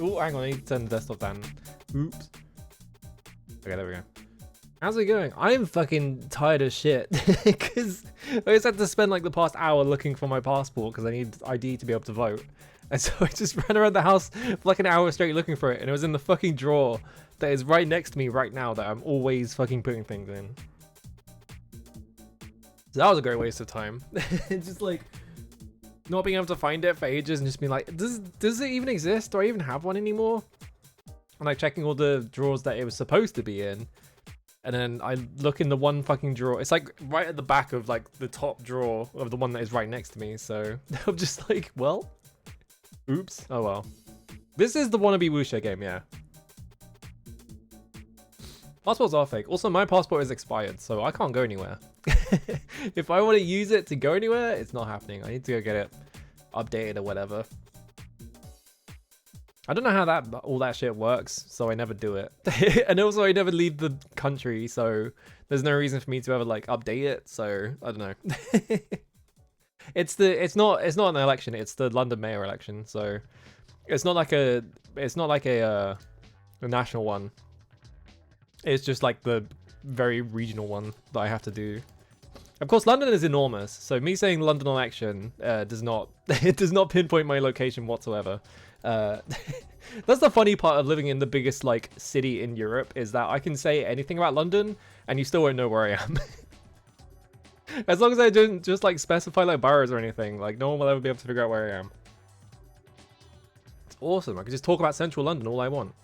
Oh, hang on, I need to turn the desktop down. Oops. Okay, there we go. How's it going? I am fucking tired as shit because I just had to spend like the past hour looking for my passport because I need ID to be able to vote. And so I just ran around the house for like an hour straight looking for it, and it was in the fucking drawer that is right next to me right now that I'm always fucking putting things in. So that was a great waste of time. It's just like not being able to find it for ages and just being like, does it even exist? Do I even have one anymore? And like checking all the drawers that it was supposed to be in. And then I look in the one fucking drawer. It's like right at the back of like the top drawer of the one that is right next to me. So I'm just like, well, oops. Oh well. This is the wannabe Wuxia game, yeah. Passports are fake. Also, my passport is expired, so I can't go anywhere. If I want to use it to go anywhere, it's not happening. I need to go get it updated or whatever. I don't know how all that shit works, so I never do it. And also I never leave the country, so there's no reason for me to ever like update it, so I don't know. It's not an election, it's the London mayor election, so it's not like a national one. It's just like the very regional one that I have to do. Of course, London is enormous, so me saying London election does not pinpoint my location whatsoever. That's the funny part of living in the biggest like city in Europe, is that I can say anything about London and you still won't know where I am. As long as I didn't just like specify like boroughs or anything, like no one will ever be able to figure out where I am. It's awesome. I can just talk about central London all I want.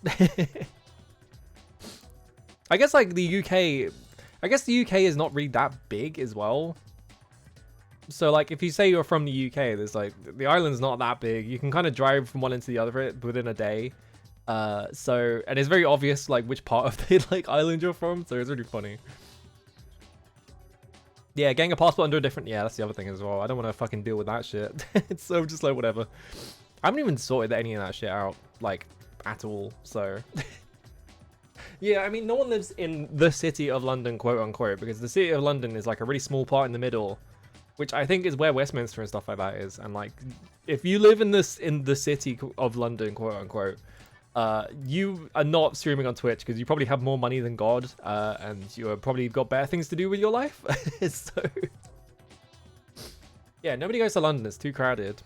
I guess like the UK is not really that big as well. So like if you say you're from the UK, there's like the island's not that big. You can kind of drive from one end to the other within a day. And it's very obvious like which part of the like island you're from, so it's really funny. Yeah, getting a passport under a different, yeah, that's the other thing as well. I don't want to fucking deal with that shit. It's so just like whatever. I haven't even sorted any of that shit out like at all, so yeah, I mean, no one lives in the city of London, quote unquote, because the city of London is like a really small part in the middle, which I think is where Westminster and stuff like that is. And like, if you live in the city of London, quote unquote, you are not streaming on Twitch because you probably have more money than God, and you've probably got better things to do with your life. So yeah, nobody goes to London. It's too crowded.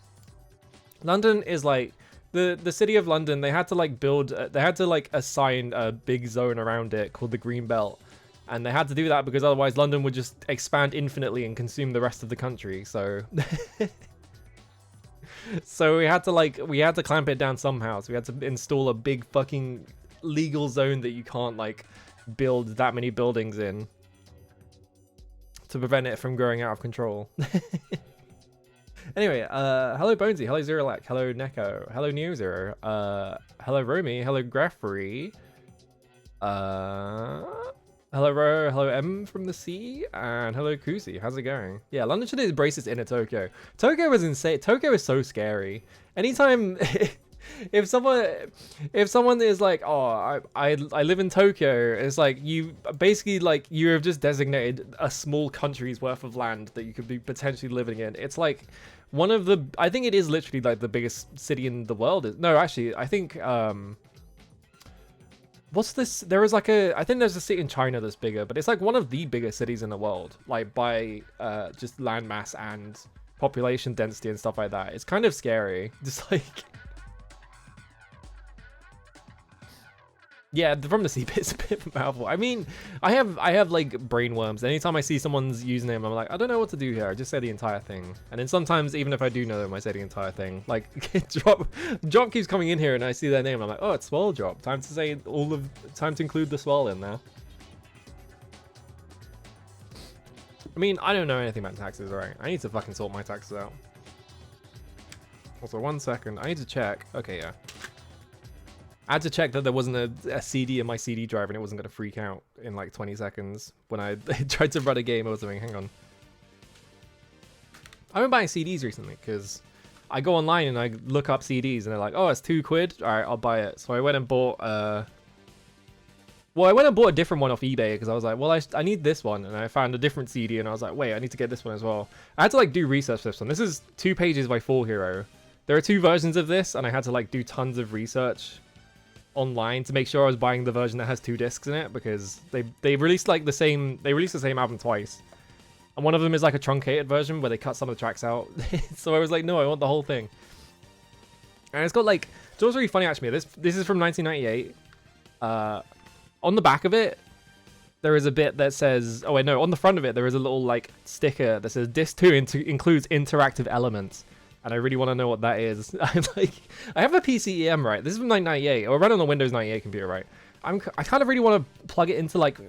London is like the city of London. They had to like assign a big zone around it called the Green Belt. And they had to do that because otherwise London would just expand infinitely and consume the rest of the country. So, so we had to clamp it down somehow. So we had to install a big fucking legal zone that you can't like build that many buildings in to prevent it from growing out of control. Anyway, hello Bonesy, hello Zerolak, hello Neko, hello NeoZero, hello Romy, hello Graffrey, hello Ro, hello M from the sea, and hello Kusi. How's it going? Yeah, London should embrace its inner Tokyo. Tokyo is insane. Tokyo is so scary. Anytime, if someone is like, oh, I live in Tokyo, it's like you basically like you have just designated a small country's worth of land that you could be potentially living in. It's like one of the, I think it is literally like the biggest city in the world. No, actually, I think what's this? There is like I think there's a city in China that's bigger, but it's like one of the biggest cities in the world, like by just landmass and population density and stuff like that. It's kind of scary. Just like, yeah, from the sea bit's a bit powerful. I mean, I have like brain worms. Anytime I see someone's username, I'm like, I don't know what to do here. I just say the entire thing. And then sometimes, even if I do know them, I say the entire thing. Like, drop keeps coming in here, and I see their name. I'm like, oh, it's swell drop. Time to say time to include the swell in there. I mean, I don't know anything about taxes, alright? I need to fucking sort my taxes out. Also, 1 second. I need to check. Okay, yeah. I had to check that there wasn't a CD in my CD drive and it wasn't going to freak out in like 20 seconds when I tried to run a game or something. Hang on. I've been buying CDs recently because I go online and I look up CDs and they're like, oh, it's £2. All right, I'll buy it. So I went and bought, well, I went and bought a different one off eBay because I was like, well, I need this one. And I found a different CD and I was like, wait, I need to get this one as well. I had to like do research for this one. This is 2 pages by 4 Hero. There are 2 versions of this, and I had to like do tons of research online to make sure I was buying the version that has 2 discs in it, because they released like the same album twice. And one of them is like a truncated version where they cut some of the tracks out. So I was like, no, I want the whole thing. And it's got like, so what's really funny actually, this is from 1998. On the back of it, there is a bit that says, oh wait, no, on the front of it, there is a little like sticker that says disc 2 includes interactive elements. And I really want to know what that is. I'm like, I have a PCEM, right? This is from 1998, or run on a Windows 98 computer, right? I kind of really want to plug it into like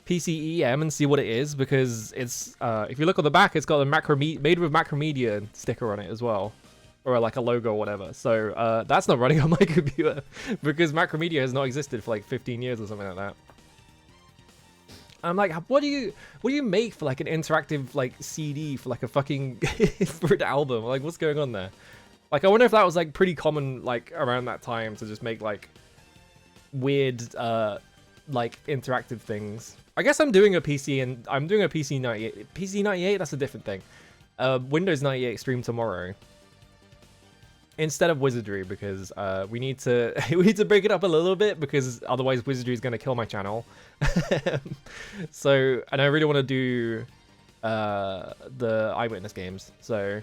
PCEM and see what it is, because it's if you look on the back, it's got a made with Macromedia sticker on it as well, or like a logo or whatever. So that's not running on my computer because Macromedia has not existed for like 15 years or something like that. I'm like, what do you make for like an interactive like CD for like a fucking for an album? Like, what's going on there? Like, I wonder if that was like pretty common like around that time to just make like weird like interactive things. I guess I'm doing a PC and I'm doing a PC 98. PC 98, that's a different thing. Windows 98 stream tomorrow instead of Wizardry, because we need to break it up a little bit, because otherwise Wizardry is going to kill my channel. So, and I really want to do the Eyewitness games. So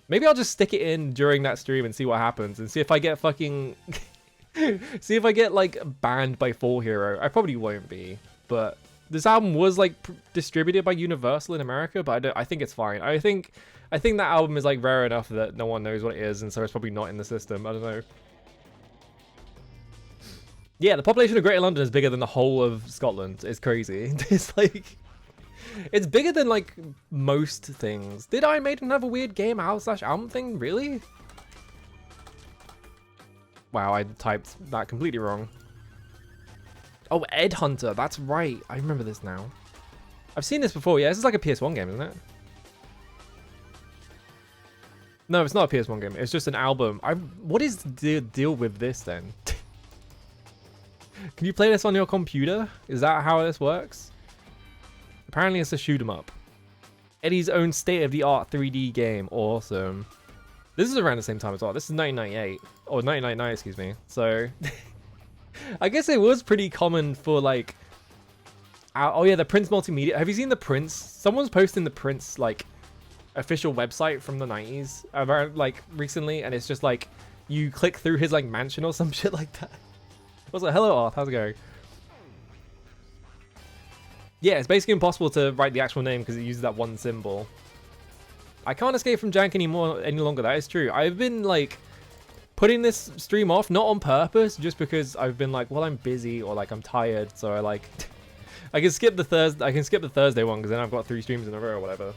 maybe I'll just stick it in during that stream and see what happens, and see if I get fucking see if I get like banned by Fall Hero. I probably won't be, but this album was like distributed by Universal in America, but I think it's fine. I think that album is like rare enough that no one knows what it is, and so it's probably not in the system. I don't know. Yeah, the population of Greater London is bigger than the whole of Scotland. It's crazy. It's like, it's bigger than like most things. Did Iron Maiden have a weird game album thing? Really? Wow, I typed that completely wrong. Oh, Ed Hunter. That's right. I remember this now. I've seen this before. Yeah, this is like a PS1 game, isn't it? No, it's not a PS1 game. It's just an album. What is the deal with this then? Can you play this on your computer? Is that how this works? Apparently it's a shoot 'em up. Eddie's own state-of-the-art 3D game. Awesome. This is around the same time as well. This is 1998. Or 1999, excuse me. So, I guess it was pretty common for like... oh yeah, the Prince Multimedia. Have you seen the Prince? Someone's posting the Prince, like, official website from the 90s. Around, like, recently. And it's just like, you click through his, like, mansion or some shit like that. I was like, hello, Arth. How's it going? Yeah, it's basically impossible to write the actual name because it uses that one symbol. I can't escape from jank any longer. That is true. I've been like putting this stream off, not on purpose, just because I've been like, well, I'm busy or like I'm tired, so I like I can skip the Thursday one because then I've got 3 streams in a row or whatever.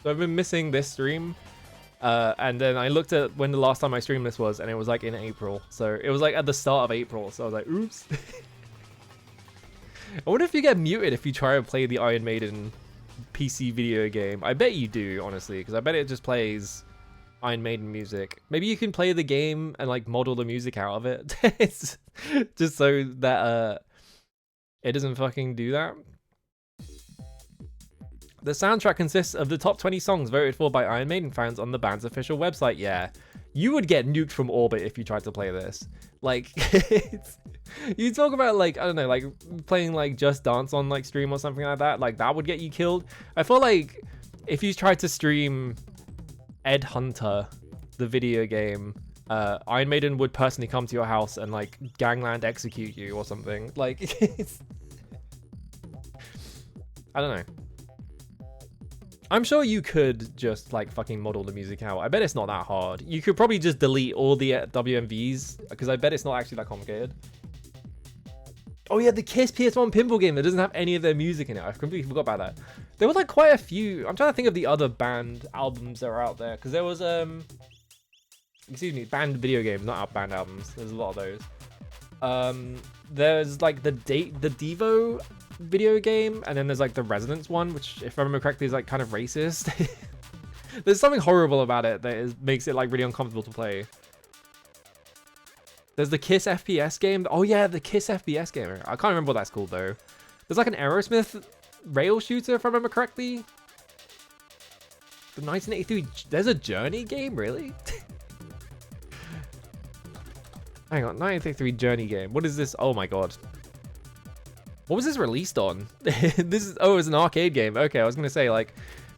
So I've been missing this stream, and then I looked at when the last time I streamed this was, and it was like in April. So it was like at the start of April. So I was like, oops. I wonder if you get muted if you try to play the Iron Maiden PC video game. I bet you do, honestly, because I bet it just plays Iron Maiden music. Maybe you can play the game and like model the music out of it. It's just so that it doesn't fucking do that. The soundtrack consists of the top 20 songs voted for by Iron Maiden fans on the band's official website. Yeah, you would get nuked from orbit if you tried to play this. Like, you talk about like, I don't know, like playing like Just Dance on like stream or something like that. Like that would get you killed. I feel like if you tried to stream Ed Hunter, the video game, Iron Maiden would personally come to your house and like gangland execute you or something. Like, I don't know. I'm sure you could just like fucking model the music out. I bet it's not that hard. You could probably just delete all the WMVs because I bet it's not actually that complicated. Oh yeah, the Kiss PS1 pinball game that doesn't have any of their music in it. I completely forgot about that. There were like quite a few. I'm trying to think of the other band albums that are out there, because there was excuse me, band video games, not band albums. There's a lot of those. There's like the Devo video game, and then there's like the Resonance one, which if I remember correctly is like kind of racist. There's something horrible about it that makes it like really uncomfortable to play. There's the Kiss FPS game. Oh yeah, the Kiss FPS game. I can't remember what that's called though. There's like an Aerosmith rail shooter if I remember correctly. The 1983, there's a Journey game, really? Hang on, 1983 Journey game. What is this? Oh my god. What was this released on? This is, oh, it's an arcade game. Okay, I was gonna say, like,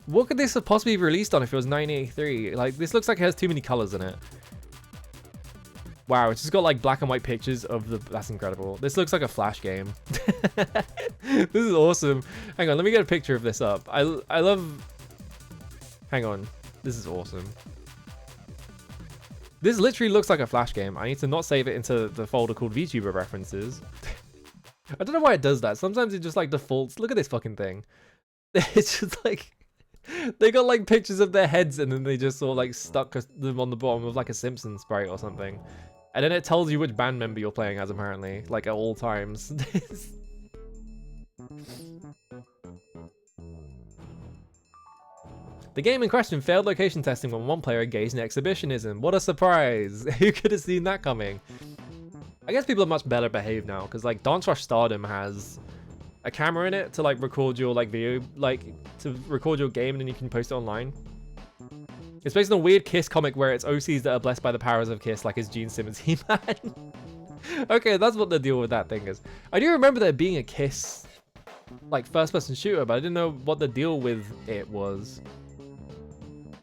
what could this have possibly be released on if it was 1983? Like, this looks like it has too many colors in it. Wow, it's just got like black and white pictures of the, that's incredible. This looks like a Flash game. This is awesome. Hang on, let me get a picture of this up. I love, hang on, this is awesome. This literally looks like a Flash game. I need to not save it into the folder called VTuber references. I don't know why it does that. Sometimes it just like defaults. Look at this fucking thing. It's just like, they got like pictures of their heads and then they just sort of like stuck them on the bottom of like a Simpsons sprite or something. And then it tells you which band member you're playing as, apparently, like at all times. The game in question failed location testing when one player engaged in exhibitionism. What a surprise! Who could have seen that coming? I guess people are much better behaved now, because like Dance Rush Stardom has a camera in it to like record your like video, like to record your game, and then you can post it online. It's based on a weird Kiss comic where it's OCs that are blessed by the powers of Kiss, like his Gene Simmons He-Man. Okay, that's what the deal with that thing is. I do remember there being a Kiss like first-person shooter, but I didn't know what the deal with it was.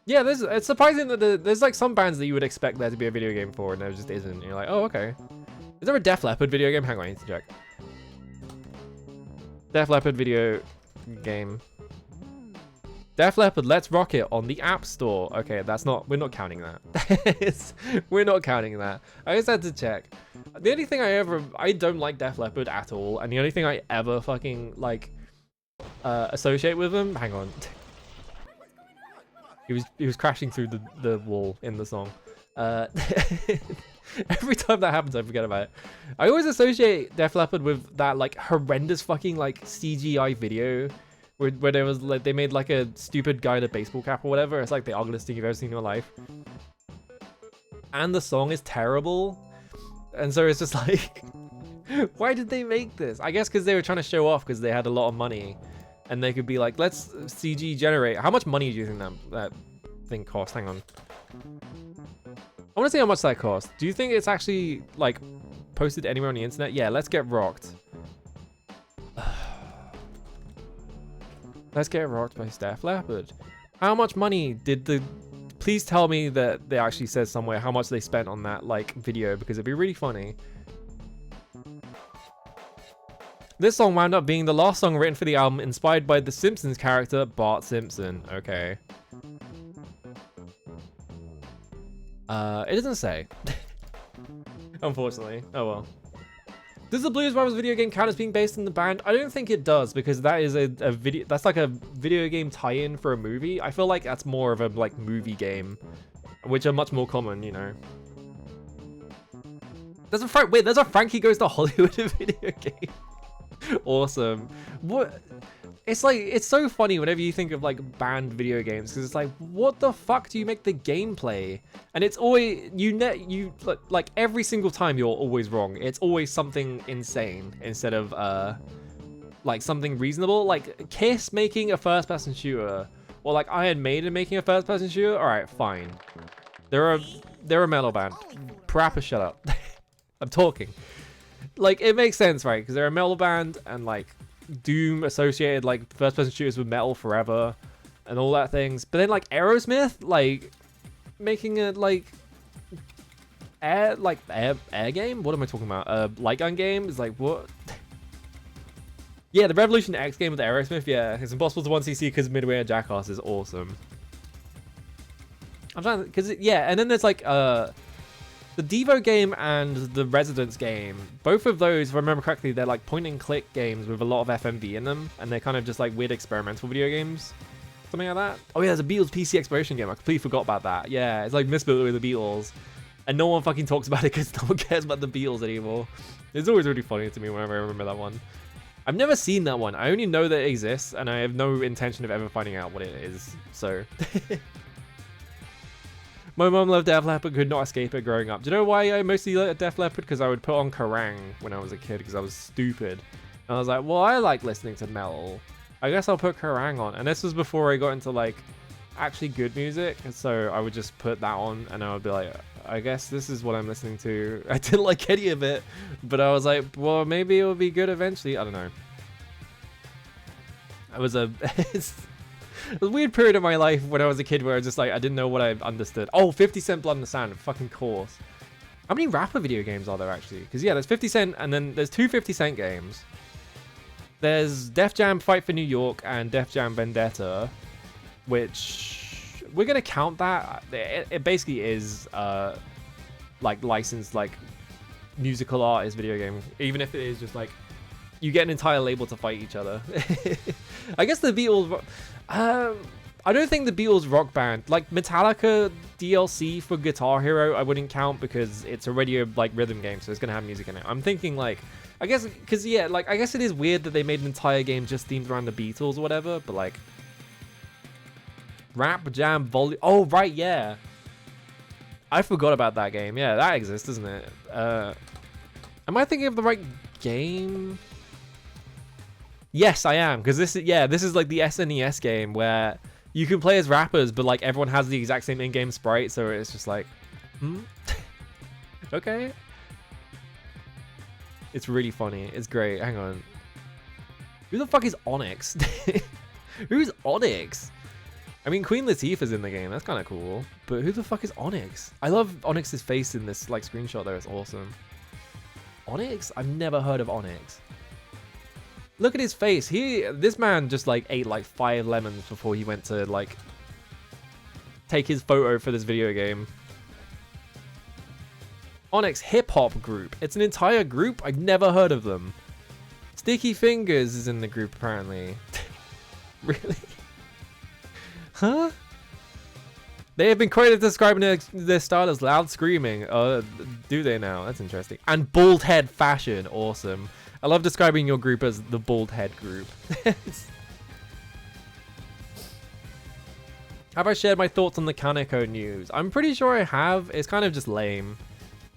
Yeah, it's surprising that there's like some bands that you would expect there to be a video game for, and there just isn't. And you're like, oh, okay. Is there a Def Leppard video game? Hang on, I need to check. Def Leppard video game. Def Leppard, Let's Rock It on the App Store. Okay, that's not, we're not counting that. We're not counting that. I just had to check. The only thing I don't like Def Leppard at all, and the only thing I ever fucking like associate with them, hang on. He was crashing through the wall in the song. Every time that happens, I forget about it. I always associate Def Leppard with that like horrendous fucking like CGI video where there was like they made like a stupid guy in a baseball cap or whatever. It's like the ugliest thing you've ever seen in your life. And the song is terrible. And so it's just like, why did they make this? I guess because they were trying to show off because they had a lot of money. And they could be like, let's CG generate. How much money do you think that thing cost? Hang on. I want to see how much that cost. Do you think it's actually like posted anywhere on the internet? Yeah, Let's Get Rocked. Let's Get Rocked by Def Leppard. How much money did the... Please tell me that they actually says somewhere how much they spent on that like video, because it'd be really funny. This song wound up being the last song written for the album, inspired by the Simpsons character Bart Simpson. Okay. It doesn't say. Unfortunately. Oh well. Does the Blues Brothers video game count as being based on the band? I don't think it does, because that is a video. That's like a video game tie-in for a movie. I feel like that's more of a like movie game, which are much more common, you know. There's a Frankie Goes to Hollywood video game. Awesome. What? It's like, it's so funny whenever you think of like banned video games, because it's like, what the fuck do you make the gameplay? And it's always you like every single time you're always wrong. It's always something insane instead of like something reasonable. Like Kiss making a first-person shooter, or like Iron Maiden making a first-person shooter. All right, fine. They're a metal band. Parappa, shut up. I'm talking. Like, it makes sense, right? Because they're a metal band, and like Doom associated like first-person shooters with metal forever and all that things. But then like Aerosmith, like making a like air game. What am I talking about? Light gun game is like what? Yeah, the Revolution X game with Aerosmith. Yeah, it's impossible to 1cc because Midway and Jackass is awesome. I'm trying to, because yeah, and then there's like the Devo game and the Residence game, both of those, if I remember correctly, they're like point and click games with a lot of FMV in them, and they're kind of just like weird experimental video games. Something like that. Oh yeah, there's a Beatles PC exploration game. I completely forgot about that. Yeah, it's like misbuilt with the Beatles. And no one fucking talks about it because no one cares about the Beatles anymore. It's always really funny to me whenever I remember that one. I've never seen that one. I only know that it exists, and I have no intention of ever finding out what it is. So... My mom loved Def Leppard, could not escape it growing up. Do you know why I mostly liked Def Leppard? Because I would put on Kerrang when I was a kid because I was stupid. And I was like, well, I like listening to metal. I guess I'll put Kerrang on. And this was before I got into like actually good music, so I would just put that on and I would be like, I guess this is what I'm listening to. I didn't like any of it, but I was like, well, maybe it will be good eventually. I don't know. It was a weird period of my life when I was a kid where I was just like, I didn't know what I understood. Oh, 50 Cent Blood in the Sand, fucking course. How many rapper video games are there actually? Because yeah, there's 50 Cent and then there's two 50 Cent games. There's Def Jam Fight for New York and Def Jam Vendetta, which we're gonna count that. It basically is like licensed like musical artist video game, even if it is just like you get an entire label to fight each other. I guess the Beatles. I don't think the Beatles Rock Band, like Metallica DLC for Guitar Hero, I wouldn't count because it's already a like rhythm game, so it's gonna have music in it. I'm thinking like, I guess, because yeah, like I guess it is weird that they made an entire game just themed around the Beatles or whatever, but like Rap Jam Volume. Oh right, yeah. I forgot about that game. Yeah, that exists, doesn't it? Am I thinking of the right game? Yes, I am, because this is like the SNES game where you can play as rappers, but like everyone has the exact same in-game sprite, so it's just like, okay. It's really funny. It's great. Hang on. Who the fuck is Onyx? Who's Onyx? I mean, Queen Latifah's in the game. That's kind of cool. But who the fuck is Onyx? I love Onyx's face in this like screenshot there. It's awesome. Onyx? I've never heard of Onyx. Look at his face. This man just like ate like 5 lemons before he went to like take his photo for this video game. Onyx hip hop group. It's an entire group. I've never heard of them. Sticky Fingers is in the group apparently. Really? Huh? They have been quoted describing their style as loud screaming. Do they now? That's interesting. And bald head fashion. Awesome. I love describing your group as the bald head group. Have I shared my thoughts on the Kaneko news? I'm pretty sure I have. It's kind of just lame.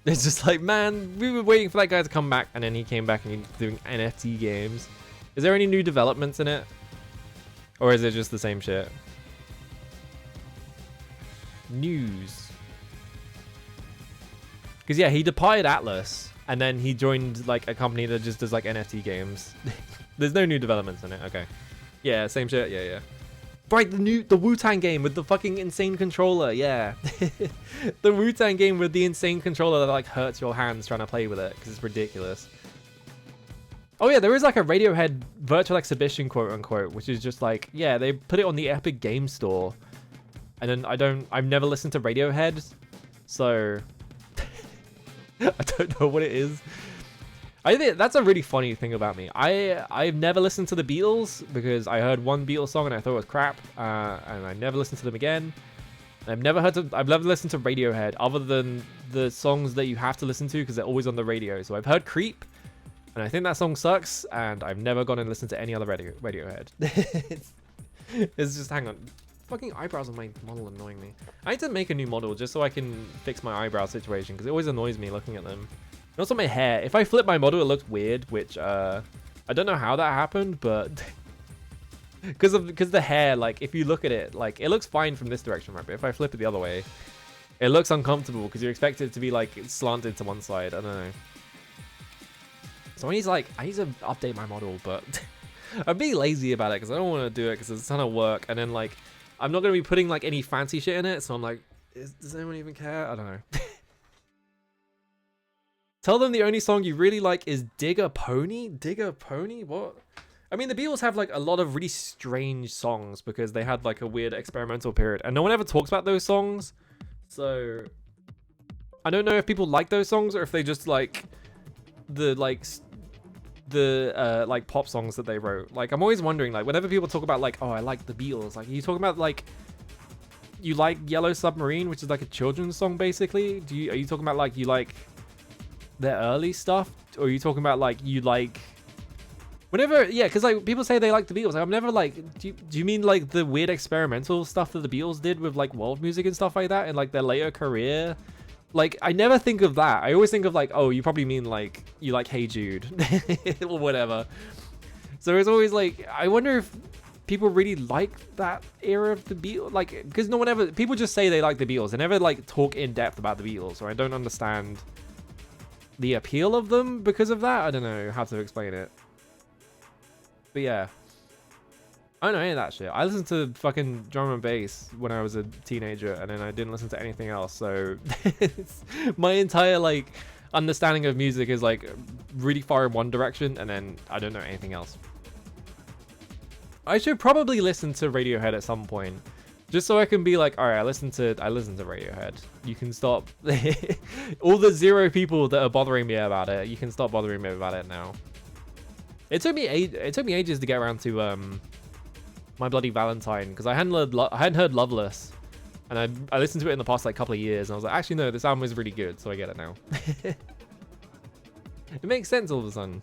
It's just like, man, we were waiting for that guy to come back, and then he came back and he's doing NFT games. Is there any new developments in it? Or is it just the same shit? News. Because yeah, he departed Atlas. And then he joined like a company that just does like NFT games. There's no new developments in it. Okay. Yeah, same shit. Yeah. Right, the Wu-Tang game with the fucking insane controller. Yeah. The Wu-Tang game with the insane controller that like hurts your hands trying to play with it because it's ridiculous. Oh yeah, there is like a Radiohead virtual exhibition, quote unquote, which is just like, yeah, they put it on the Epic Game Store. And then I've never listened to Radiohead, so I don't know what it is. I think that's a really funny thing about me. I've never listened to the Beatles because I heard one Beatles song and I thought it was crap, and I never listened to them again. I've never listened to Radiohead other than the songs that you have to listen to because they're always on the radio. So I've heard Creep, and I think that song sucks, and I've never gone and listened to any other Radiohead. It's just, hang on. Fucking eyebrows on my model annoying me. I need to make a new model just so I can fix my eyebrow situation because it always annoys me looking at them. And also my hair. If I flip my model, it looks weird, which I don't know how that happened, but because the hair, like if you look at it, like it looks fine from this direction, right? But if I flip it the other way, it looks uncomfortable because you expect it to be like slanted to one side. I don't know. So I need to update my model, but I'm being lazy about it because I don't want to do it because it's a ton of work, and then like I'm not going to be putting like any fancy shit in it, so I'm like, does anyone even care? I don't know. Tell them the only song you really like is Dig a Pony? Dig a Pony? What? I mean, the Beatles have like a lot of really strange songs because they had like a weird experimental period, and no one ever talks about those songs. So I don't know if people like those songs or if they just like the pop songs that they wrote. Like I'm always wondering, like whenever people talk about like, oh, I like the Beatles, like are you talking about like you like Yellow Submarine, which is like a children's song basically? Are you talking about like you like their early stuff, or are you talking about like you like whenever? Yeah, because like people say they like the Beatles, like, I'm never like, do you mean like the weird experimental stuff that the Beatles did with like world music and stuff like that in like their later career? Like, I never think of that. I always think of like, oh, you probably mean like you like Hey Jude or whatever. So it's always like, I wonder if people really like that era of the Beatles, like, because no one ever, people just say they like the Beatles. They never like talk in depth about the Beatles, or I don't understand the appeal of them because of that. I don't know how to explain it. But yeah, I don't know any of that shit. I listened to fucking drum and bass when I was a teenager, and then I didn't listen to anything else. So my entire like understanding of music is like really far in one direction, and then I don't know anything else. I should probably listen to Radiohead at some point, just so I can be like, all right, I listen to Radiohead. You can stop all the 0 people that are bothering me about it. You can stop bothering me about it now. It took me ages to get around to My Bloody Valentine, because I hadn't heard Loveless, and I listened to it in the past like couple of years, and I was like, actually no, this album is really good, so I get it now. It makes sense all of a sudden.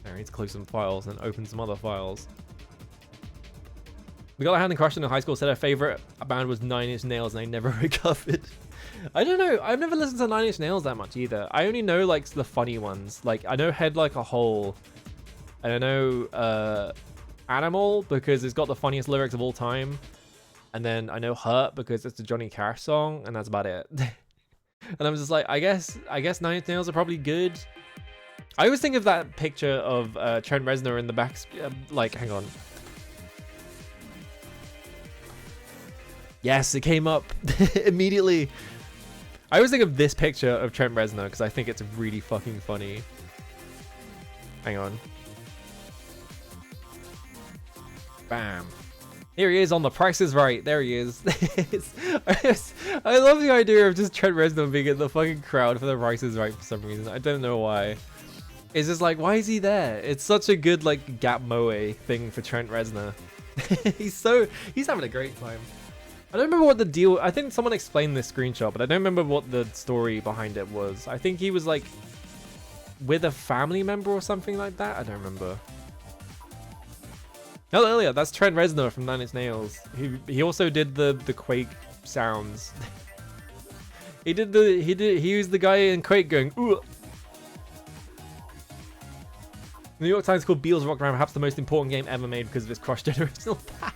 I need to close some files and open some other files. The girl I had in crush in high school said her favorite band was 9 Inch Nails, and I never recovered. I don't know. I've never listened to 9 Inch Nails that much either. I only know like the funny ones. Like I know Head Like a Hole, and I know Animal because it's got the funniest lyrics of all time, and then I know Hurt because it's a Johnny Cash song, and that's about it. And I'm just like, I guess 9 Inch Nails are probably good. I always think of that picture of Trent Reznor in the back, like, hang on. Yes, it came up immediately. I always think of this picture of Trent Reznor because I think it's really fucking funny. Hang on. Bam. Here he is on The Price is Right. There he is. I love the idea of just Trent Reznor being in the fucking crowd for The Price is Right for some reason. I don't know why. It's just like, why is he there? It's such a good like Gap Moe thing for Trent Reznor. he's having a great time. I don't remember what the deal. I think someone explained this screenshot, but I don't remember what the story behind it was. I think he was like with a family member or something like that. I don't remember. No, earlier, that's Trent Reznor from 9 Inch Nails. He also did the Quake sounds. he was the guy in Quake going ooh. The New York Times called Beatles Rock Band perhaps the most important game ever made because of its cross-generational power.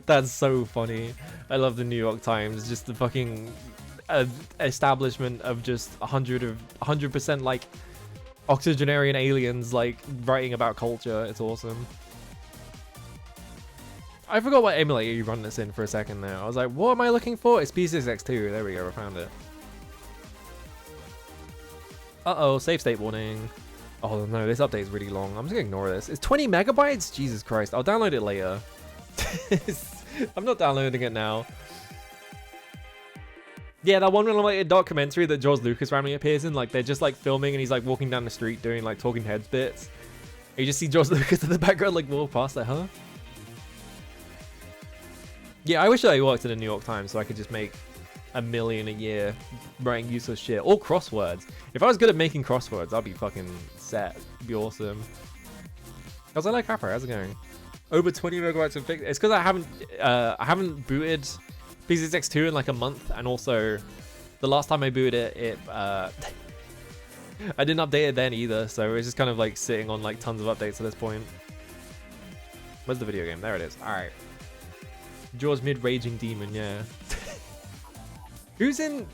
That's so funny. I love the New York Times. Just the fucking establishment of just 100% like octogenarian aliens like writing about culture. It's awesome. I forgot what emulator you run this in for a second there. I was like, what am I looking for? It's P6X2. There we go. I found it. Uh-oh. Save state warning. Oh no, this update is really long. I'm just gonna ignore this. It's 20 megabytes? Jesus Christ. I'll download it later. I'm not downloading it now. Yeah, that one related documentary that George Lucas randomly appears in, like they're just like filming and he's like walking down the street doing like talking heads bits. And you just see George Lucas in the background like walk past like, huh? Yeah, I wish I worked in the New York Times so I could just make $1 million a year writing useless shit. Or crosswords. If I was good at making crosswords, I'd be fucking set. It'd be awesome. How's I like Capra? How's it going? Over 20 megabytes of fix. It's because I haven't booted P6X2 in like a month, and also the last time I booted it, I didn't update it then either, so it's just kind of like sitting on like tons of updates at this point. Where's the video game? There it is. All right. Jaws mid raging demon, yeah. Who's in?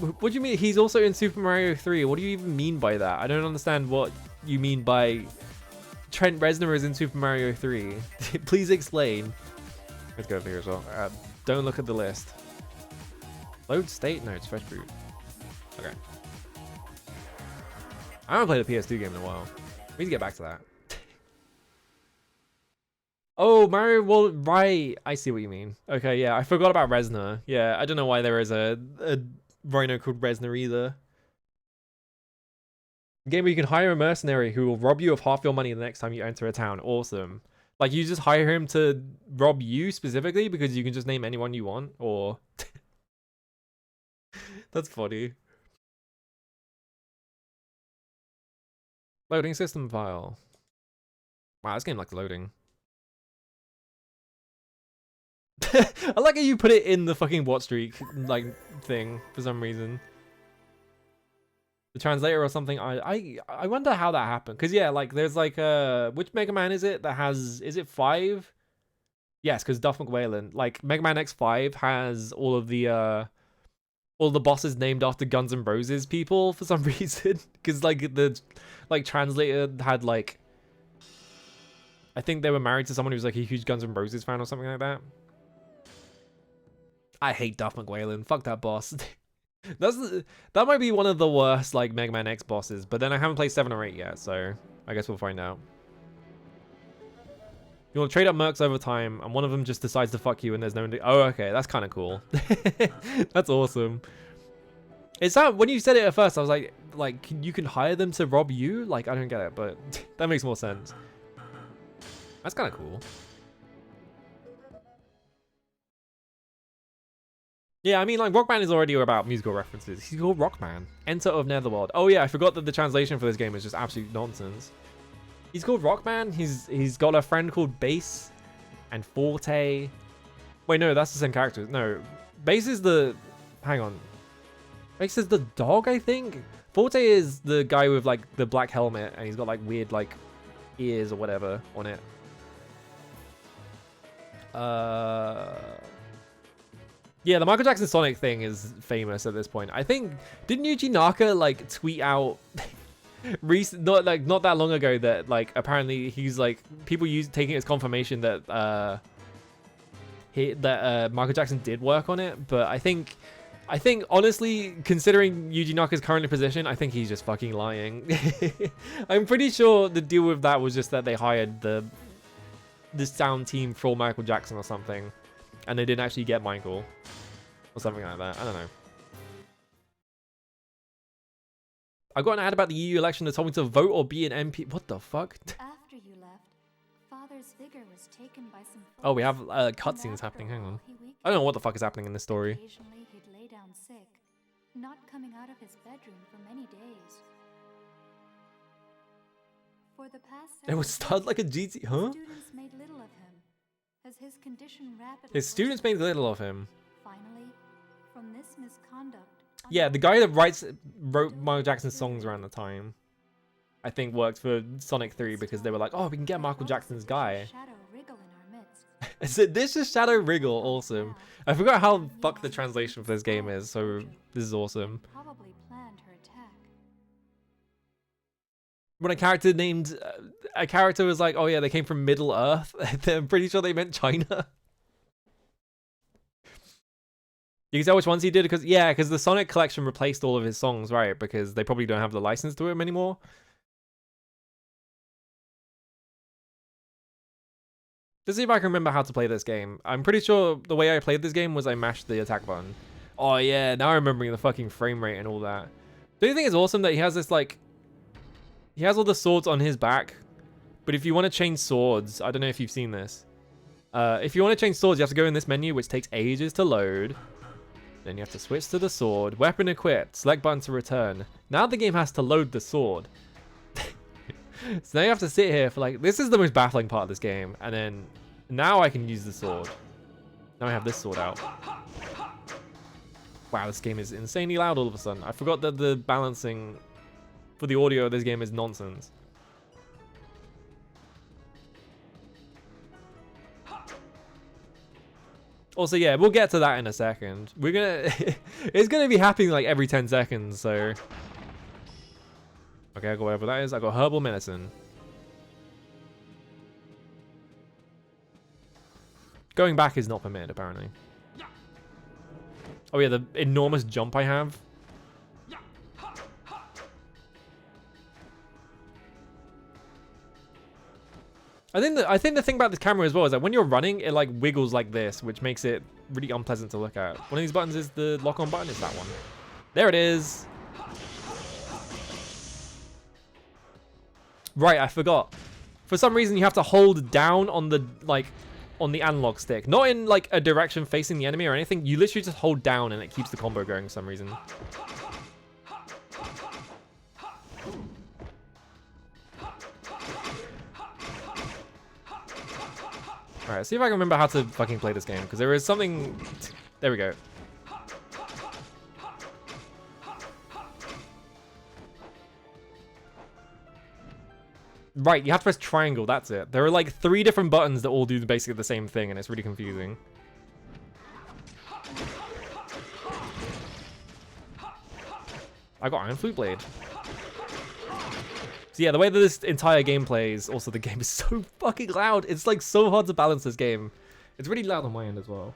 What do you mean? He's also in Super Mario 3. What do you even mean by that? I don't understand what you mean by Trent Reznor is in Super Mario 3. Please explain. Let's go over here as well. Don't look at the list. Load state? No, it's fresh boot. Okay. I haven't played a PS2 game in a while. We need to get back to that. Oh, Mario World, right. I see what you mean. Okay, yeah, I forgot about Reznor. Yeah, I don't know why there is a rhino called Reznor either. Game where you can hire a mercenary who will rob you of half your money the next time you enter a town. Awesome. Like, you just hire him to rob you specifically because you can just name anyone you want, or... That's funny. Loading system file. Wow, this game likes loading. I like how you put it in the fucking watch streak like thing for some reason. the translator or something. I wonder how that happened. Cause yeah, like there's like which Mega Man is it that has? Is it 5? Yes, because Duff McWhalen. Like Mega Man X5 has all the bosses named after Guns N' Roses people for some reason. Because like the translator had like, I think they were married to someone who's like a huge Guns N' Roses fan or something like that. I hate Duff McWhalen. Fuck that boss. That might be one of the worst like Mega Man X bosses, but then I haven't played 7 or 8 yet, so I guess we'll find out. You want to trade up mercs over time, and one of them just decides to fuck you, and there's no. Oh, okay, that's kind of cool. That's awesome. It's that when you said it at first, I was like you can hire them to rob you. Like I don't get it, but that makes more sense. That's kind of cool. Yeah, I mean, like, Rockman is already about musical references. He's called Rockman. Enter of Netherworld. Oh, yeah, I forgot that the translation for this game is just absolute nonsense. He's called Rockman. He's got a friend called Bass and Forte. Wait, no, that's the same character. No, Bass is the... Hang on. Bass is the dog, I think? Forte is the guy with, like, the black helmet, and he's got, like, weird, like, ears or whatever on it. Yeah, the Michael Jackson Sonic thing is famous at this point. I think, didn't Yuji Naka like tweet out not that long ago that like apparently he's like people taking it as confirmation that Michael Jackson did work on it, but I think honestly, considering Yuji Naka's current position, I think he's just fucking lying. I'm pretty sure the deal with that was just that they hired the sound team for Michael Jackson or something, and they didn't actually get Michael. Or something like that. I don't know. I got an ad about the EU election that told me to vote or be an MP. What the fuck? After you left, Father's vigor was taken by some oh, we have cutscenes happening. Hang on. I don't know what the fuck is happening in this story. Occasionally he'd lay down sick, not coming out of his bedroom for many days. For the past It would start like a GT, huh? Students made little of him, as his condition rapidly. His students made little of him. Finally, from this misconduct. Yeah, the guy that wrote Michael Jackson's songs around the time, I think worked for Sonic 3 because they were like, oh, we can get Michael Jackson's guy. So this is Shadow Wriggle, awesome. I forgot how fucked the translation for this game is, so this is awesome. Probably planned her attack. When a character was like, oh yeah, they came from Middle Earth, I'm pretty sure they meant China. You can tell which ones he did because the Sonic collection replaced all of his songs, right? Because they probably don't have the license to him anymore. Let's see if I can remember how to play this game. I'm pretty sure the way I played this game was I mashed the attack button. Oh yeah, now I'm remembering the fucking frame rate and all that. Don't you think it's awesome that he has this like... He has all the swords on his back, but if you want to change swords, I don't know if you've seen this. If you want to change swords, you have to go in this menu, which takes ages to load. Then you have to switch to the sword, weapon equipped, select button to return. Now the game has to load the sword. So now you have to sit here for like, this is the most baffling part of this game. And then now I can use the sword. Now I have this sword out. Wow, this game is insanely loud all of a sudden. I forgot that the balancing for the audio of this game is nonsense. Also, yeah, we'll get to that in a second. We're gonna... It's gonna be happening like every 10 seconds, so... Okay, I got whatever that is. I got herbal medicine. Going back is not permitted, apparently. Oh yeah, the enormous jump I have. I think the thing about this camera as well is that when you're running, it like wiggles like this, which makes it really unpleasant to look at. One of these buttons is the lock-on button. It's that one. There it is. Right, I forgot. For some reason, you have to hold down on the analog stick, not in like a direction facing the enemy or anything. You literally just hold down and it keeps the combo going for some reason. Alright, see if I can remember how to fucking play this game, because there is something... There we go. Right, you have to press triangle, that's it. There are like 3 different buttons that all do basically the same thing, and it's really confusing. I got Iron Flute Blade. So yeah, the way that this entire game plays, also the game is so fucking loud. It's like so hard to balance this game. It's really loud on my end as well.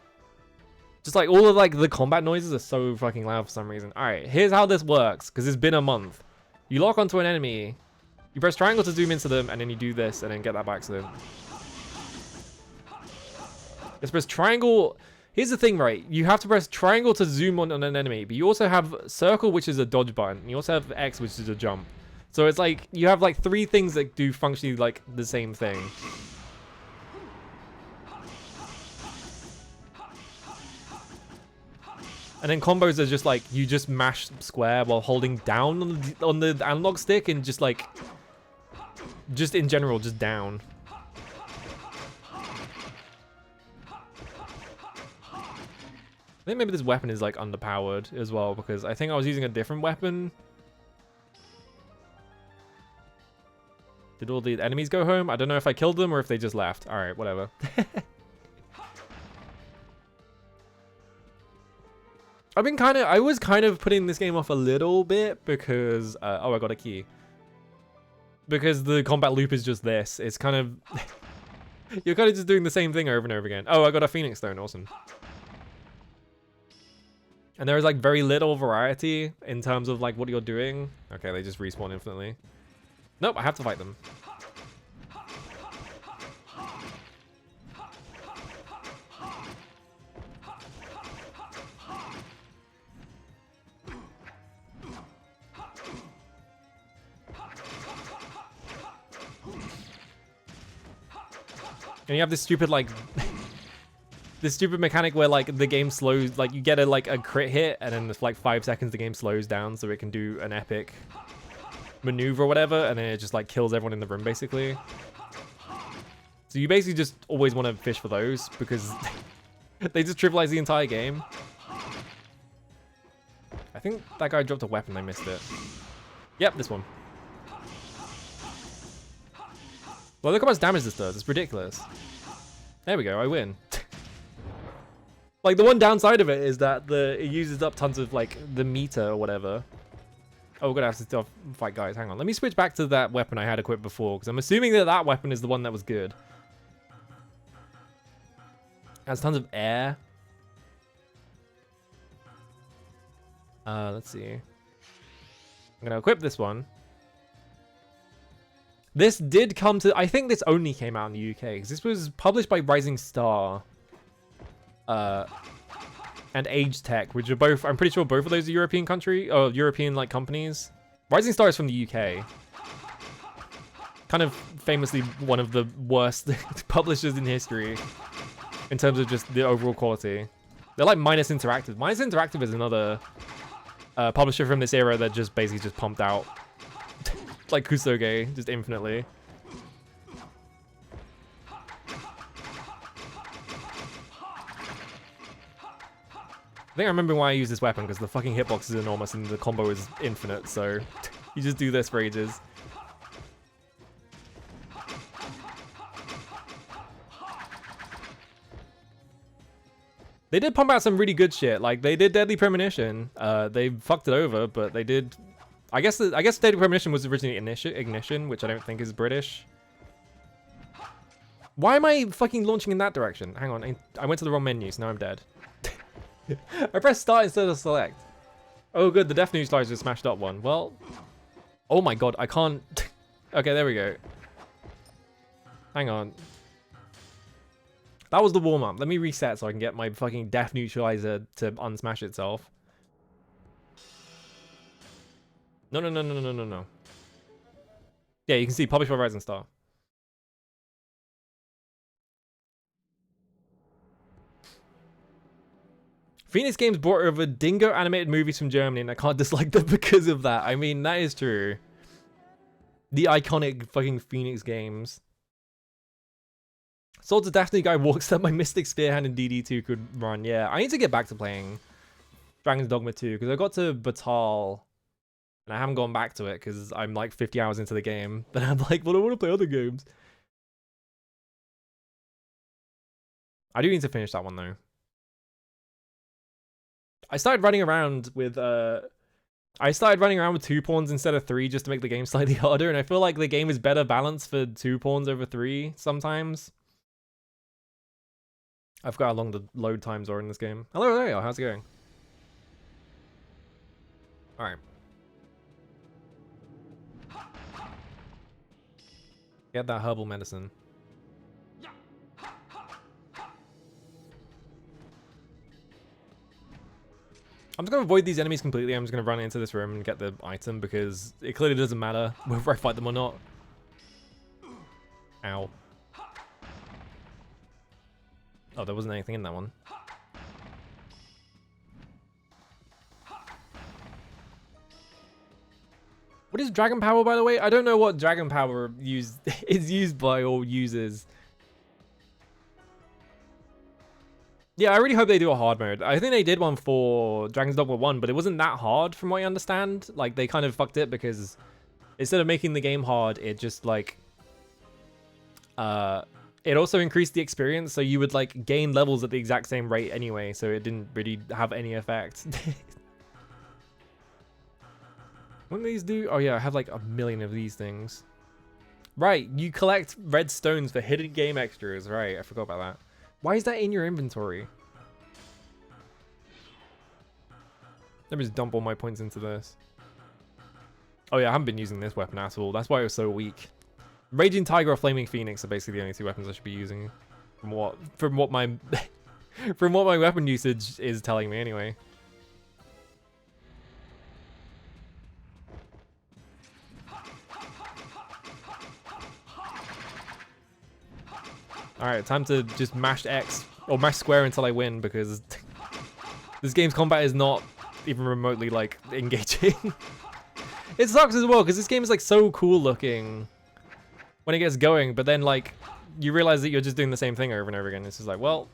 Just like all of like the combat noises are so fucking loud for some reason. All right, here's how this works, because it's been a month. You lock onto an enemy, you press triangle to zoom into them, and then you do this, and then get that back to them. Just press triangle. Here's the thing, right? You have to press triangle to zoom on an enemy, but you also have circle, which is a dodge button. You also have X, which is a jump. So it's like, you have like 3 things that do functionally like the same thing. And then combos are just like, you just mash square while holding down on the analog stick, and just like, just in general, just down. I think maybe this weapon is like underpowered as well, because I think I was using a different weapon. Did all the enemies go home? I don't know if I killed them or if they just left. All right, whatever. I was kind of putting this game off a little bit because, oh, I got a key. Because the combat loop is just this. It's kind of, you're kind of just doing the same thing over and over again. Oh, I got a Phoenix Stone, awesome. And there is like very little variety in terms of like what you're doing. Okay, they just respawn infinitely. Nope, I have to fight them. And you have this stupid like this stupid mechanic where like the game slows, like you get a crit hit, and then for like 5 seconds the game slows down so it can do an epic maneuver or whatever, and then it just like kills everyone in the room basically. So you basically just always want to fish for those because they just trivialize the entire game. I think that guy dropped a weapon, I missed it. Yep, this one. Well, look how much damage this does. It's ridiculous. There we go, I win. Like, the one downside of it is that it uses up tons of, like, the meter or whatever. Oh, we're gonna have to still fight guys. Hang on. Let me switch back to that weapon I had equipped before, because I'm assuming that that weapon is the one that was good. Has tons of air. Let's see. I'm gonna equip this one. This did come to... I think this only came out in the UK, because this was published by Rising Star. And Age Tech, which are both... I'm pretty sure both of those are European country... or European, like, companies. Rising Star is from the UK. Kind of famously one of the worst publishers in history. In terms of just the overall quality. They're like Minus Interactive. Minus Interactive is another publisher from this era that just basically just pumped out like Kusoge, just infinitely. I think I remember why I use this weapon, because the fucking hitbox is enormous and the combo is infinite, so you just do this for ages. They did pump out some really good shit. Like, they did Deadly Premonition. They fucked it over, but they did... I guess Deadly Premonition was originally Ignition, which I don't think is British. Why am I fucking launching in that direction? Hang on, I went to the wrong menu, so now I'm dead. I pressed start instead of select. Oh good, the Death Neutralizer smashed up one. Well, oh my god, I can't... Okay, there we go. Hang on. That was the warm-up. Let me reset so I can get my fucking Death Neutralizer to unsmash itself. No. Yeah, you can see published by Rising Star. Phoenix Games brought over dingo animated movies from Germany, and I can't dislike them because of that. I mean, that is true. The iconic fucking Phoenix Games. Swords of Daphne guy walks up my Mystic Spearhand in DD2 could run. Yeah, I need to get back to playing Dragon's Dogma 2, because I got to Batal And I haven't gone back to it because I'm like 50 hours into the game. But I'm like, well, I want to play other games. I do need to finish that one though. I started running around with 2 pawns instead of 3 just to make the game slightly harder, and I feel like the game is better balanced for 2 pawns over 3 sometimes. I forgot how long the load times are in this game. Hello there, how's it going? Alright. Get that herbal medicine. I'm just gonna avoid these enemies completely. I'm just gonna run into this room and get the item because it clearly doesn't matter whether I fight them or not. Ow. Oh, there wasn't anything in that one. What is Dragon Power, by the way? I don't know what Dragon Power is used by or uses. Yeah, I really hope they do a hard mode. I think they did one for Dragon's Dogma 1, but it wasn't that hard from what I understand. Like, they kind of fucked it because instead of making the game hard, it just, like... it also increased the experience, so you would, like, gain levels at the exact same rate anyway, so it didn't really have any effect. What do these do? Oh yeah, I have, like, 1,000,000 of these things. Right, you collect red stones for hidden game extras. Right, I forgot about that. Why is that in your inventory? Let me just dump all my points into this. Oh yeah, I haven't been using this weapon at all. That's why it was so weak. Raging Tiger or Flaming Phoenix are basically the only 2 weapons I should be using. From what my from what my weapon usage is telling me anyway. Alright, time to just mash X, or mash square until I win, because this game's combat is not even remotely, like, engaging. It sucks as well, because this game is, like, so cool looking when it gets going, but then, like, you realize that you're just doing the same thing over and over again. It's just like, well...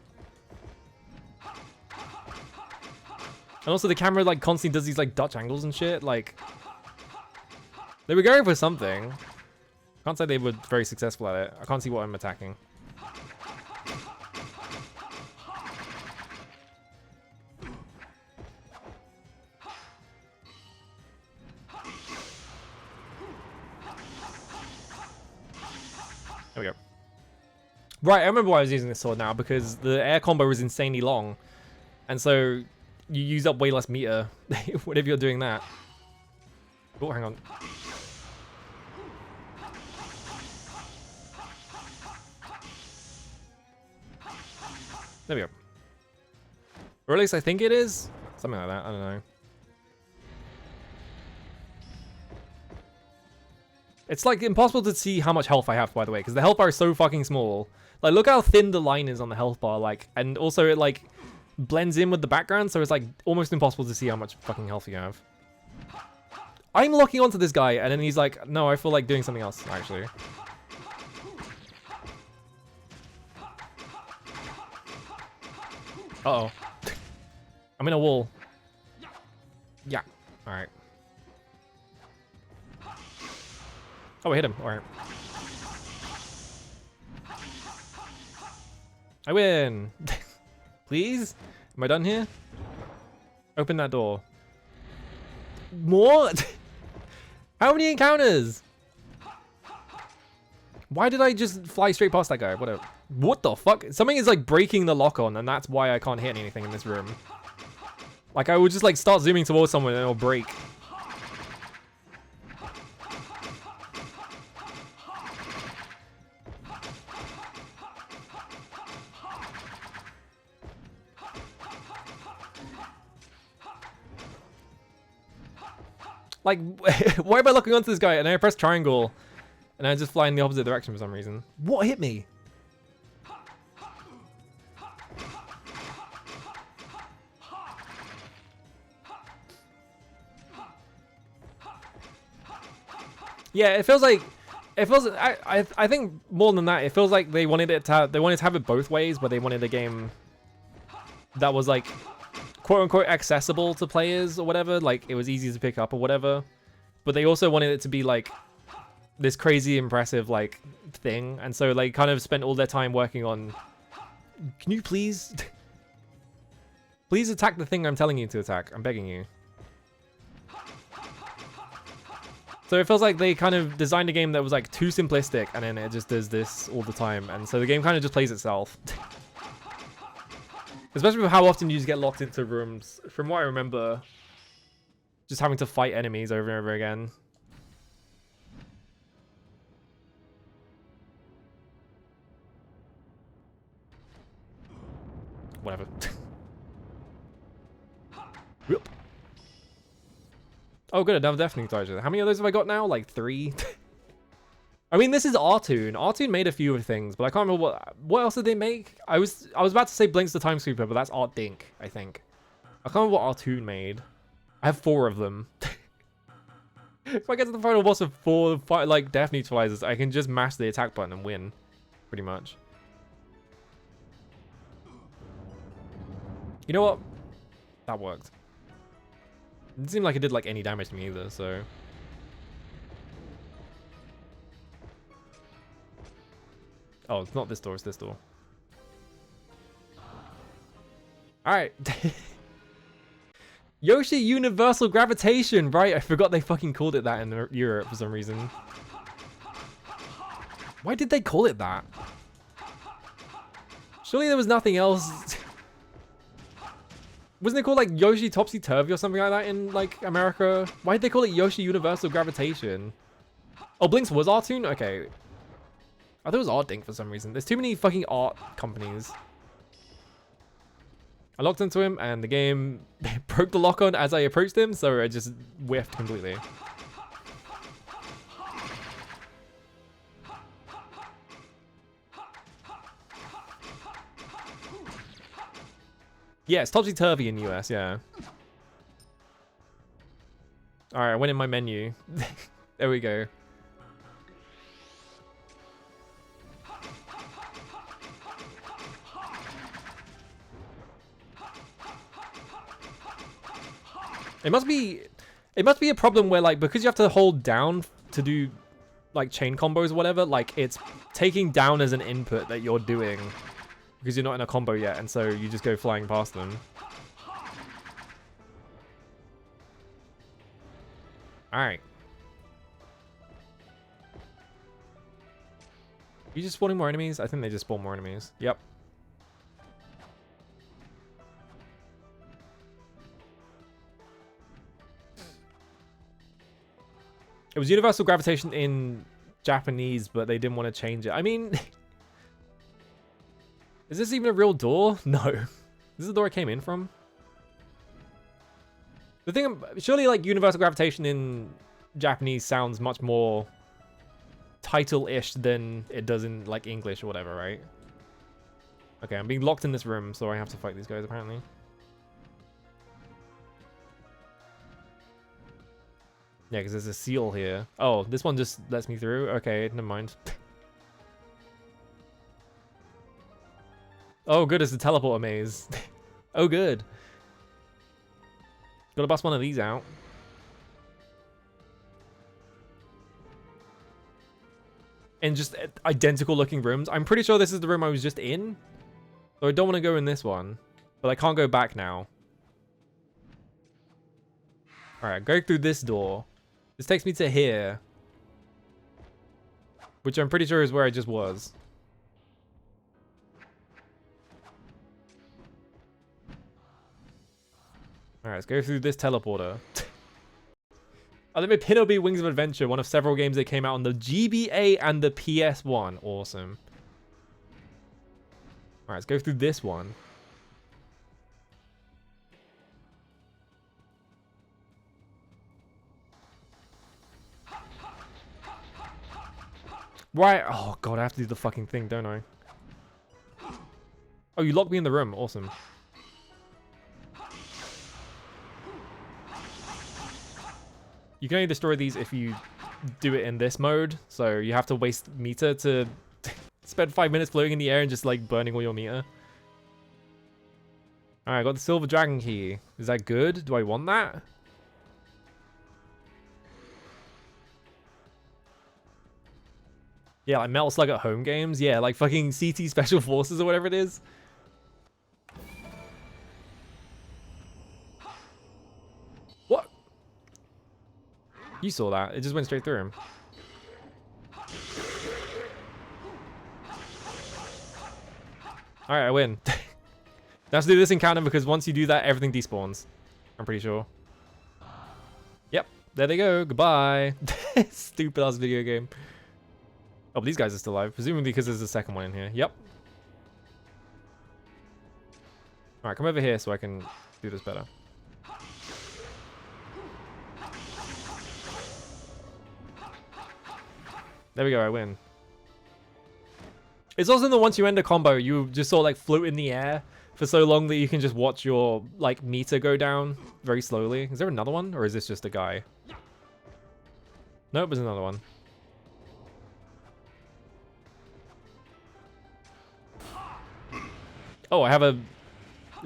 And also the camera, like, constantly does these, like, Dutch angles and shit, like... They were going for something. I can't say they were very successful at it. I can't see what I'm attacking. There we go. Right, I remember why I was using this sword now, because the air combo is insanely long. And so you use up way less meter whenever you're doing that. Oh, hang on. There we go. Or at least I think it is. Something like that, I don't know. It's like impossible to see how much health I have, by the way, because the health bar is so fucking small. Like, look how thin the line is on the health bar, like, and also it, like, blends in with the background, so it's, like, almost impossible to see how much fucking health you have. I'm locking onto this guy, and then he's like, no, I feel like doing something else, actually. Uh-oh. I'm in a wall. Yeah. Alright. Oh, I hit him. Alright. I win! Please? Am I done here? Open that door. More? How many encounters? Why did I just fly straight past that guy? What the fuck? Something is like breaking the lock on, and that's why I can't hit anything in this room. Like, I would just like start zooming towards someone and it'll break. Like, why am I looking onto this guy and I press triangle and I just fly in the opposite direction for some reason? What hit me? Yeah, it feels like I think more than that, it feels like they wanted to have it both ways, but they wanted a game that was like quote unquote accessible to players or whatever, like it was easy to pick up or whatever. but they also wanted it to be like this crazy impressive like thing, and so like kind of spent all their time working on, can you please please attack the thing I'm telling you to attack, I'm begging you. So it feels like they kind of designed a game that was like too simplistic, and then it just does this all the time, and so the game kind of just plays itself. Especially with how often you just get locked into rooms. From what I remember, just having to fight enemies over and over again. Whatever. Whoop. Oh, good, another deafening charger. How many of those have I got now? Like 3? I mean, this is Artoon. Artoon made a few of things, but I can't remember what else did they make? I was about to say Blinks the Time Scooper, but that's Art Dink, I think. I can't remember what Artoon made. I have 4 of them. If I get to the final boss of 4 like death neutralizers, I can just mash the attack button and win, pretty much. You know what? That worked. It didn't seem like it did like any damage to me either, so. Oh, it's not this door, it's this door. Alright. Yoshi Universal Gravitation, right? I forgot they fucking called it that in Europe for some reason. Why did they call it that? Surely there was nothing else. Wasn't it called like Yoshi Topsy Turvy or something like that in like America? Why did they call it Yoshi Universal Gravitation? Oh, Blinks was Artoon? Okay. I thought it was Art Dink for some reason. There's too many fucking art companies. I locked into him and the game broke the lock on as I approached him, so I just whiffed completely. Yeah, it's topsy-turvy in the US, yeah. Alright, I went in my menu. There we go. It must be a problem where like, because you have to hold down to do like chain combos or whatever, like it's taking down as an input that you're doing because you're not in a combo yet, and so you just go flying past them. Alright. You just spawning more enemies? I think they just spawn more enemies. Yep. It was universal gravitation in Japanese, but they didn't want to change it. I mean, is this even a real door? No. This is the door I came in from. The thing, surely like universal gravitation in Japanese sounds much more title-ish than it does in like English or whatever, right? Okay, I'm being locked in this room, so I have to fight these guys apparently. Yeah, because there's a seal here. Oh, this one just lets me through? Okay, never mind. Oh, good, it's a teleporter maze. Oh, good. Gotta bust one of these out. And just identical looking rooms. I'm pretty sure this is the room I was just in. So I don't want to go in this one. But I can't go back now. Alright, go through this door. This takes me to here. Which I'm pretty sure is where I just was. Alright, let's go through this teleporter. Unlimited Pinobi Wings of Adventure, one of several games that came out on the GBA and the PS1. Awesome. Alright, let's go through this one. Right. Oh, God, I have to do the fucking thing, don't I? Oh, you locked me in the room. Awesome. You can only destroy these if you do it in this mode. So you have to waste meter to spend 5 minutes floating in the air and just like burning all your meter. Alright, I got the silver dragon key. Is that good? Do I want that? Yeah, like Metal Slug at Home games. Yeah, like fucking CT Special Forces or whatever it is. What? You saw that. It just went straight through him. Alright, I win. Now to do this encounter because once you do that, everything despawns. I'm pretty sure. Yep, there they go. Goodbye. Stupid ass video game. Oh, but these guys are still alive. Presumably because there's a second one in here. Yep. Alright, come over here so I can do this better. There we go, I win. It's also that once you end a combo, you just sort of like float in the air for so long that you can just watch your like meter go down very slowly. Is there another one or is this just a guy? Nope, there's another one. Oh, I have a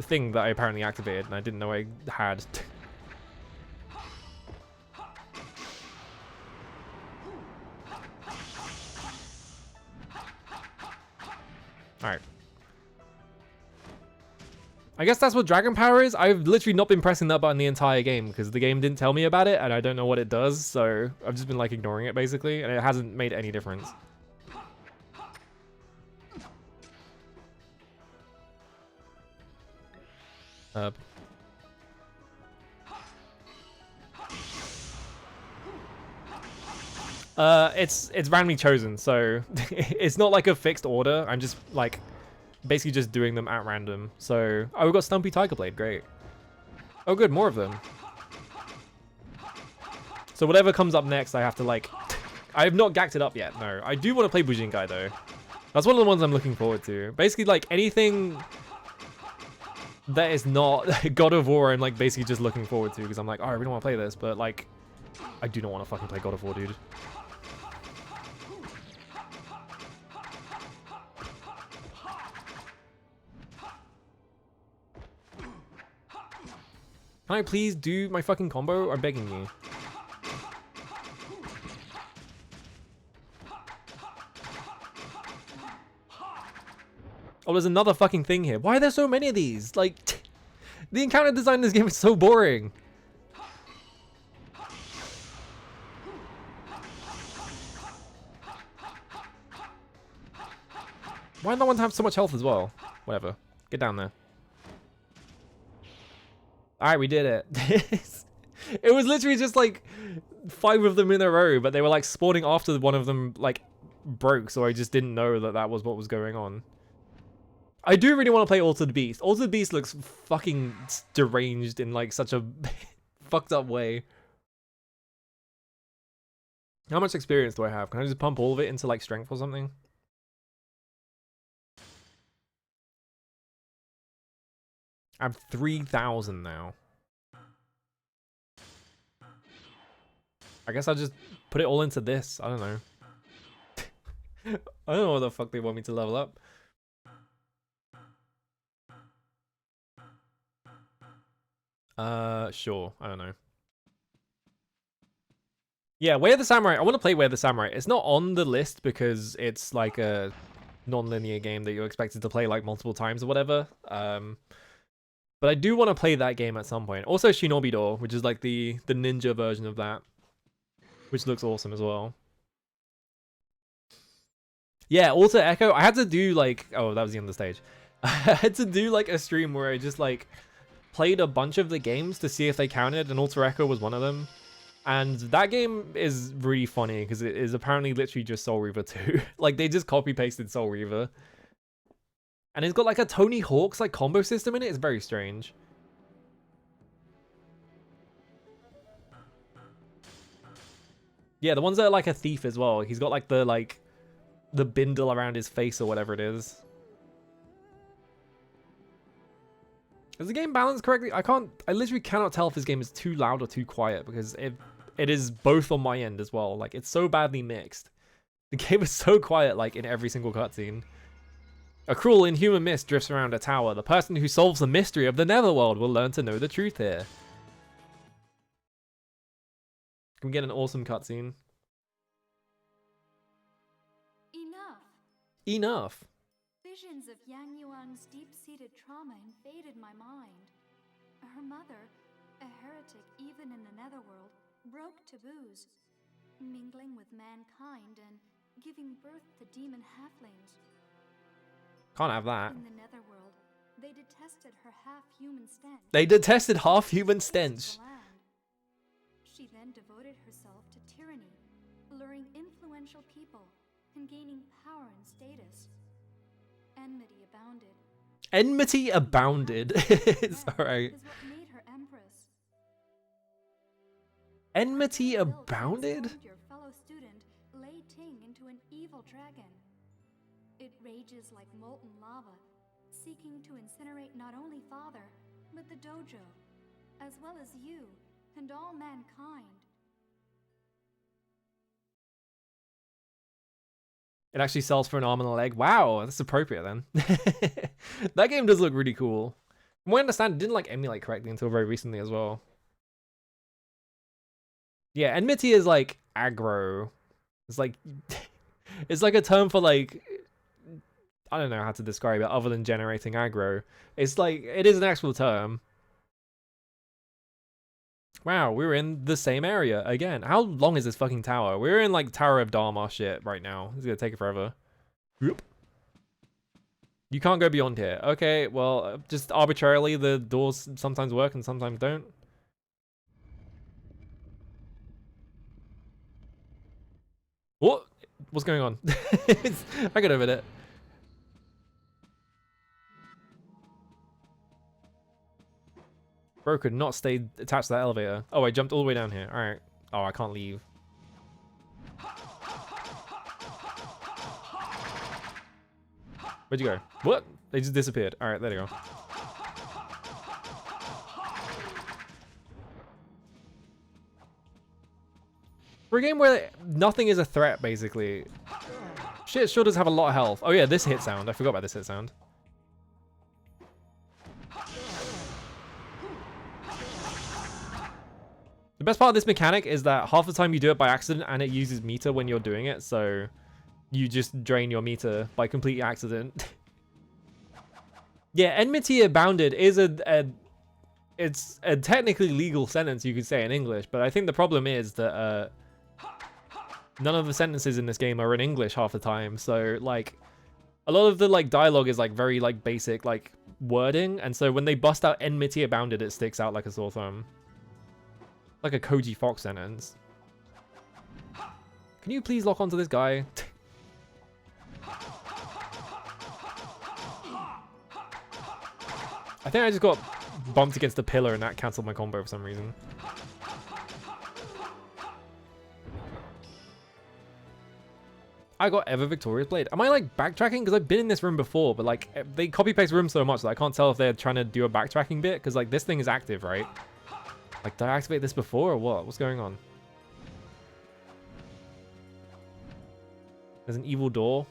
thing that I apparently activated and I didn't know I had. Alright. I guess that's what Dragon Power is. I've literally not been pressing that button the entire game because the game didn't tell me about it and I don't know what it does, so I've just been like ignoring it basically and it hasn't made any difference. It's randomly chosen, so it's not like a fixed order. I'm just like basically just doing them at random. So, oh, we've got Stumpy Tiger Blade, great. Oh good, more of them. So whatever comes up next, I have to like, I have not gacked it up yet, no. I do want to play Bujinkai though. That's one of the ones I'm looking forward to. Basically like anything that is not God of War, I'm like basically just looking forward to because I'm like, oh, I really want to play this, but like, I do not want to fucking play God of War, dude. Can I please do my fucking combo? I'm begging you. Oh, there's another fucking thing here. Why are there so many of these? Like, the encounter design in this game is so boring. Why do no one have so much health as well? Whatever. Get down there. Alright, we did it. It was literally just like 5 of them in a row, but they were like spawning after one of them like broke, so I just didn't know that that was what was going on. I do really want to play Altered Beast. Altered Beast looks fucking deranged in like such a fucked up way. How much experience do I have? Can I just pump all of it into like strength or something? I have 3,000 now. I guess I'll just put it all into this. I don't know. I don't know what the fuck they want me to level up. Sure. I don't know. Yeah, Way of the Samurai. I want to play Way of the Samurai. It's not on the list because it's like a non-linear game that you're expected to play like multiple times or whatever. But I do want to play that game at some point. Also Shinobi-Do, which is like the ninja version of that, which looks awesome as well. Yeah, also Echo. I had to do like, oh, that was the end of the stage. I had to do like a stream where I just like played a bunch of the games to see if they counted, and Alter Echo was one of them. And that game is really funny because it is apparently literally just Soul Reaver 2. Like they just copy pasted Soul Reaver. And it's got like a Tony Hawk's like combo system in it. It's very strange. Yeah, the ones that are like a thief as well. He's got like the bindle around his face or whatever it is. Is the game balanced correctly? I literally cannot tell if this game is too loud or too quiet because it is both on my end as well. Like it's so badly mixed. The game is so quiet like in every single cutscene. A cruel, inhuman mist drifts around a tower. The person who solves the mystery of the Netherworld will learn to know the truth here. Can we get an awesome cutscene? Enough. Visions of Yang Yuan's deep-seated trauma invaded my mind. Her mother, a heretic even in the netherworld, broke taboos, mingling with mankind and giving birth to demon halflings. Can't have that. In the netherworld, they detested her half-human stench. They detested half-human stench. She then devoted herself to tyranny, luring influential people and gaining power and status. Enmity abounded. Enmity abounded. It's alright. Is what made her empress. Enmity Will abounded? transformed your fellow student Lei Ting into an evil dragon. It rages like molten lava, seeking to incinerate not only father, but the dojo, as well as you and all mankind. It actually sells for an arm and a leg. Wow, that's appropriate then. That game does look really cool. From what I understand, it didn't like emulate correctly until very recently as well. Yeah, enmity is like aggro. It's like it's like a term for like, I don't know how to describe it other than generating aggro. It's like it is an actual term. Wow, we're in the same area again. How long is this fucking tower? We're in like Tower of Dharma shit right now. It's gonna take it forever. Yep. You can't go beyond here. Okay, well, just arbitrarily the doors sometimes work and sometimes don't. What? What's going on? I got over it. Bro could not stay attached to that elevator. Oh, I jumped all the way down here. Alright. Oh, I can't leave. Where'd you go? What? They just disappeared. Alright, there they go. For a game where nothing is a threat, basically. Shit sure does have a lot of health. Oh yeah, this hit sound. I forgot about this hit sound. The best part of this mechanic is that half the time you do it by accident and it uses meter when you're doing it, so you just drain your meter by complete accident. Yeah, enmity abounded is it's a technically legal sentence, you could say, in English, but I think the problem is that none of the sentences in this game are in English half the time, so like a lot of the like dialogue is like very like basic like wording, and so when they bust out enmity abounded, it sticks out like a sore thumb. Like a Koji Fox sentence. Can you please lock onto this guy? I think I just got bumped against the pillar and that cancelled my combo for some reason. I got Ever Victorious Blade. Am I like backtracking? Because I've been in this room before, but like they copy paste rooms so much that I can't tell if they're trying to do a backtracking bit, because like this thing is active, right? Like, did I activate this before or what? What's going on? There's an evil door.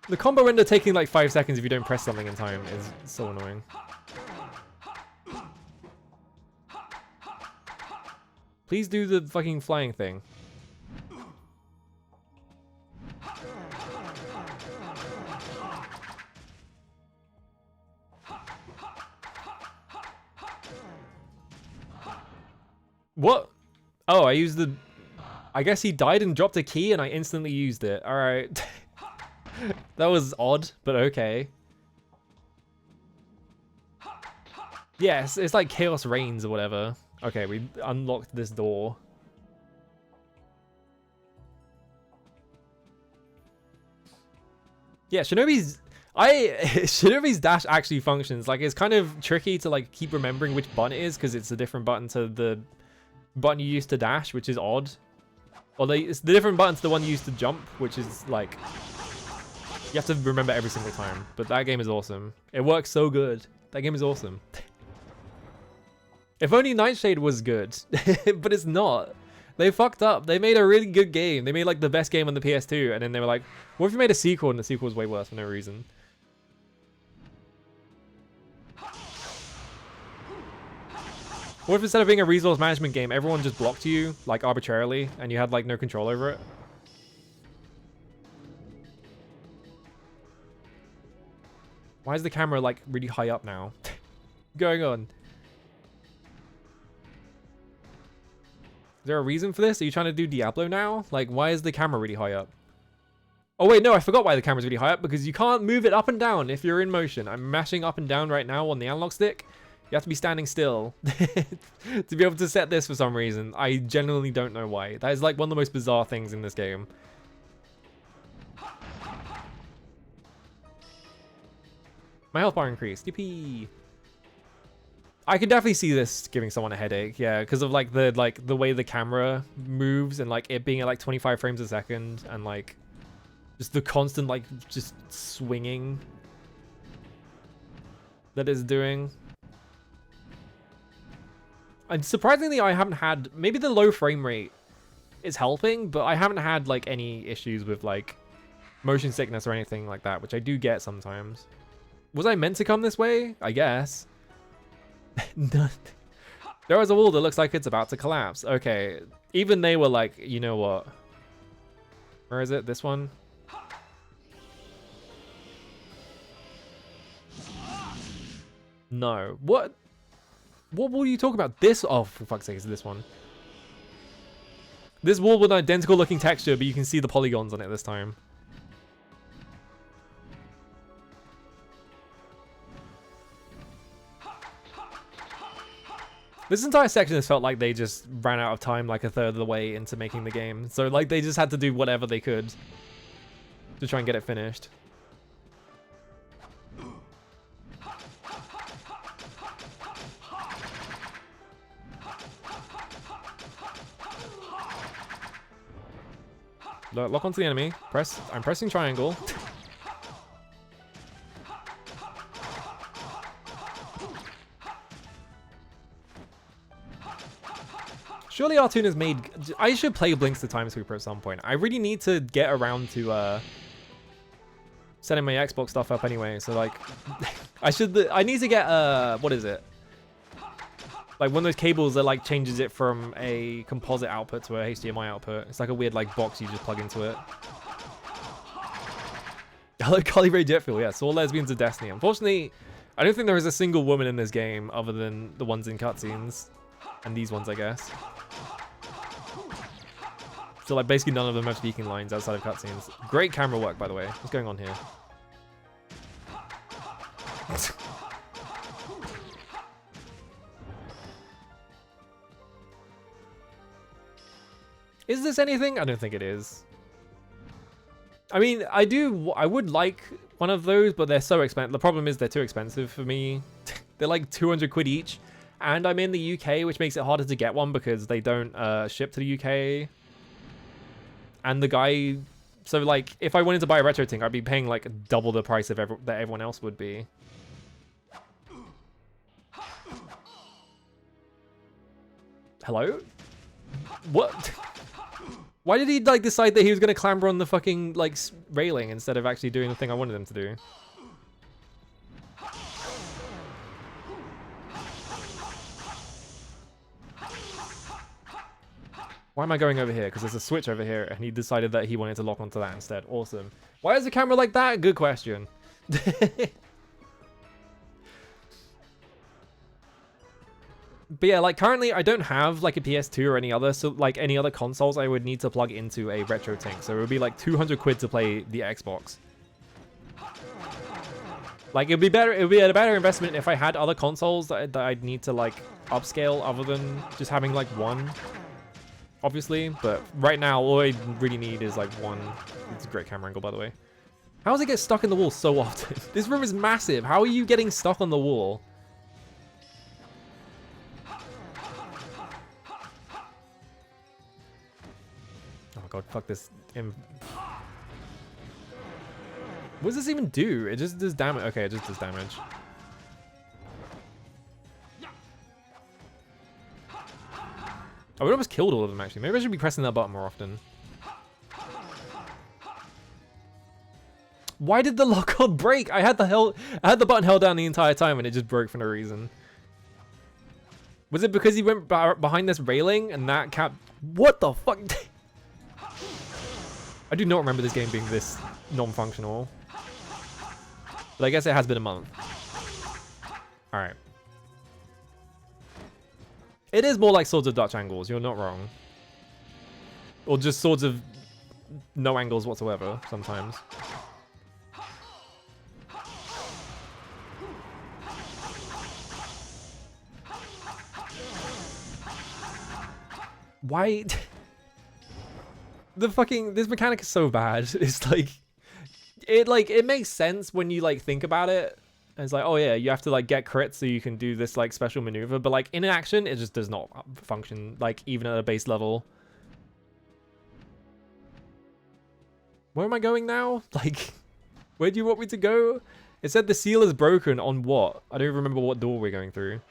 The combo window taking like 5 seconds if you don't press something in time is so annoying. Please do the fucking flying thing. What? Oh, I used the... I guess he died and dropped a key and I instantly used it. Alright. That was odd, but okay. Yes, it's like Chaos Reigns or whatever. Okay, we unlocked this door. Yeah, Shinobi's dash actually functions. Like, it's kind of tricky to like keep remembering which button it is because it's a different button to the button you used to dash, which is odd. Or it's the different button to the one you used to jump, which is like you have to remember every single time. But that game is awesome. It works so good. That game is awesome. If only Nightshade was good, but it's not. They fucked up. They made a really good game. They made like the best game on the PS2, and then they were like, what if you made a sequel and the sequel was way worse for no reason? What if instead of being a resource management game, everyone just blocked you, like, arbitrarily, and you had, like, no control over it? Why is the camera, like, really high up now? Going on? Is there a reason for this? Are you trying to do Diablo now? Like, why is the camera really high up? Oh, wait, no, I forgot why the camera's really high up, because you can't move it up and down if you're in motion. I'm mashing up and down right now on the analog stick. You have to be standing still to be able to set this for some reason. I genuinely don't know why. That is like one of the most bizarre things in this game. My health bar increased. Yippee. I could definitely see this giving someone a headache, yeah, because of like the way the camera moves and like it being at like 25 frames a second and like just the constant like just swinging that it's doing. And surprisingly, I haven't had, maybe the low frame rate is helping, but I haven't had like any issues with like motion sickness or anything like that, which I do get sometimes. Was I meant to come this way? I guess. There was a wall that looks like it's about to collapse. Okay, even they were like, you know what? Where is it? This one? No. What? What wall are you talking about? This? Oh, for fuck's sake, is this one? This wall with an identical looking texture, but you can see the polygons on it this time. This entire section has felt like they just ran out of time like a third of the way into making the game. So like they just had to do whatever they could to try and get it finished. Lock onto the enemy. I'm pressing triangle. Surely Artoon has made... I should play Blinks the Time Sweeper at some point. I really need to get around to setting my Xbox stuff up anyway. So like, I need to get what is it? Like one of those cables that like changes it from a composite output to a HDMI output. It's like a weird like box you just plug into it. Hello, Carly Rae Jetfield. Yes, all lesbians of Destiny. Unfortunately, I don't think there is a single woman in this game other than the ones in cutscenes. And these ones, I guess. So like basically none of them have speaking lines outside of cutscenes. Great camera work, by the way. What's going on here? Is this anything? I don't think it is. I mean, I would like one of those, but they're so expensive. The problem is they're too expensive for me. They're like 200 quid each. And I'm in the UK, which makes it harder to get one because they don't ship to the UK. And the guy... So like, if I wanted to buy a retro thing, I'd be paying like double the price of that everyone else would be. Hello? What? Why did he like decide that he was gonna clamber on the fucking like railing instead of actually doing the thing I wanted him to do? Why am I going over here? Because there's a switch over here and he decided that he wanted to lock onto that instead. Awesome. Why is the camera like that? Good question. But yeah, like currently I don't have like a PS2 or any other consoles I would need to plug into a retro tank. So it would be like 200 quid to play the Xbox. Like it would be a better investment if I had other consoles that I'd need to like upscale other than just having like one, obviously. But right now all I really need is like one. It's a great camera angle, by the way. How does it get stuck in the wall so often? This room is massive. How are you getting stuck on the wall? Oh god, fuck this. What does this even do? It just does damage. Okay, it just does damage. Oh, it almost killed all of them actually. Maybe I should be pressing that button more often. Why did the lock on break? I had the button held down the entire time and it just broke for no reason. Was it because he went behind this railing and that cap? What the fuck? I do not remember this game being this non-functional. But I guess it has been a month. Alright. It is more like Swords of Dutch angles, you're not wrong. Or just Swords of no angles whatsoever, sometimes. Why? This mechanic is so bad. It's it makes sense when you like think about it. And it's like, oh yeah, you have to like get crits so you can do this like special maneuver, but like in action it just does not function like even at a base level. Where am I going now? Like, where do you want me to go? It said the seal is broken on what? I don't remember what door we're going through.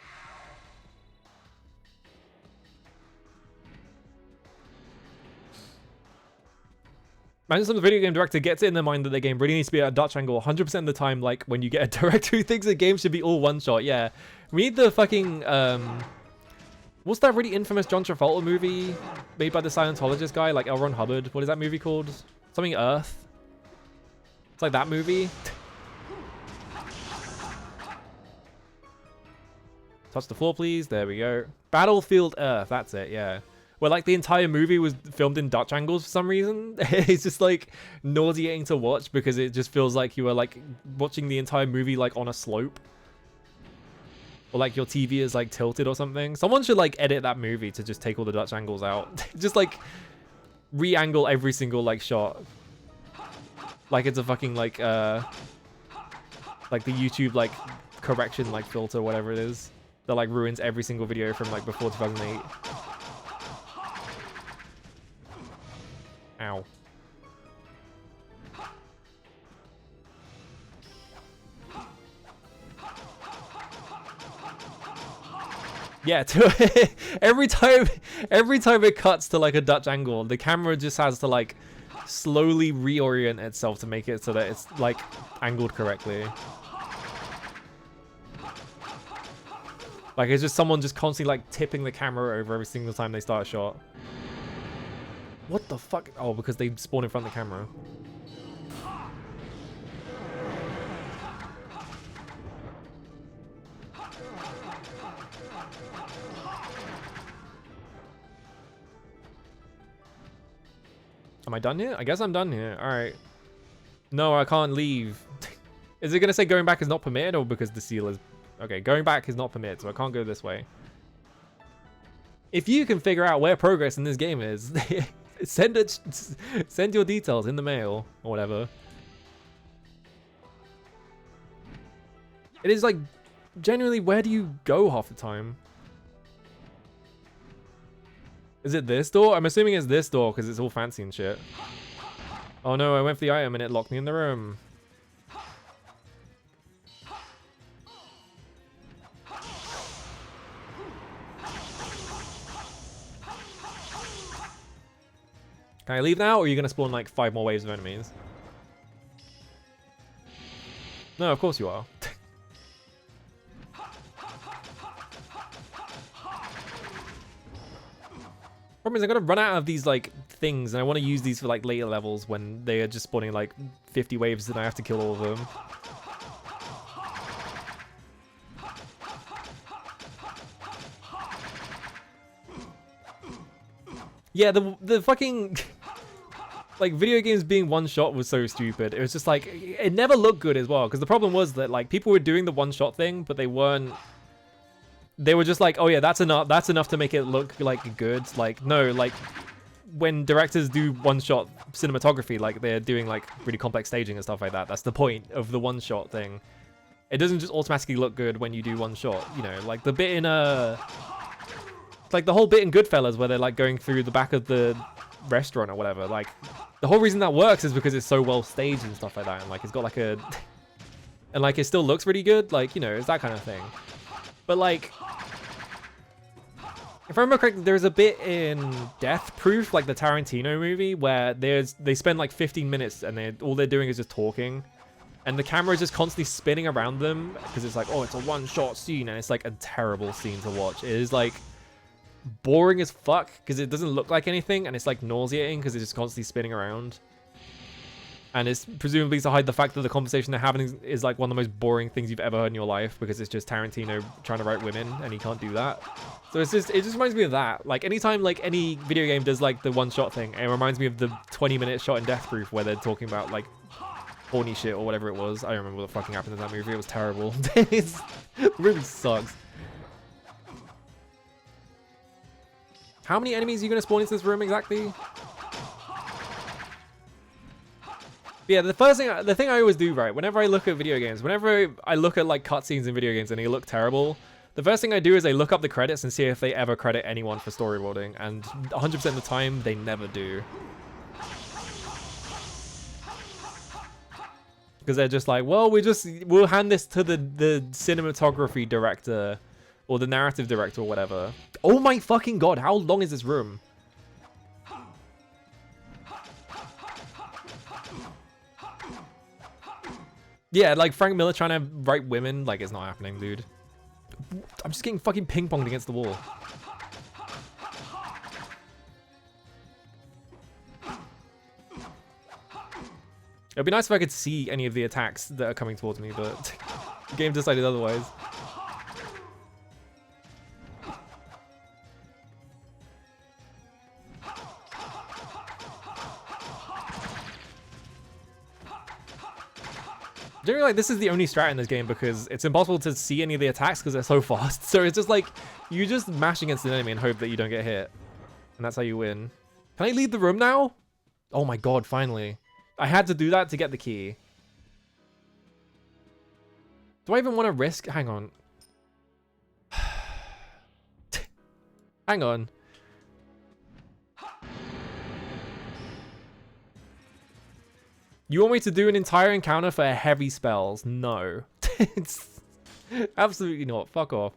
Imagine some video game director gets it in their mind that their game really needs to be at a Dutch angle 100% of the time, like when you get a director who thinks a game should be all one shot. Yeah. We need the fucking, what's that really infamous John Travolta movie made by the Scientologist guy, like L. Ron Hubbard? What is that movie called? Something Earth? It's like that movie. Touch the floor, please. There we go. Battlefield Earth. That's it, yeah. Where like the entire movie was filmed in Dutch angles for some reason. It's just like nauseating to watch because it just feels like you were like watching the entire movie like on a slope. Or like your TV is like tilted or something. Someone should like edit that movie to just take all the Dutch angles out. Just like re-angle every single like shot. Like it's a fucking like the YouTube like correction like filter, whatever it is. That like ruins every single video from like before 2008. Ow. Yeah, every time it cuts to like a Dutch angle, the camera just has to like slowly reorient itself to make it so that it's like angled correctly. Like it's just someone just constantly like tipping the camera over every single time they start a shot. What the fuck? Oh, because they spawn in front of the camera. Am I done here? I guess I'm done here. Alright. No, I can't leave. Is it going to say going back is not permitted or because the seal is... Okay, going back is not permitted, so I can't go this way. If you can figure out where progress in this game is... Send your details in the mail or whatever. It is like genuinely, where do you go half the time? Is it this door? I'm assuming it's this door because it's all fancy and shit. Oh no, I went for the item and it locked me in the room. Can I leave now, or are you going to spawn like 5 more waves of enemies? No, of course you are. Problem is, I'm going to run out of these like things, and I want to use these for like later levels when they are just spawning like 50 waves and I have to kill all of them. Yeah, the fucking like video games being one shot was so stupid. It was just like it never looked good as well, because the problem was that like people were doing the one shot thing, but they weren't. They were just like, oh yeah, that's enough to make it look like good. Like no, like when directors do one shot cinematography, like they're doing like really complex staging and stuff like that. That's the point of the one shot thing. It doesn't just automatically look good when you do one shot. You know, like the bit in like the whole bit in Goodfellas where they're like going through the back of the restaurant or whatever. Like the whole reason that works is because it's so well staged and stuff like that, and like it's got like a and like it still looks really good. Like, you know, it's that kind of thing. But like, if I remember correctly, there's a bit in Death Proof, like the Tarantino movie, where they spend like 15 minutes and all they're doing is just talking. and the camera is just constantly spinning around them because it's like, oh, it's a one-shot scene, and it's like a terrible scene to watch. It is like boring as fuck because it doesn't look like anything, and it's like nauseating because it's just constantly spinning around. And it's presumably to hide the fact that the conversation they're having is like one of the most boring things you've ever heard in your life, because it's just Tarantino trying to write women and he can't do that. So it just reminds me of that. Like anytime like any video game does like the one shot thing, it reminds me of the 20-minute shot in Death Proof where they're talking about like horny shit or whatever it was. I don't remember what fucking happened in that movie. It was terrible. It really sucks. How many enemies are you gonna spawn into this room exactly? Yeah, the thing I always do, right, whenever I look at video games, whenever I look at like cutscenes in video games and they look terrible, the first thing I do is I look up the credits and see if they ever credit anyone for storyboarding, and 100% of the time they never do. Because they're just like, well, we'll hand this to the cinematography director or the narrative director or whatever. Oh my fucking god, how long is this room? Yeah, like Frank Miller trying to write women, like it's not happening, dude. I'm just getting fucking ping-ponged against the wall. It'd be nice if I could see any of the attacks that are coming towards me, but the game decided otherwise. Generally, like, this is the only strat in this game because it's impossible to see any of the attacks because they're so fast. So it's just like, you just mash against an enemy and hope that you don't get hit. And that's how you win. Can I leave the room now? Oh my god, finally. I had to do that to get the key. Do I even want to risk? Hang on. Hang on. You want me to do an entire encounter for heavy spells? No. It's absolutely not. Fuck off.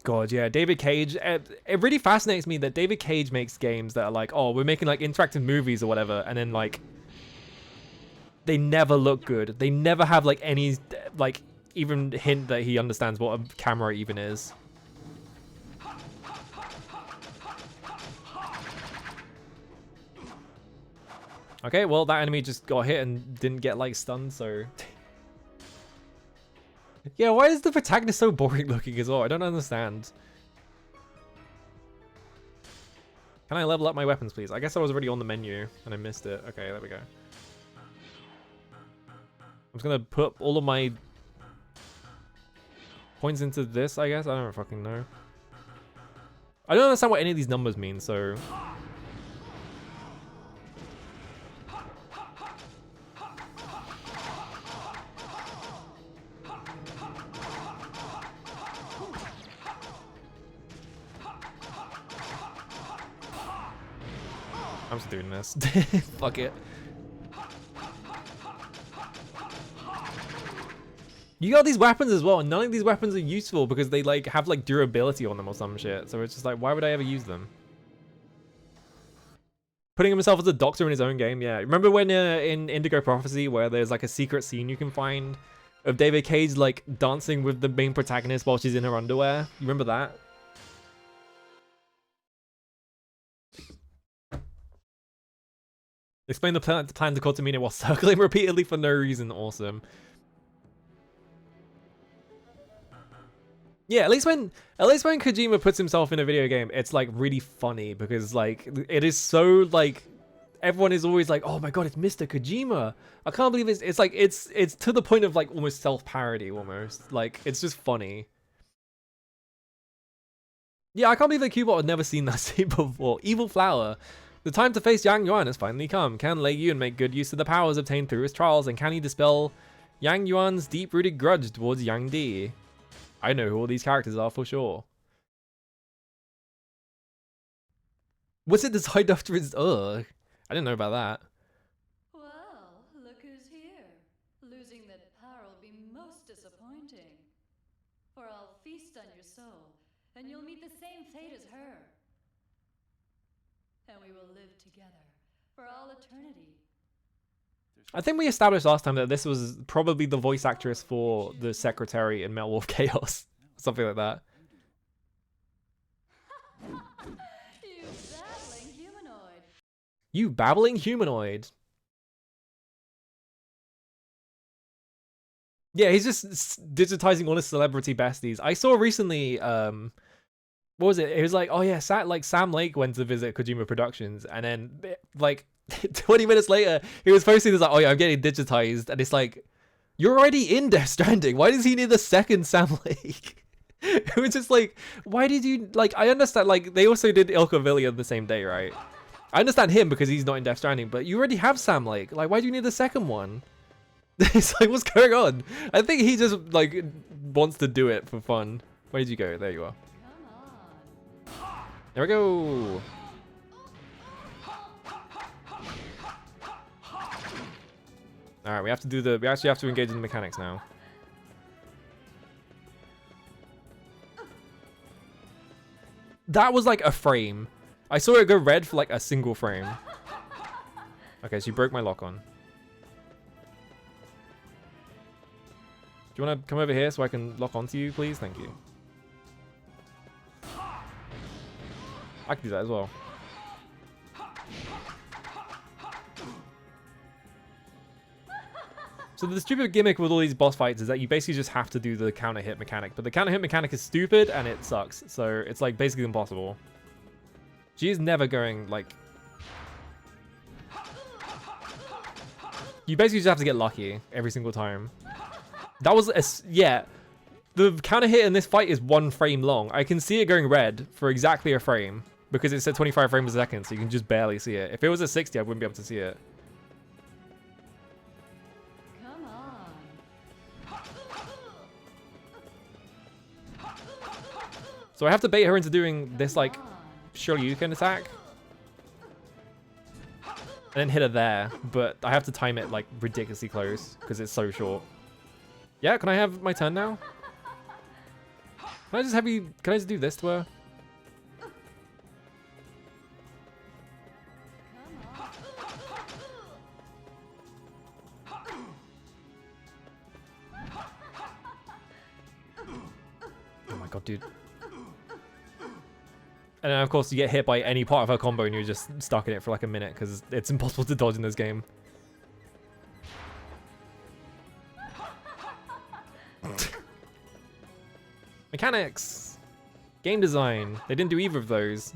God, yeah, David Cage. It really fascinates me that David Cage makes games that are like, oh, we're making like interactive movies or whatever, and then like they never look good. They never have like any like even hint that he understands what a camera even is. Okay, well, that enemy just got hit and didn't get, like, stunned, so... Yeah, why is the protagonist so boring looking as well? I don't understand. Can I level up my weapons, please? I guess I was already on the menu, and I missed it. Okay, there we go. I'm just gonna put all of my points into this, I guess? I don't fucking know. I don't understand what any of these numbers mean, so... I'm just doing this. Fuck it. You got these weapons as well, and none of these weapons are useful because they like have like durability on them or some shit. So it's just like, why would I ever use them? Putting himself as a doctor in his own game, yeah. Remember when in Indigo Prophecy where there's like a secret scene you can find of David Cage like dancing with the main protagonist while she's in her underwear? You remember that? Explain the plan to Kotamina while circling repeatedly for no reason. Awesome. Yeah, at least when Kojima puts himself in a video game, it's like really funny because like it is so like everyone is always like, oh my god, it's Mr. Kojima. I can't believe it's like it's to the point of like almost self-parody almost. Like it's just funny. Yeah, I can't believe that Cubot had never seen that scene before. Evil Flower. The time to face Yang Yuan has finally come. Can Lei Yun make good use of the powers obtained through his trials, and can he dispel Yang Yuan's deep-rooted grudge towards Yang Di? I know who all these characters are for sure. Was it designed after his... Ugh. I didn't know about that. Well, look who's here. Losing that power will be most disappointing. For I'll feast on your soul, and you'll meet the same fate as her. And we will live together, for I think we established last time that this was probably the voice actress for the secretary in Metal Wolf Chaos. Something like that. You babbling humanoid. You babbling humanoid. Yeah, he's just digitizing all his celebrity besties. I saw recently, what was it? It was like, oh yeah, Sam Lake went to visit Kojima Productions, and then like 20 minutes later, he was posting this like, oh yeah, I'm getting digitized, and it's like, you're already in Death Stranding. Why does he need the second Sam Lake? It was just like, why did you like? I understand, like they also did Ilka Villian the same day, right? I understand him because he's not in Death Stranding, but you already have Sam Lake. Like, why do you need the second one? It's like, what's going on? I think he just like wants to do it for fun. Where did you go? There you are. Come on. There we go. All right, we have to do the. We actually have to engage in the mechanics now. That was like a frame. I saw it go red for like a single frame. Okay, so you broke my lock on. Do you want to come over here so I can lock onto you, please? Thank you. I can do that as well. So the stupid gimmick with all these boss fights is that you basically just have to do the counter hit mechanic. But the counter hit mechanic is stupid and it sucks. So it's like basically impossible. She is never going like... You basically just have to get lucky every single time. That was a... Yeah. The counter hit in this fight is 1 frame long. I can see it going red for exactly a frame. Because it said 25 frames a second, so you can just barely see it. If it was a 60, I wouldn't be able to see it. So I have to bait her into doing this, like, Shoryuken attack. And then hit her there. But I have to time it, like, ridiculously close. Because it's so short. Yeah, can I have my turn now? Can I just have you... Can I just do this to her? Oh my god, dude. And then, of course, you get hit by any part of her combo and you're just stuck in it for like a minute because it's impossible to dodge in this game. Mechanics! Game design. They didn't do either of those.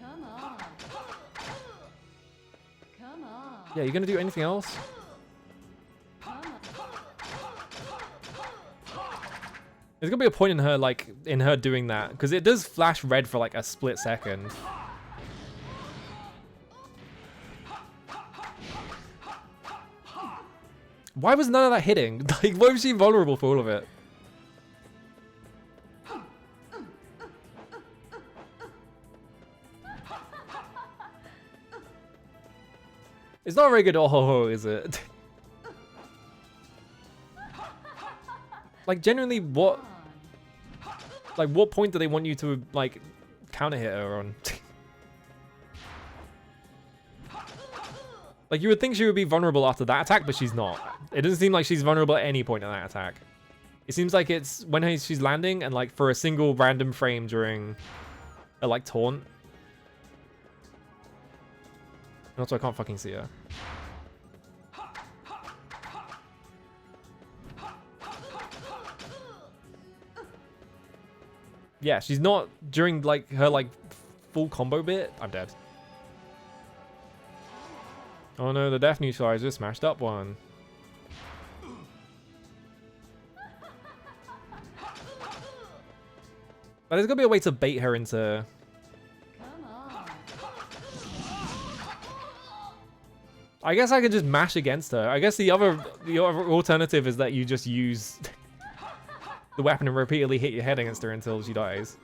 Come on. Come on. Yeah, you gonna do anything else? There's gonna be a point in her, like, in her doing that, because it does flash red for like a split second. Why was none of that hitting? Like, why was she vulnerable for all of it? It's not a very good oh-ho-ho, is it? Like, genuinely, what... Like, what point do they want you to, like, counter hit her on? Like, you would think she would be vulnerable after that attack, but she's not. It doesn't seem like she's vulnerable at any point in that attack. It seems like it's when she's landing and, like, for a single random frame during a, like, taunt. And also, I can't fucking see her. Yeah, she's not during, like, her, like, full combo bit. I'm dead. Oh no, the death neutralizer smashed up one. But there's gotta be a way to bait her into... Come on. I guess I could just mash against her. I guess the other alternative is that you just use the weapon and repeatedly hit your head against her until she dies.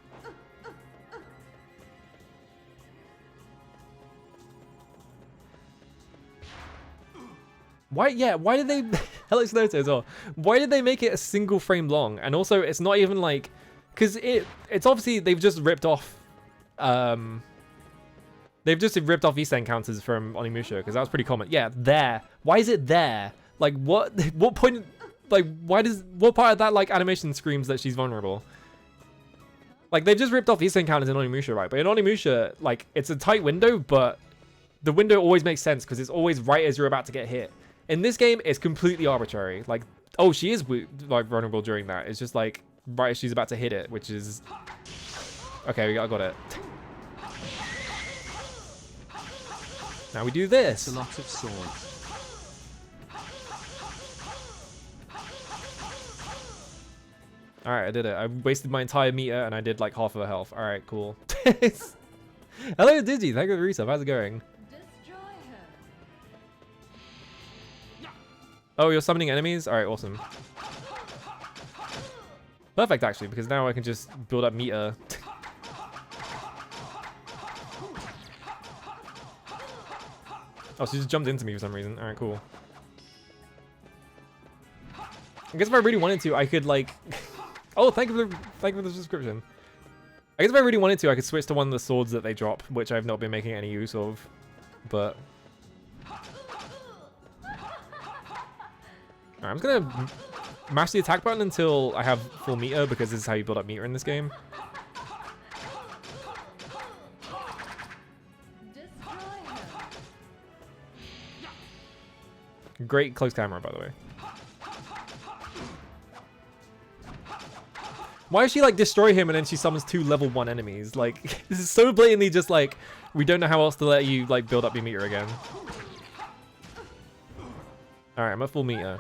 Why? Yeah. Why did they? Alex Noto as well. Why did they make it a single frame long? And also, it's not even like, because it's obviously they've just ripped off, They've just ripped off East encounters from Onimusha, because that was pretty common. Yeah, there. Why is it there? Like, what? What point? Like, why does? What part of that like animation screams that she's vulnerable? Like, they've just ripped off East encounters in Onimusha, right? But in Onimusha, like, it's a tight window, but the window always makes sense because it's always right as you're about to get hit. In this game, it's completely arbitrary. Like, oh, she is like vulnerable during that. It's just like right as she's about to hit it, which is okay. I got it. Now we do this. It's a lot of swords. All right, I did it. I wasted my entire meter and I did like half of her health. All right, cool. Hello, Digi. Thank you for the resub. How's it going? Destroy her. Oh, you're summoning enemies? All right, awesome. Perfect, actually, because now I can just build up meter. Oh, she just jumped into me for some reason. All right, cool. I guess if I really wanted to, I could like... Oh, thank you for the subscription. I guess if I really wanted to, I could switch to one of the swords that they drop, which I've not been making any use of. But... Alright, I'm just gonna mash the attack button until I have full meter, because this is how you build up meter in this game. Destroy her. Great close camera, by the way. Why does she like destroy him and then she summons 2 level 1 enemies? Like, this is so blatantly just like, we don't know how else to let you like build up your meter again. Alright, I'm at full meter.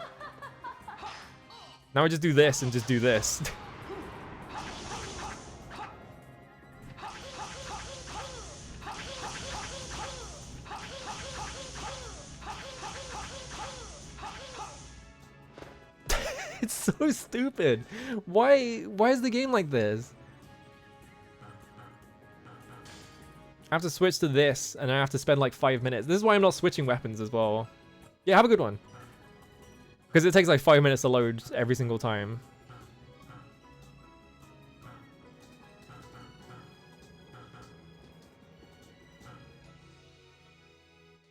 Now I just do this and just do this. It's so stupid. Why is the game like this? I have to switch to this and I have to spend like 5 minutes. This is why I'm not switching weapons as well. Yeah, have a good one. Because it takes like 5 minutes to load every single time.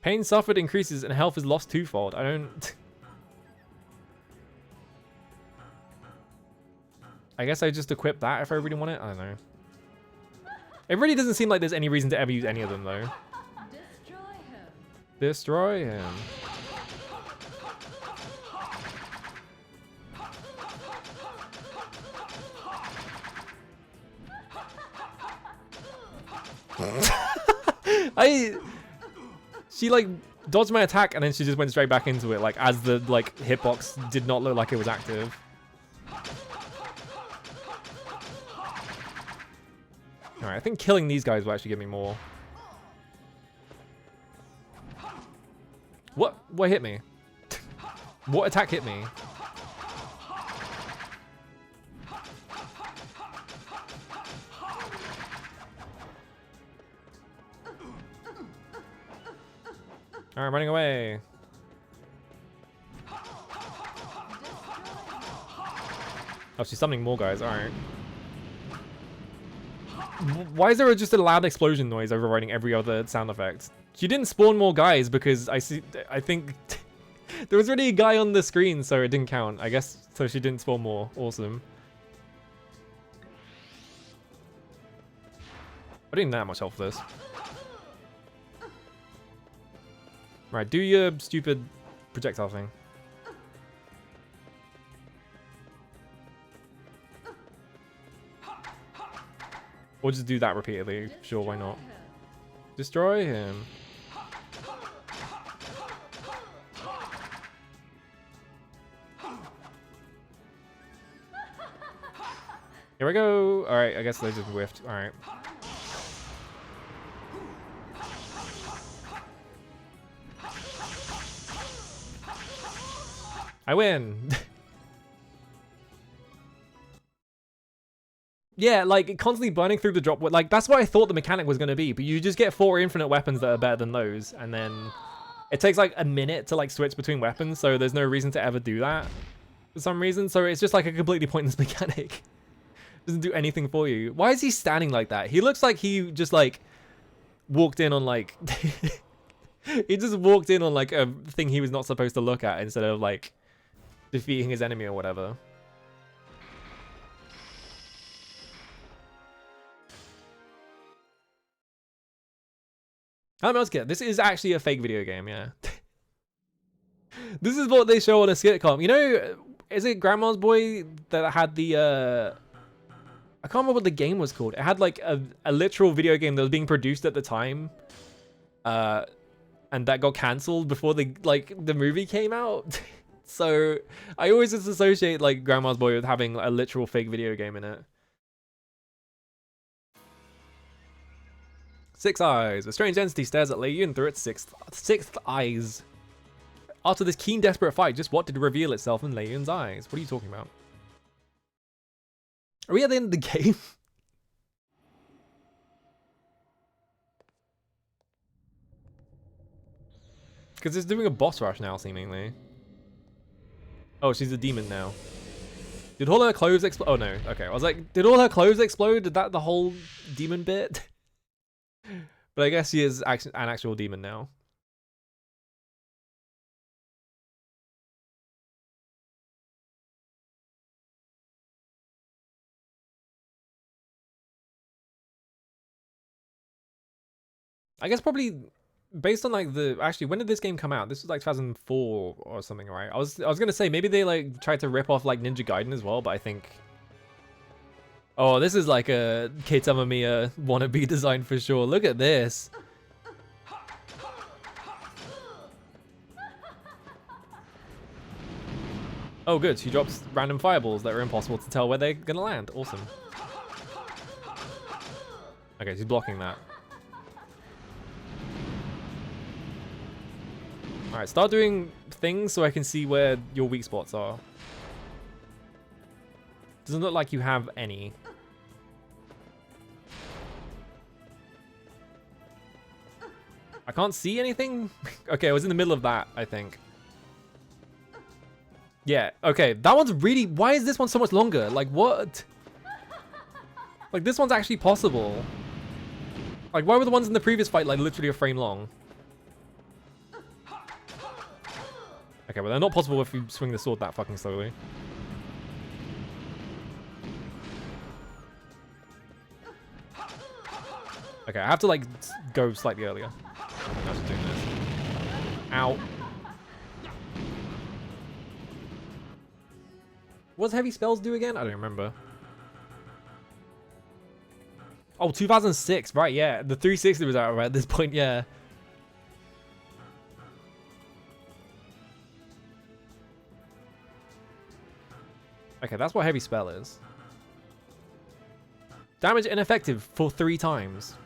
Pain suffered increases and health is lost twofold. I don't... I guess I just equip that if I really want it. I don't know. It really doesn't seem like there's any reason to ever use any of them though. Destroy him. Destroy him. She like dodged my attack and then she just went straight back into it, like as the like hitbox did not look like it was active. Alright, I think killing these guys will actually give me more. What hit me? What attack hit me? Alright, I'm running away. Oh, she's summoning more guys. Alright. Why is there just a loud explosion noise overriding every other sound effect? She didn't spawn more guys because I think there was already a guy on the screen, so it didn't count. I guess so she didn't spawn more. Awesome. I didn't have that much health for this. Right, do your stupid projectile thing. Or just do that repeatedly. Sure, why not? Destroy him. Here we go. Alright, I guess they just whiffed. Alright. I win. Yeah, like constantly burning through the drop. Like that's what I thought the mechanic was going to be, but you just get 4 infinite weapons that are better than those, and then it takes like a minute to like switch between weapons, so there's no reason to ever do that for some reason. So it's just like a completely pointless mechanic. Doesn't do anything for you. Why is he standing like that? He looks like he just like walked in on like he just walked in on like a thing he was not supposed to look at instead of like defeating his enemy or whatever. How else get? This is actually a fake video game, yeah. This is what they show on a sitcom. You know, is it Grandma's Boy that had the I can't remember what the game was called. It had like a literal video game that was being produced at the time. And that got cancelled before the movie came out. So I always just associate like Grandma's Boy with having a literal fake video game in it. Six eyes. A strange entity stares at Leiyun through its sixth eyes. After this keen, desperate fight, just what did reveal itself in Leiyun's eyes? What are you talking about? Are we at the end of the game? Because it's doing a boss rush now, seemingly. Oh, she's a demon now. Did all her clothes explode? Oh no, okay. I was like, did all her clothes explode? Did that the whole demon bit? But I guess she is an actual demon now. I guess probably based on like actually, when did this game come out? This was like 2004 or something, right? I was gonna say maybe they like tried to rip off like Ninja Gaiden as well, but I think. Oh, this is like a Kei Tamamiya wannabe design for sure. Look at this. Oh, good. She drops random fireballs that are impossible to tell where they're gonna land. Awesome. Okay, she's blocking that. Alright, start doing things so I can see where your weak spots are. Doesn't look like you have any. I can't see anything? Okay, I was in the middle of that, I think. Yeah, okay, that one's really... Why is this one so much longer? Like, what? Like, this one's actually possible. Like, why were the ones in the previous fight, like, literally a frame long? Okay, well, they're not possible if you swing the sword that fucking slowly. Okay, I have to, like, go slightly earlier. I'm just doing this. Ow. What does heavy spells do again? I don't remember. Oh, 2006. Right, yeah. The 360 was out right at this point, yeah. Okay, that's what heavy spell is. Damage ineffective for 3 times.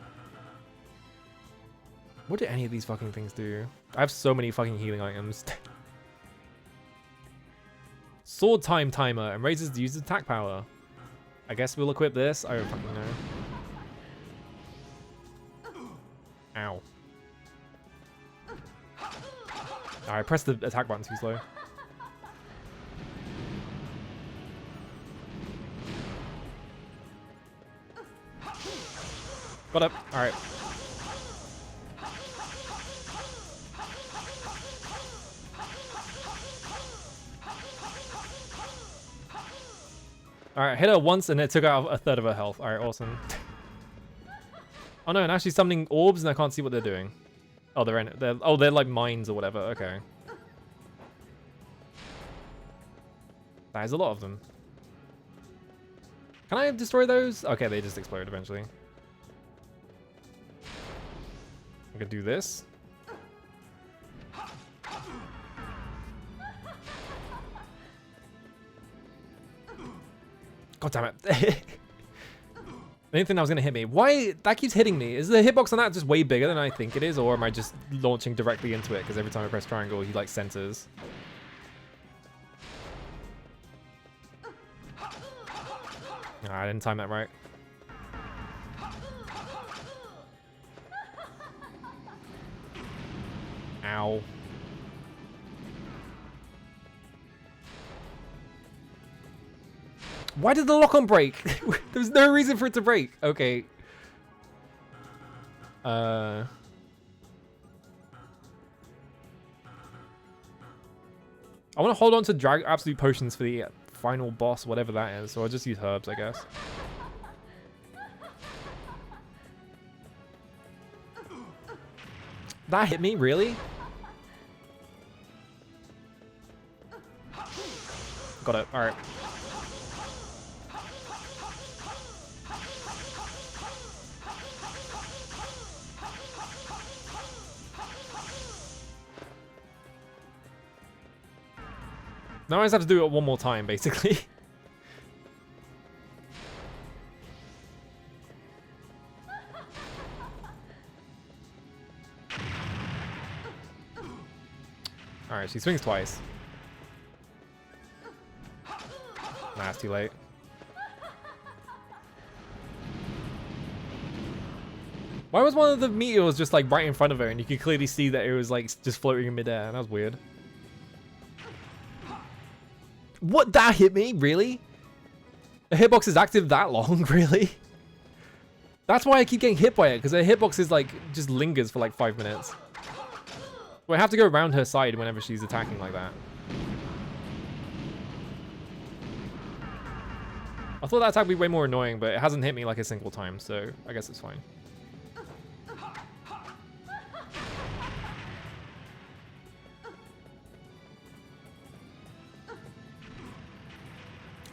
What do any of these fucking things do? I have so many fucking healing items. Sword time timer and raises the user's attack power. I guess we'll equip this. I don't fucking know. Ow. Alright, press the attack button too slow. Got up. Alright. Alright, hit her once and it took out a third of her health. Alright, awesome. Oh no, now she's summoning orbs and I can't see what they're doing. Oh, they're like mines or whatever. Okay. That is a lot of them. Can I destroy those? Okay, they just explode eventually. I could do this. God damn it. I didn't think that was going to hit me. Why? That keeps hitting me. Is the hitbox on that just way bigger than I think it is? Or am I just launching directly into it? Because every time I press triangle, he like centers. I didn't time that right. Ow. Why did the lock-on break? There's no reason for it to break. Okay. I want to hold on to drag absolute potions for the final boss, whatever that is. So I'll just use herbs, I guess. That hit me, really? Got it. All right. Now I just have to do it one more time, basically. Alright, she swings twice. Nah, it's too late. Why was one of the meteors just like right in front of her and you could clearly see that it was like just floating in midair? That was weird. What? That hit me? Really? A hitbox is active that long? Really? That's why I keep getting hit by it, because a hitbox is like just lingers for like 5 minutes. So I have to go around her side whenever she's attacking like that. I thought that attack would be way more annoying, but it hasn't hit me like a single time, so I guess it's fine.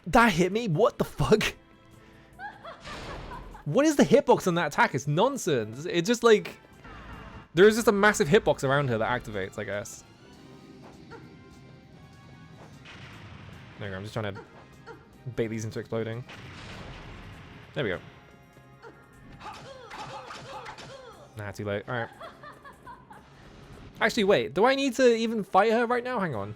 That hit me? What the fuck? What is the hitbox on that attack? It's nonsense. It's just like... There is just a massive hitbox around her that activates, I guess. There we go. I'm just trying to bait these into exploding. There we go. Nah, too late. Alright. Actually, wait. Do I need to even fight her right now? Hang on.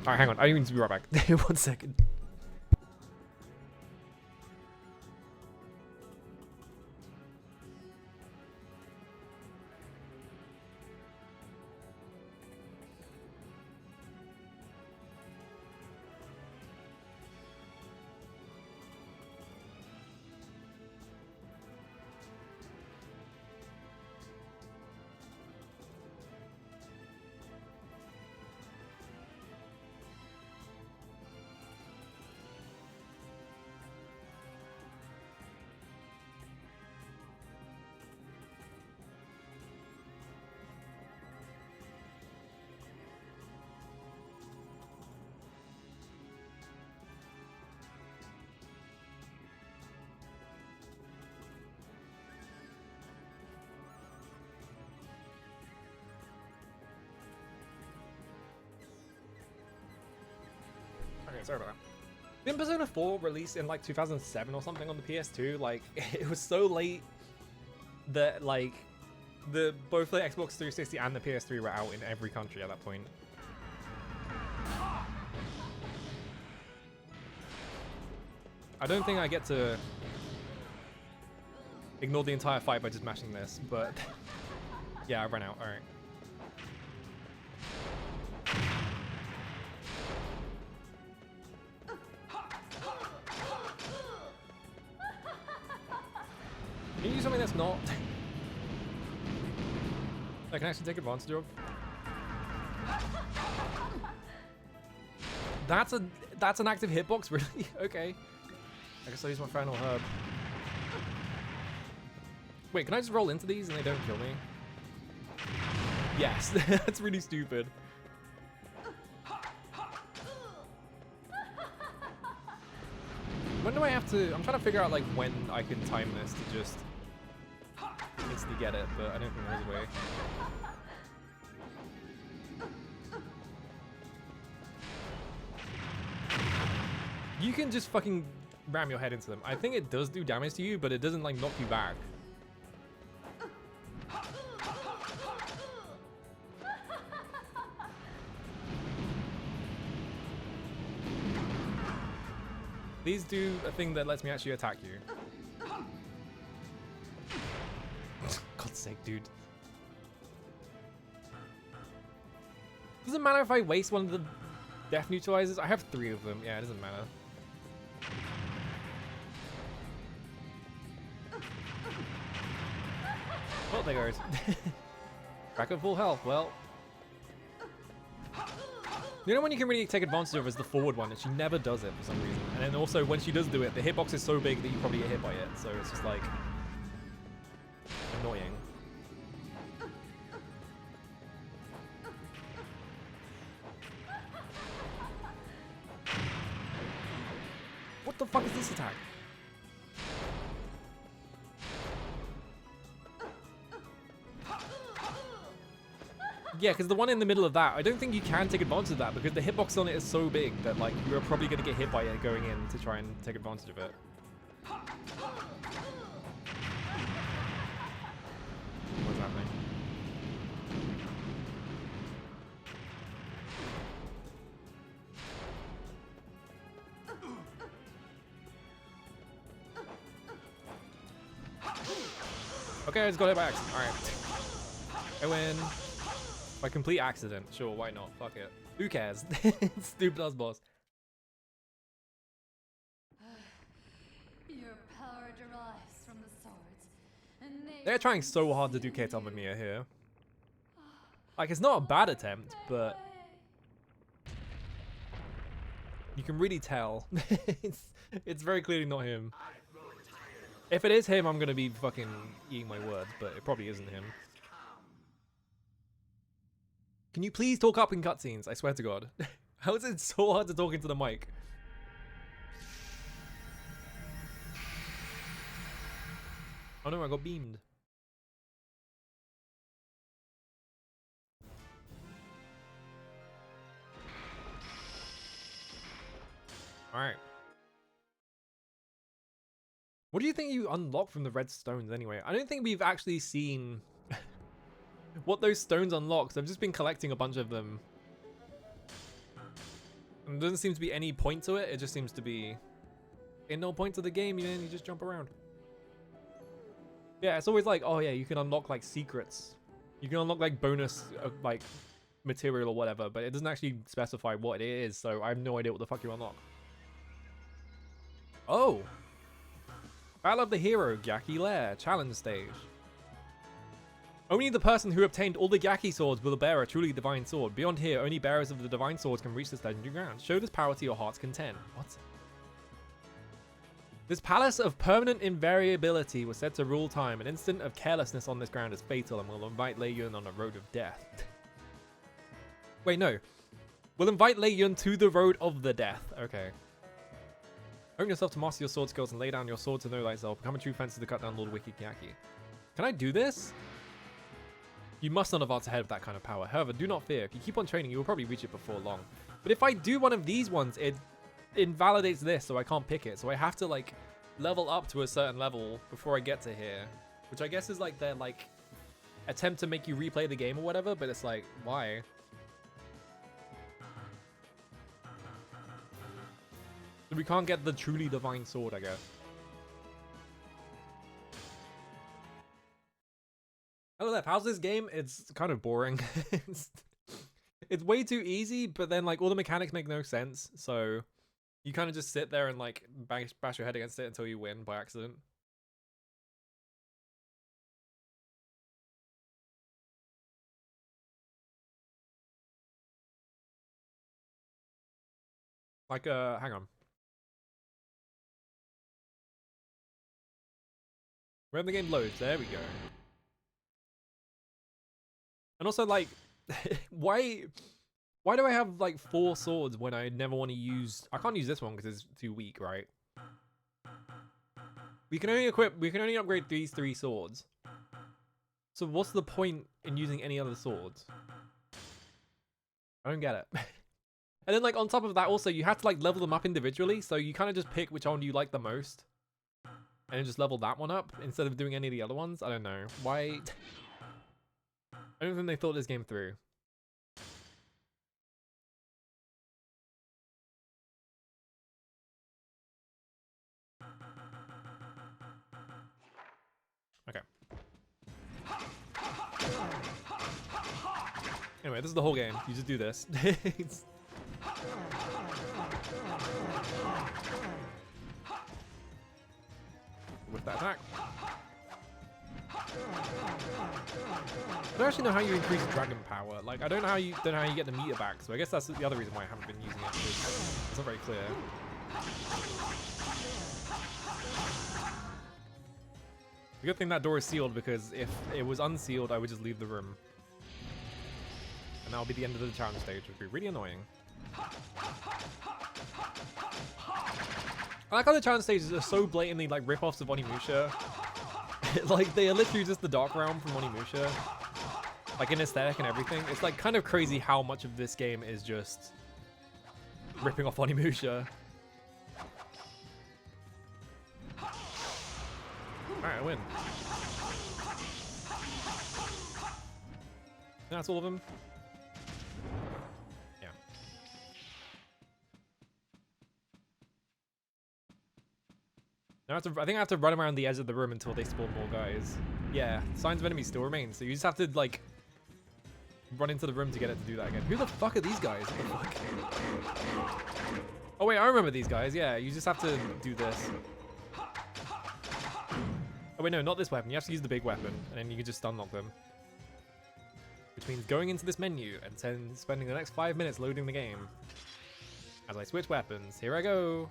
Alright, hang on. I need to be right back. 1 second. Okay, sorry about that. Didn't Persona 4 release in like 2007 or something on the PS2? Like, it was so late that like both the Xbox 360 and the PS3 were out in every country at that point. I don't think I get to ignore the entire fight by just mashing this, but yeah, I ran out. All right. Can you do something that's not I can actually take advantage of? That's an active hitbox, really? Okay. I guess I'll use my final herb. Wait, can I just roll into these and they don't kill me? Yes, that's really stupid. When do I have to... I'm trying to figure out like when I can time this to just instantly get it, but I don't think there's a way. You can just fucking ram your head into them. I think it does do damage to you, but it doesn't like knock you back. These do a thing that lets me actually attack you. God's sake, dude. Doesn't matter if I waste one of the Death neutralizers? I have 3 of them. Yeah, it doesn't matter. Oh, there goes. Back at full health. Well. You know when you can really take advantage of is the forward one, and she never does it for some reason. And then also when she does do it, the hitbox is so big that you probably get hit by it. So it's just like annoying. What the fuck is this attack? Yeah, because the one in the middle of that, I don't think you can take advantage of that because the hitbox on it is so big that like you're probably going to get hit by it going in to try and take advantage of it. What's happening? Okay, I just got hit by accident. Alright. I win. By complete accident. Sure, why not? Fuck it. Who cares? Stupid ass boss. Your power derives from the swords. And They're trying so hard to do K-Tom Mia here. Like, it's not a bad attempt, but you can really tell. it's very clearly not him. If it is him, I'm gonna be fucking eating my words, but it probably isn't him. Can you please talk up in cutscenes? I swear to God. How is it so hard to talk into the mic? Oh no, I got beamed. Alright. What do you think you unlock from the red stones anyway? I don't think we've actually seen what those stones unlock. I've just been collecting a bunch of them. And there doesn't seem to be any point to it. It just seems to be in no point to the game, you just jump around. Yeah, it's always like, oh yeah, you can unlock like secrets. You can unlock like bonus like material or whatever, but it doesn't actually specify what it is, so I have no idea what the fuck you unlock. Oh! Battle of the Hero, Gyaki Lair, challenge stage. Only the person who obtained all the Gyaki swords will bear a truly divine sword. Beyond here, only bearers of the divine swords can reach this legendary ground. Show this power to your heart's content. What? This palace of permanent invariability was said to rule time. An instant of carelessness on this ground is fatal and will invite Lei Yun on a road of death. Wait, no. We'll invite Lei Yun to the road of the death. Okay. Own yourself to master your sword skills and lay down your sword to know thyself. Become a true fencer to cut down Lord Wiki Gyaki. Can I do this? You must not advance ahead of that kind of power. However, do not fear. If you keep on training, you will probably reach it before long. But if I do one of these ones, it invalidates this, so I can't pick it. So I have to, like, level up to a certain level before I get to here. Which I guess is, like, their, like, attempt to make you replay the game or whatever. But it's like, why? So we can't get the truly divine sword, I guess. Hello there, how's this game? It's kind of boring. It's way too easy, but then like all the mechanics make no sense. So you kind of just sit there and like bash your head against it until you win by accident. Like, hang on. When the game loads, there we go. And also, like, why do I have, like, 4 swords when I never want to use... I can't use this one because it's too weak, right? We can only upgrade these 3 swords. So what's the point in using any other swords? I don't get it. And then, like, on top of that, also, you have to, like, level them up individually. So you kind of just pick which one you like the most. And then just level that one up instead of doing any of the other ones. I don't know. Why... I don't think they thought this game through. Okay. Anyway, this is the whole game. You just do this. with that attack. I don't actually know how you increase dragon power. Like, I don't know how you get the meter back. So I guess that's the other reason why I haven't been using it. It's not very clear. The good thing that door is sealed, because if it was unsealed, I would just leave the room. And that would be the end of the challenge stage, which would be really annoying. I like how the challenge stages are so blatantly like rip-offs of Onimusha. Like, they are literally just the Dark Realm from Onimusha. Like, in aesthetic and everything. It's like kind of crazy how much of this game is just ripping off Onimusha. Alright, I win. That's all of them. Yeah. Now I think I have to run around the edge of the room until they spawn more guys. Yeah, signs of enemies still remain, so you just have to, like, run into the room to get it to do that again. Who the fuck are these guys? What the fuck? Oh wait, I remember these guys. Yeah, you just have to do this. Oh wait, no, not this weapon. You have to use the big weapon, and then you can just stun lock them. Which means going into this menu and spending the next 5 minutes loading the game. As I switch weapons, here I go.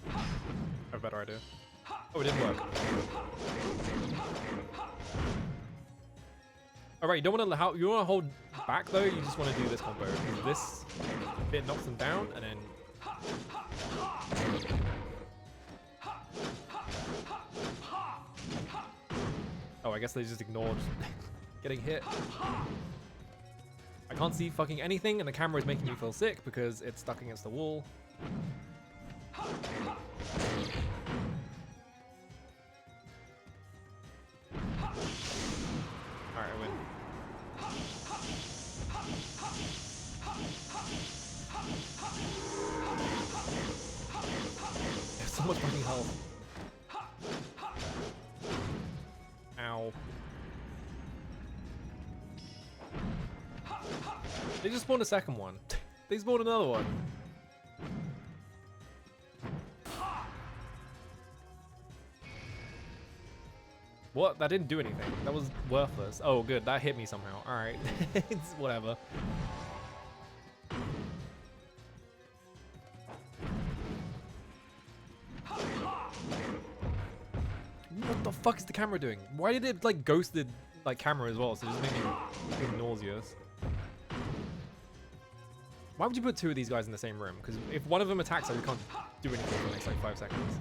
I have a better idea. Oh, it didn't work. Alright, you want to hold back though, you just want to do this combo. This bit knocks them down, and then... Oh, I guess they just ignored getting hit. I can't see fucking anything, and the camera is making me feel sick because it's stuck against the wall. Alright, I win. There's so much fucking health. Ow. They just spawned a second one. They spawned another one. What? That didn't do anything. That was worthless. Oh, good. That hit me somehow. Alright. It's whatever. What the fuck is the camera doing? Why did it, like, ghosted, like, camera as well? So it just made me feel nauseous. Why would you put two of these guys in the same room? Because if one of them attacks, I can't do anything for the next, like, 5 seconds.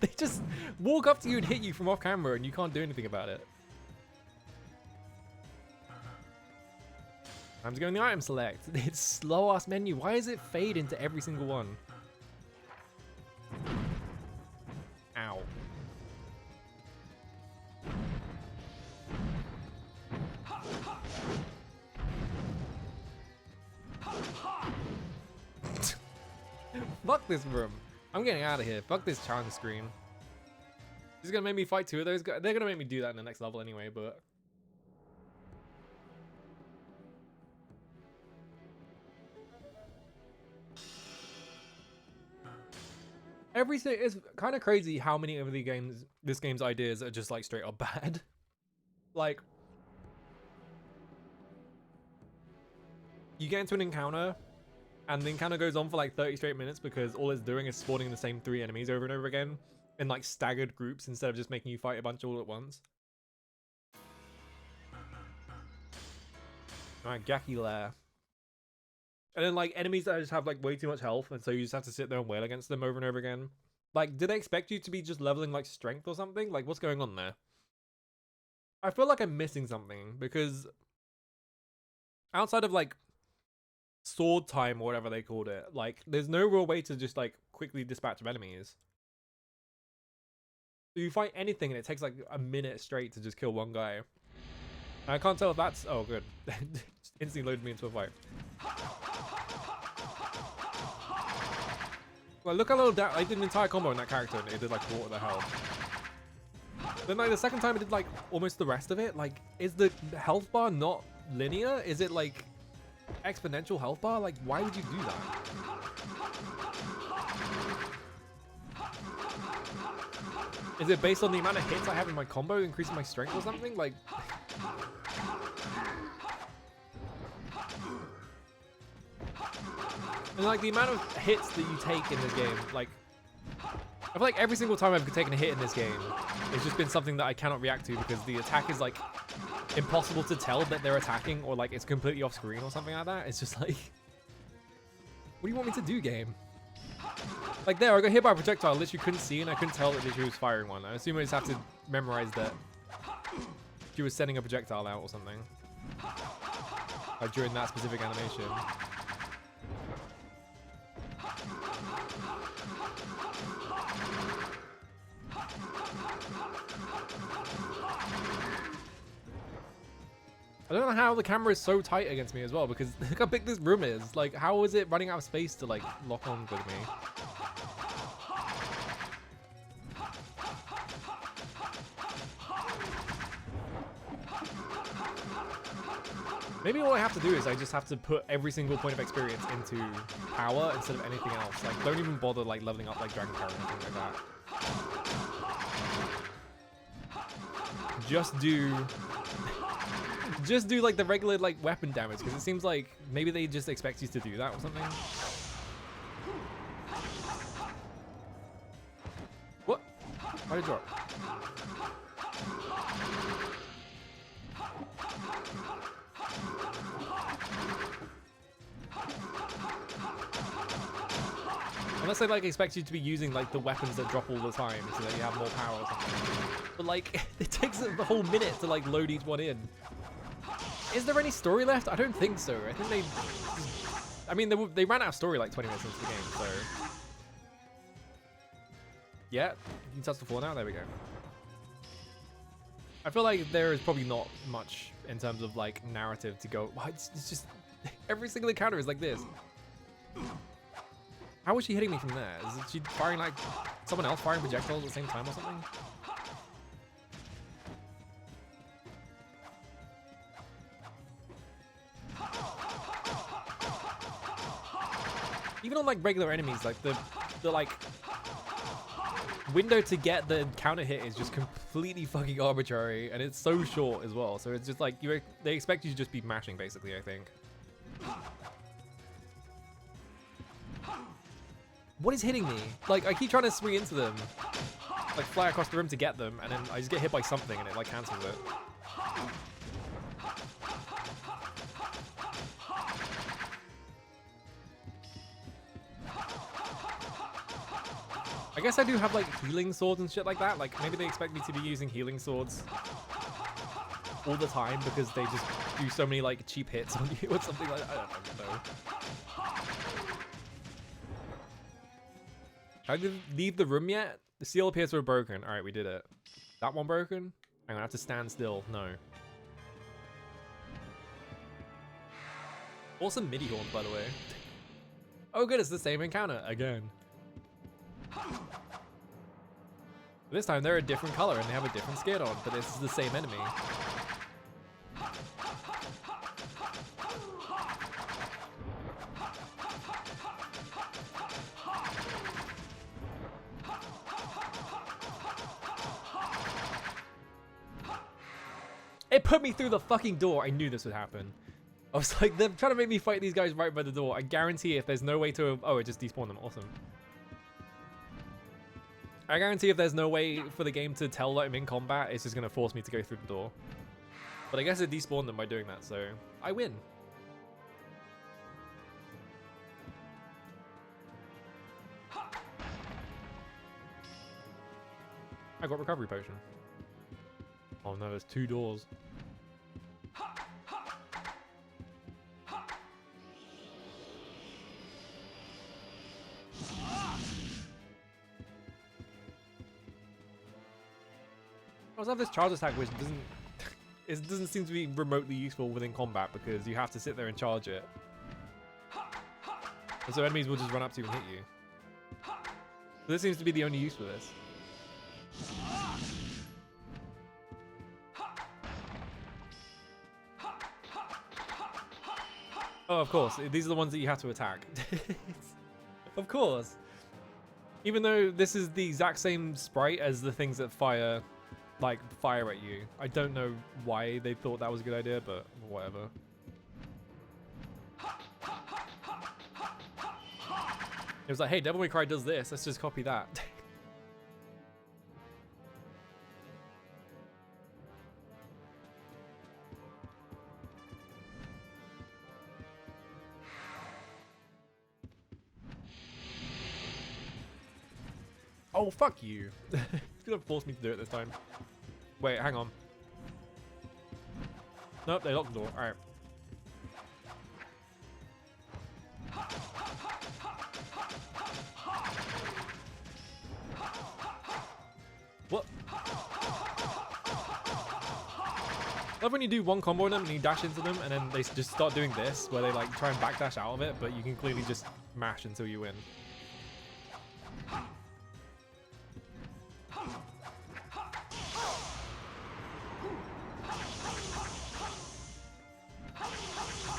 They just walk up to you and hit you from off camera and you can't do anything about it. Time to go in the item select. It's slow ass menu. Why does it fade into every single one? Ow. Fuck this room. I'm getting out of here. Fuck this challenge screen. This is gonna make me fight two of those guys. They're gonna make me do that in the next level anyway, but... Everything is kind of crazy how many of this game's ideas are just like straight up bad. Like... You get into an encounter, and the encounter goes on for like 30 straight minutes because all it's doing is spawning the same 3 enemies over and over again in like staggered groups instead of just making you fight a bunch all at once. Alright, Gaki Lair. And then like enemies that just have like way too much health, and so you just have to sit there and wail against them over and over again. Like, do they expect you to be just leveling like strength or something? Like, what's going on there? I feel like I'm missing something because outside of like sword time or whatever they called it, like there's no real way to just like quickly dispatch of enemies. So you fight anything and it takes like a minute straight to just kill one guy. I can't tell if that's... Oh, good. Just instantly loaded me into a fight. Well, look how little I did an entire combo in that character and it did like what the hell. Then like the second time I did like almost the rest of it, like is the health bar not linear? Is it like exponential health bar? Like why would you do that? Is it based on the amount of hits I have in my combo increasing my strength or something? Like and like the amount of hits that you take in this game, like I feel like every single time I've taken a hit in this game, it's just been something that I cannot react to because the attack is like impossible to tell that they're attacking or like it's completely off screen or something like that. It's just like, what do you want me to do, game? Like there, I got hit by a projectile, I literally couldn't see and I couldn't tell that she was firing one. I assume I just have to memorize that she was sending a projectile out or something. Like during that specific animation. I don't know how the camera is so tight against me as well because look how big this room is. Like, how is it running out of space to like lock on with me? Maybe all I have to do is I just have to put every single point of experience into power instead of anything else. Like, don't even bother like leveling up like Dragon Power or anything like that. Just do like the regular like weapon damage because it seems like maybe they just expect you to do that or something. What? Why did it drop? Unless they like expect you to be using like the weapons that drop all the time so that you have more power or something. But like it takes a whole minute to like load each one in. Is there any story left? I don't think so. I think I mean, they ran out of story like 20 minutes into the game, so. Yeah, you can touch the floor now. There we go. I feel like there is probably not much in terms of like narrative to go. It's just every single encounter is like this. How was she hitting me from there? Is she firing like someone else firing projectiles at the same time or something? Even on like regular enemies, like the like window to get the counter hit is just completely fucking arbitrary, and it's so short as well. So it's just like they expect you to just be mashing basically, I think. What is hitting me? Like I keep trying to swing into them, like fly across the room to get them, and then I just get hit by something and it like cancels it. I guess I do have like healing swords and shit like that. Like maybe they expect me to be using healing swords all the time because they just do so many like cheap hits on you or something like that. I don't fucking know. I didn't leave the room yet? The seal appears to have broken. Alright, we did it. That one broken? I'm gonna have to stand still. No. Awesome MIDI horns, by the way. Oh good, it's the same encounter again. This time they're a different color and they have a different skin on, but this is the same enemy. It put me through the fucking door. I knew this would happen. I was like, they're trying to make me fight these guys right by the door. I guarantee if there's no way to... Oh, it just despawned them. Awesome. I guarantee if there's no way for the game to tell that I'm in combat, it's just going to force me to go through the door. But I guess it despawned them by doing that, so I win. I got recovery potion. Oh no, there's 2 doors. I also have this charge attack which doesn't seem to be remotely useful within combat because you have to sit there and charge it. And so enemies will just run up to you and hit you. So this seems to be the only use for this. Oh, of course. These are the ones that you have to attack. Of course. Even though this is the exact same sprite as the things that fire at you. I don't know why they thought that was a good idea, but whatever. It was like, hey, Devil May Cry does this. Let's just copy that. Oh, fuck you. It's gonna force me to do it this time. Wait, hang on. Nope, they locked the door. Alright. What? I love when you do one combo on them and you dash into them and then they just start doing this, where they like try and backdash out of it, but you can clearly just mash until you win.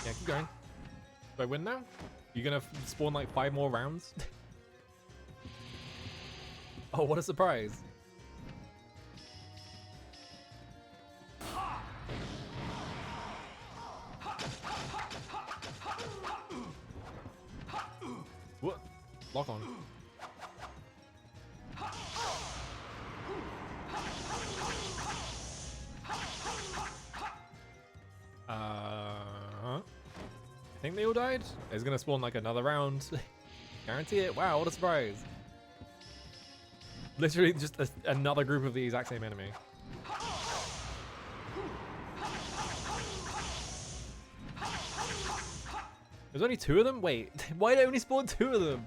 Yeah, keep going. Do I win now? You're gonna spawn like 5 more rounds? Oh, what a surprise. What? Lock on. I think they all died. It's gonna spawn like another round. Guarantee it. Wow, what a surprise. Literally just another group of the exact same enemy. There's only 2 of them? Wait, why did I only spawn 2 of them?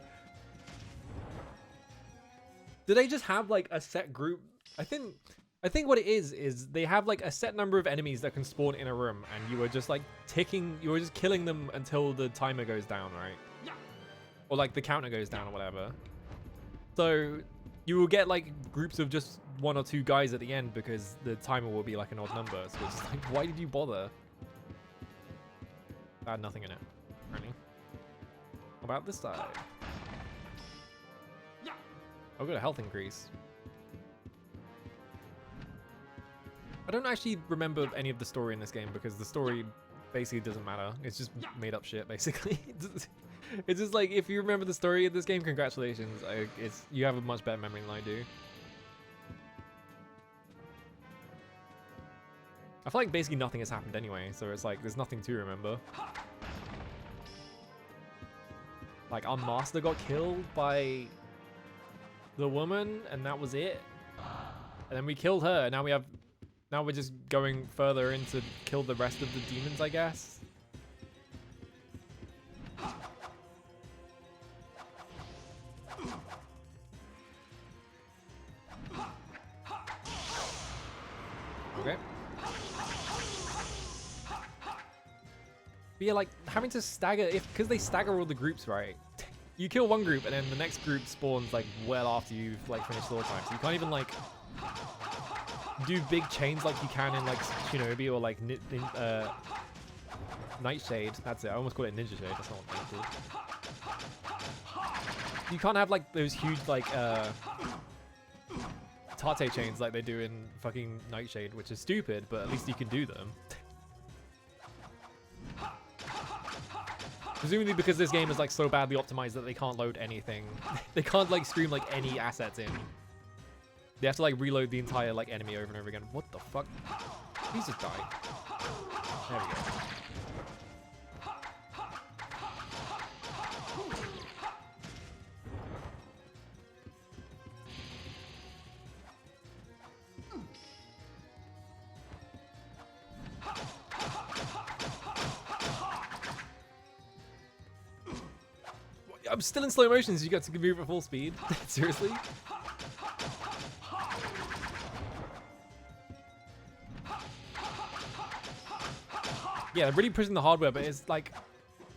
Do they just have like a set group? I think what it is they have like a set number of enemies that can spawn in a room, and you were just like you were just killing them until the timer goes down, right? Or like the counter goes down or whatever. So you will get like groups of just 1 or 2 guys at the end because the timer will be like an odd number. So it's like, why did you bother? I had nothing in it, apparently. How about this side? I've got a health increase. I don't actually remember any of the story in this game because the story basically doesn't matter. It's just made up shit, basically. It's just like, if you remember the story of this game, congratulations. You have a much better memory than I do. I feel like basically nothing has happened anyway, so it's like, there's nothing to remember. Like, our master got killed by the woman, and that was it. And then we killed her, and now we're just going further in to kill the rest of the demons, I guess. Okay. But yeah, like, having to stagger, because they stagger all the groups, right? You kill one group, and then the next group spawns, like, well after you've, like, finished all the time. So you can't even, like, do big chains like you can in, like, Shinobi or, like, Nightshade. That's it. I almost called it Ninja Shade. That's not what it's called. You can't have, like, those huge, like, Tate chains like they do in fucking Nightshade, which is stupid, but at least you can do them. Presumably because this game is like so badly optimized that they can't load anything. They can't like stream like any assets in. They have to like reload the entire like enemy over and over again. What the fuck? Please just die. There we go. I'm still in slow motion, so you got to move at full speed. Seriously? Yeah, they're really pushing the hardware, but it's like,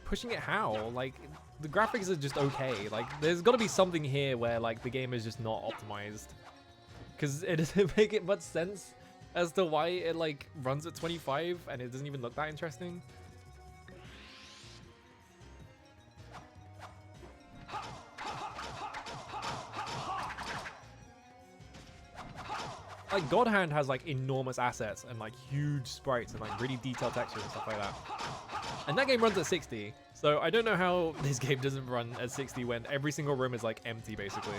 pushing it how? Like, the graphics are just okay. Like, there's got to be something here where like the game is just not optimized, because it doesn't make it much sense as to why it like runs at 25 and it doesn't even look that interesting. like God Hand has like enormous assets and like huge sprites and like really detailed textures and stuff like that. And that game runs at 60. So I don't know how this game doesn't run at 60 when every single room is like empty basically.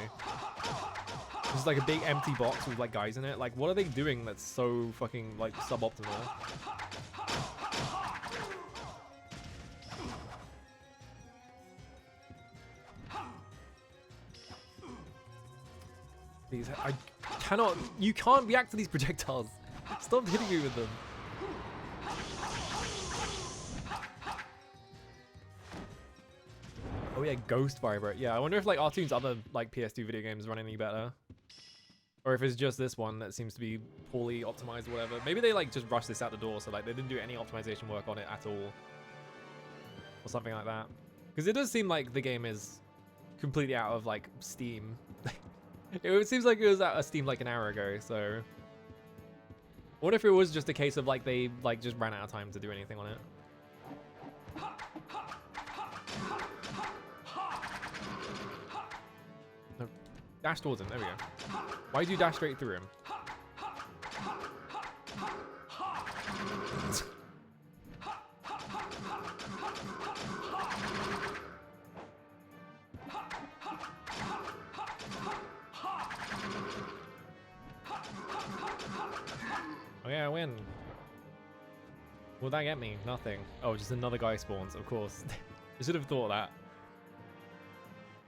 Just like a big empty box with like guys in it. Like what are they doing that's so fucking like suboptimal? These, I cannot, you can't react to these projectiles. Stop hitting me with them. Oh yeah, Ghost Vibrate. Yeah, I wonder if like R2's other like PS2 video games run any better. Or if it's just this one that seems to be poorly optimized or whatever. Maybe they like just rushed this out the door, so like they didn't do any optimization work on it at all. Or something like that. Because it does seem like the game is completely out of like Steam. It seems like it was out of Steam like an hour ago, so... What if it was just a case of like they like just ran out of time to do anything on it? No. Dash towards him, there we go. Why do you dash straight through him? Oh yeah, I win. Will that get me? Nothing. Oh, just another guy spawns, of course. I should have thought of that.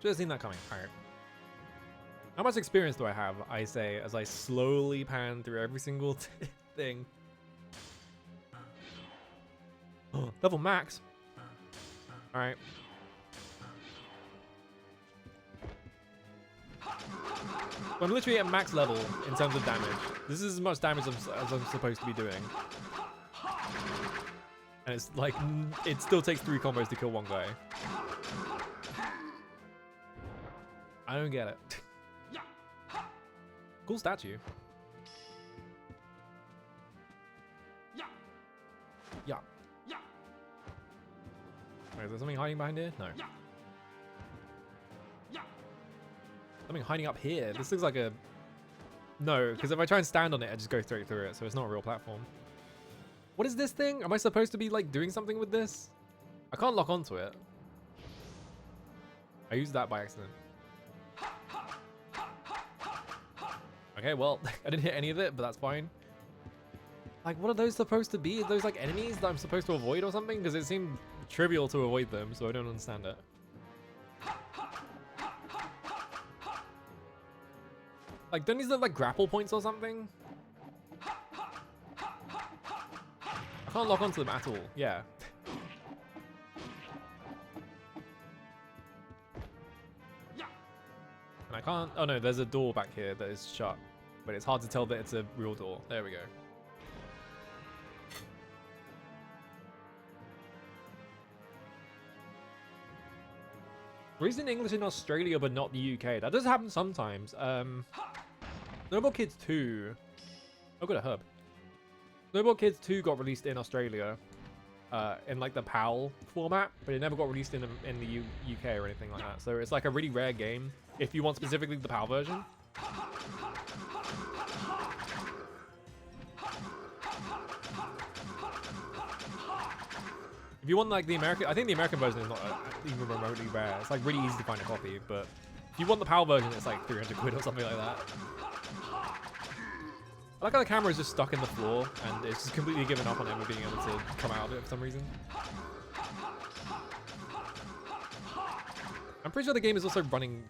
Should have seen that coming. Alright. How much experience do I have, I say, as I slowly pan through every single thing. Oh, level max. Alright. I'm literally at max level in terms of damage. This is as much damage as I'm supposed to be doing. And it's like, it still takes 3 combos to kill one guy. I don't get it. Cool statue. Yeah. Wait, is there something hiding behind here? No. Something hiding up here. This looks like a... No, because if I try and stand on it, I just go straight through it, so it's not a real platform. What is this thing? Am I supposed to be, like, doing something with this? I can't lock onto it. I used that by accident. Okay, well, I didn't hit any of it, but that's fine. Like, what are those supposed to be? Are those, like, enemies that I'm supposed to avoid or something? Because it seemed trivial to avoid them, so I don't understand it. Like, don't these look like grapple points or something? I can't lock onto them at all. Yeah. And I can't... Oh no, there's a door back here that is shut. But it's hard to tell that it's a real door. There we go. Released in English in Australia, but not the UK. That does happen sometimes. Snowball Kids 2. Oh, got a hub. Snowball Kids 2 got released in Australia in like the PAL format, but it never got released in the UK or anything like that. So it's like a really rare game if you want specifically the PAL version. If you want like the American, I think the American version is not even remotely rare. It's like really easy to find a copy, but if you want the PAL version, it's like 300 quid or something like that. I like how the camera is just stuck in the floor and it's just completely given up on ever being able to come out of it for some reason. I'm pretty sure the game is also running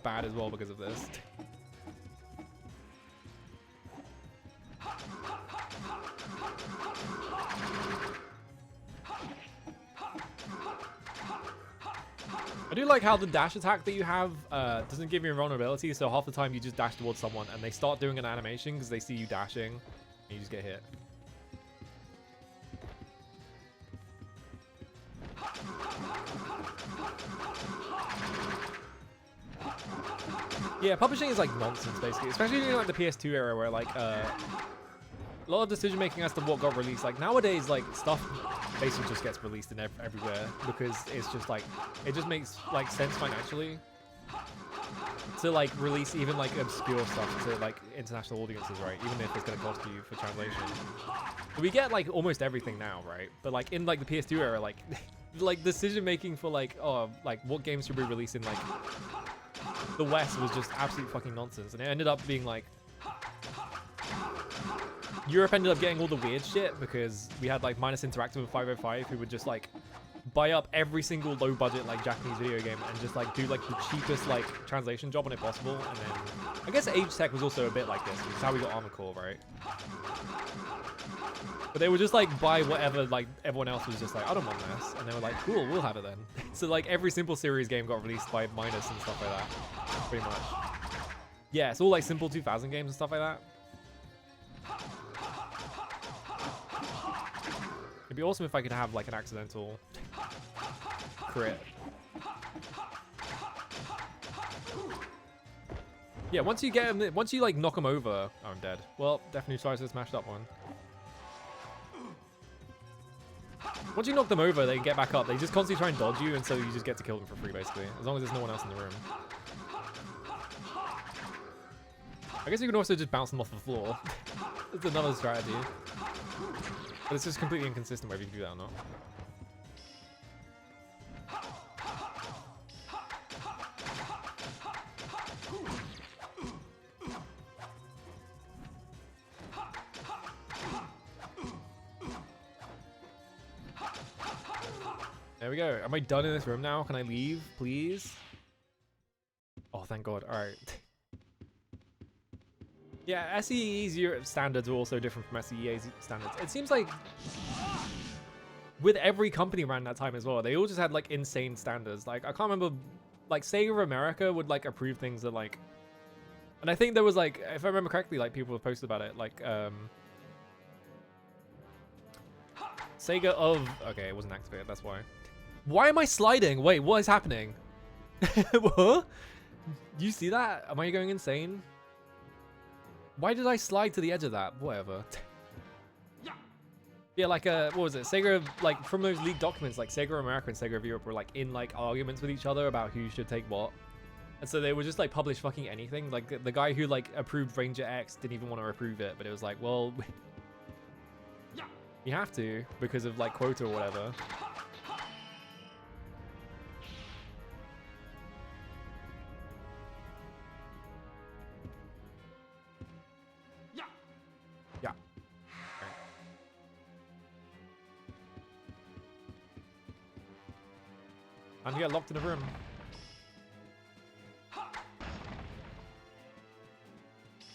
bad as well because of this. I do like how the dash attack that you have doesn't give you invulnerability, so half the time you just dash towards someone and they start doing an animation because they see you dashing and you just get hit. Yeah, publishing is like nonsense basically, especially in like the PS2 era where like a lot of decision making as to what got released. Like nowadays, like stuff basically just gets released in everywhere because it's just like it just makes like sense financially. to like release even like obscure stuff to like international audiences, right? Even if it's gonna cost you for translation. We get like almost everything now, right? But like in like the PS2 era, like like decision making for like like what games should we release in like the West was just absolute fucking nonsense, and it ended up being like Europe ended up getting all the weird shit because we had like Minus Interactive and 505 who would just like buy up every single low budget like Japanese video game and just like do like the cheapest like translation job on it possible. And then I guess Age Tech was also a bit like this, which is how we got Armored Core, right? But they would just like buy whatever like everyone else was just like, I don't want this, and they were like, cool, we'll have it then. So like every Simple Series game got released by Minus and stuff like that, pretty much. Yeah, it's all like Simple 2000 games and stuff like that. It'd be awesome if I could have like an accidental crit. Yeah, once you get him, once you like knock him over, oh, I'm dead. Well, definitely tries to smash that one. Once you knock them over, they get back up. They just constantly try and dodge you, and so you just get to kill them for free, basically. As long as there's no one else in the room. I guess you can also just bounce them off the floor. It's another strategy. But it's just completely inconsistent whether you can do that or not. There we go. Am I done in this room now? Can I leave, please? Oh, thank God. All right. Yeah, SEE's Europe standards are also different from SEA's standards. It seems like with every company around that time as well, they all just had like insane standards. Like I can't remember, like Sega of America would like approve things that like, and I think there was like, if I remember correctly, like people have posted about it, like Sega of, okay, it wasn't activated, that's why. Why am I sliding? Wait, what is happening? What? You see that? Am I going insane? Why did I slide to the edge of that? Whatever. Yeah, like what was it? Sega, like from those leaked documents, like Sega of America and Sega of Europe were like in like arguments with each other about who should take what. And so they would just like publish fucking anything. Like the guy who like approved Ranger X didn't even want to approve it, but it was like, well, you have to because of like quota or whatever. Yeah. Right. I'm gonna get locked in a room.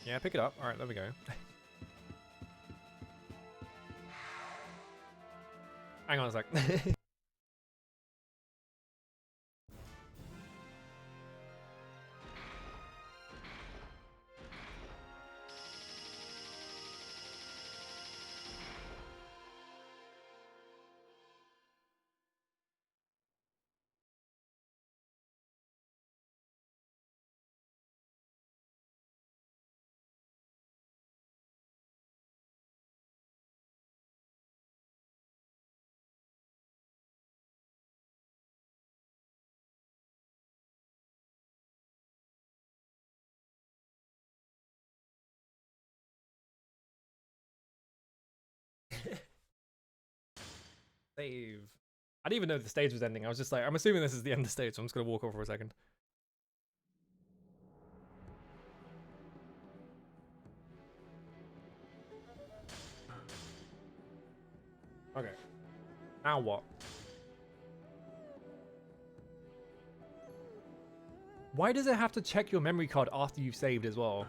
Yeah, pick it up. All right, there we go. Hang on a sec. Save. I didn't even know the stage was ending. I was just like, I'm assuming this is the end of the stage, so I'm just gonna walk over for a second. Okay. Now what? Why does it have to check your memory card after you've saved as well?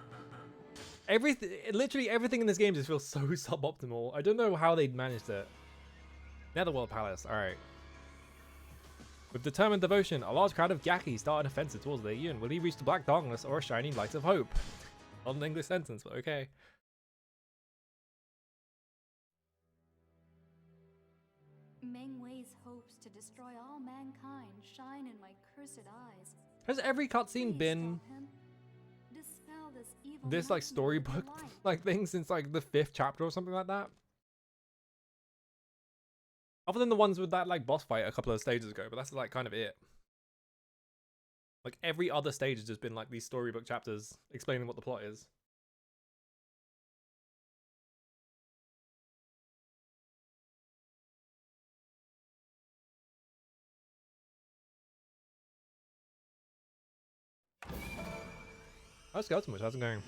Literally everything in this game just feels so suboptimal. I don't know how they'd managed it. Netherworld Palace, alright. With determined devotion, a large crowd of Gaki start an offensive towards the Yun. Will he reach the black darkness or a shining light of hope? Not an English sentence, but okay. Meng Wei's hopes to destroy all mankind shine in my cursed eyes. Has every cutscene Please been stop him. Dispel this evil this like nightmare storybook with light. like thing since like the 5th chapter or something like that? Other than the ones with that like boss fight a couple of stages ago, but that's like kind of it. Like every other stage has just been like these storybook chapters explaining what the plot is. How's Skeleton Witch? How's it going?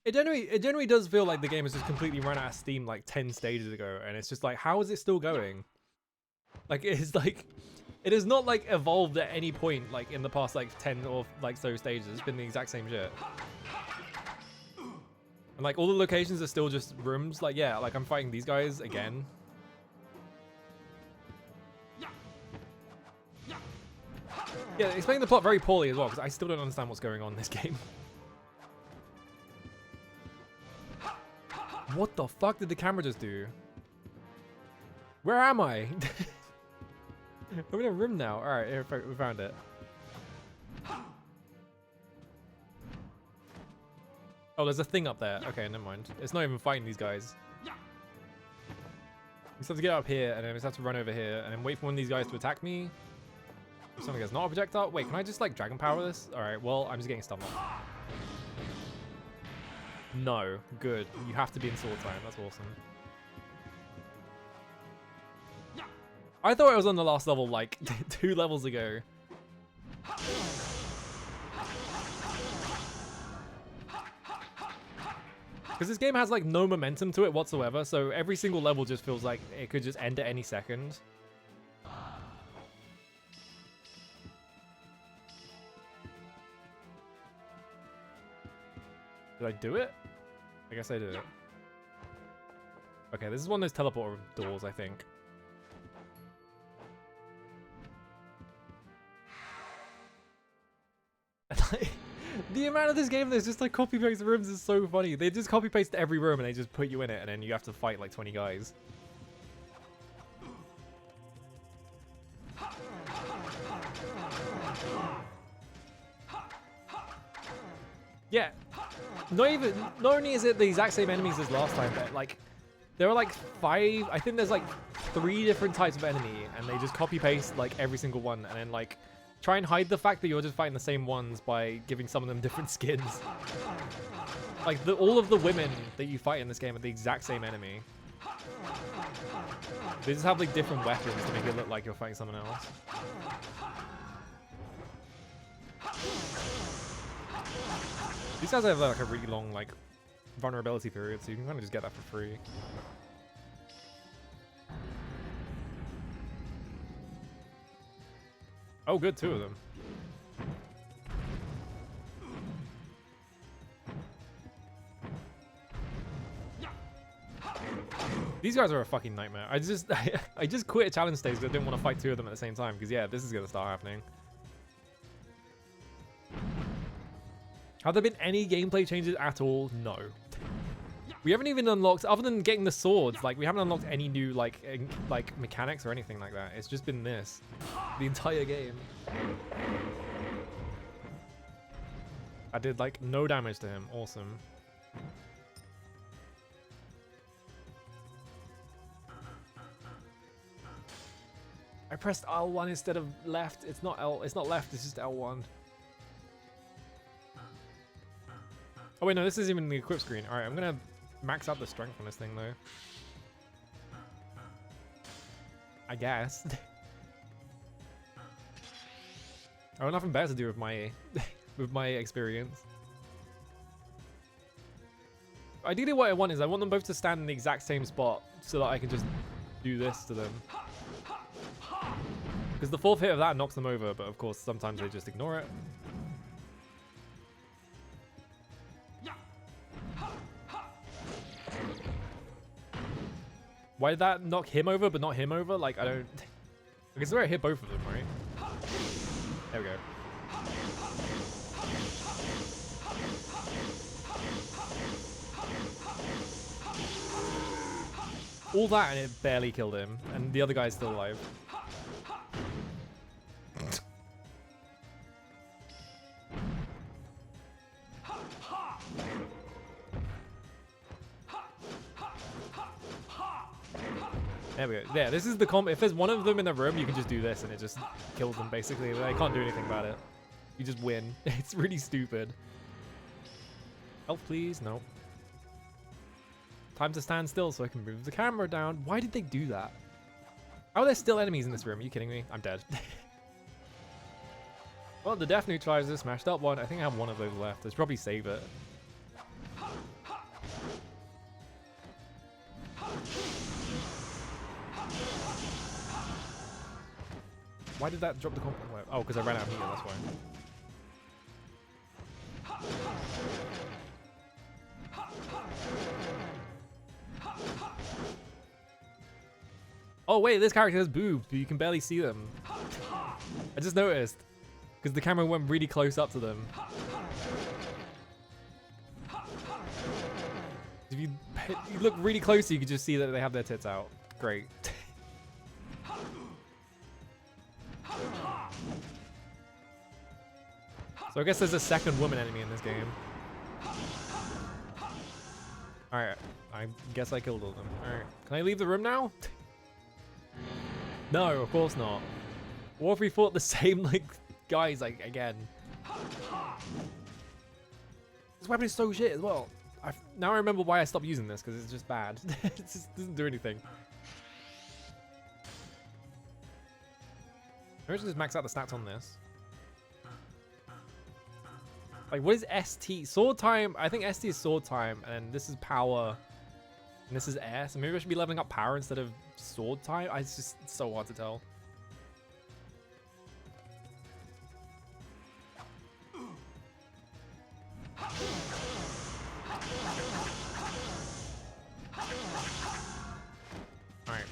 It generally does feel like the game has just completely run out of steam like 10 stages ago, and it's just like, how is it still going? Like, it's like, it has not like evolved at any point like in the past like 10 or like so stages. It's been the exact same shit. And like all the locations are still just rooms. Like, yeah, like I'm fighting these guys again. Yeah, explaining the plot very poorly as well, because I still don't understand what's going on in this game. What the fuck did the camera just do? Where am I? I'm in a room now. Alright, here, we found it. Oh, there's a thing up there. Okay, never mind. It's not even fighting these guys. We just have to get up here, and then we just have to run over here, and then wait for one of these guys to attack me. If something that's not a projectile. Wait, can I just like dragon power this? Alright, well, I'm just getting stunned. No, good. You have to be in sword time. That's awesome. I thought I was on the last level like 2 levels ago. Because this game has like no momentum to it whatsoever, so every single level just feels like it could just end at any second. Did I do it? I guess I did it. Okay, this is one of those teleport doors, I think. The amount of this game that's just like copy paste rooms is so funny. They just copy paste every room and they just put you in it, and then you have to fight like 20 guys. Yeah. Not only is it the exact same enemies as last time, but like there are like 5, I think there's like 3 different types of enemy, and they just copy paste like every single one, and then like try and hide the fact that you're just fighting the same ones by giving some of them different skins. Like all of the women that you fight in this game are the exact same enemy. They just have like different weapons to make it look like you're fighting someone else. These guys have like a really long like vulnerability period, so you can kind of just get that for free. Oh, good, 2 of them. These guys are a fucking nightmare. I just quit a challenge stage because I didn't want to fight 2 of them at the same time, because yeah, this is gonna start happening. Have there been any gameplay changes at all? No. We haven't even unlocked, other than getting the swords, like we haven't unlocked any new like mechanics or anything like that. It's just been this the entire game. I did like no damage to him. Awesome. I pressed L1 instead of left. It's not left, it's just L1. Oh wait, no, this isn't even the equip screen. Alright, I'm gonna max out the strength on this thing though. I guess. I have nothing better to do with my with my experience. Ideally what I want is I want them both to stand in the exact same spot so that I can just do this to them. Because the 4th hit of that knocks them over, but of course sometimes they just ignore it. Why did that knock him over but not him over? Like, I don't... I guess I hit both of them, right? There we go. All that and it barely killed him. And the other guy's still alive. There we go. Yeah, this is the comp. If there's one of them in the room, you can just do this and it just kills them basically. They can't do anything about it. You just win. It's really stupid. Health, please. No. Time to stand still so I can move the camera down. Why did they do that? How are there still enemies in this room? Are you kidding me? I'm dead. Well, the death neutralizer smashed up one. I think I have one of those left. Let's probably save it. Why did that drop the comp? Oh, because I ran out of heat, that's why. Oh wait, this character has boobs, but you can barely see them. I just noticed. Because the camera went really close up to them. If you look really close, you can just see that they have their tits out. Great. So I guess there's a second woman enemy in this game. Alright, I guess I killed all of them. Alright, can I leave the room now? No, of course not. What if we fought the same, like, guys, like, again? This weapon is so shit as well. Now I remember why I stopped using this, because it's just bad. It just doesn't do anything. Maybe I should just max out the stats on this. Like, what is ST? Sword time. I think ST is sword time, and this is power, and this is air. So maybe I should be leveling up power instead of sword time. It's just so hard to tell. Alright.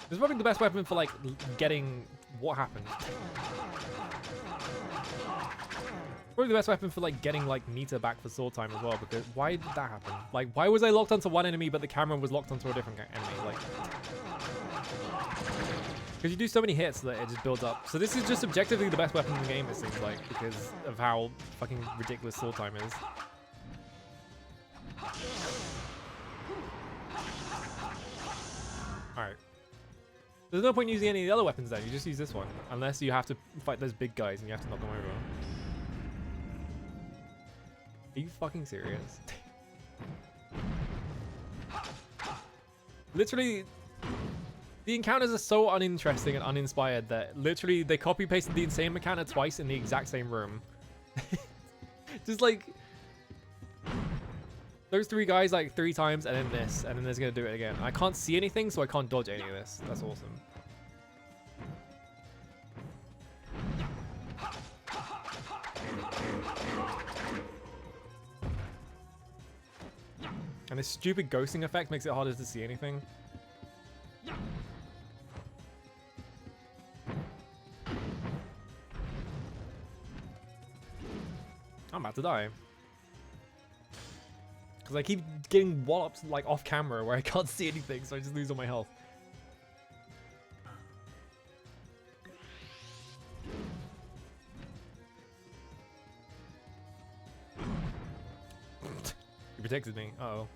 This is probably the best weapon for, like, getting... What happened? Probably the best weapon for, like, getting, like, meter back for sword time as well, because why did that happen? Like, why was I locked onto one enemy, but the camera was locked onto a different enemy? Like... Because you do so many hits that it just builds up. So this is just objectively the best weapon in the game, it seems like, because of how fucking ridiculous sword time is. Alright. There's no point using any of the other weapons then, you just use this one. Unless you have to fight those big guys and you have to knock them over. Are you fucking serious? Literally, the encounters are so uninteresting and uninspired that literally they copy-pasted the same encounter twice in the exact same room. Just like... Those three guys like 3 times and then this, and then there's gonna do it again. I can't see anything, so I can't dodge any of this. That's awesome. And this stupid ghosting effect makes it harder to see anything. I'm about to die. Because I keep getting walloped like off camera where I can't see anything, so I just lose all my health. He protected me. Uh-oh.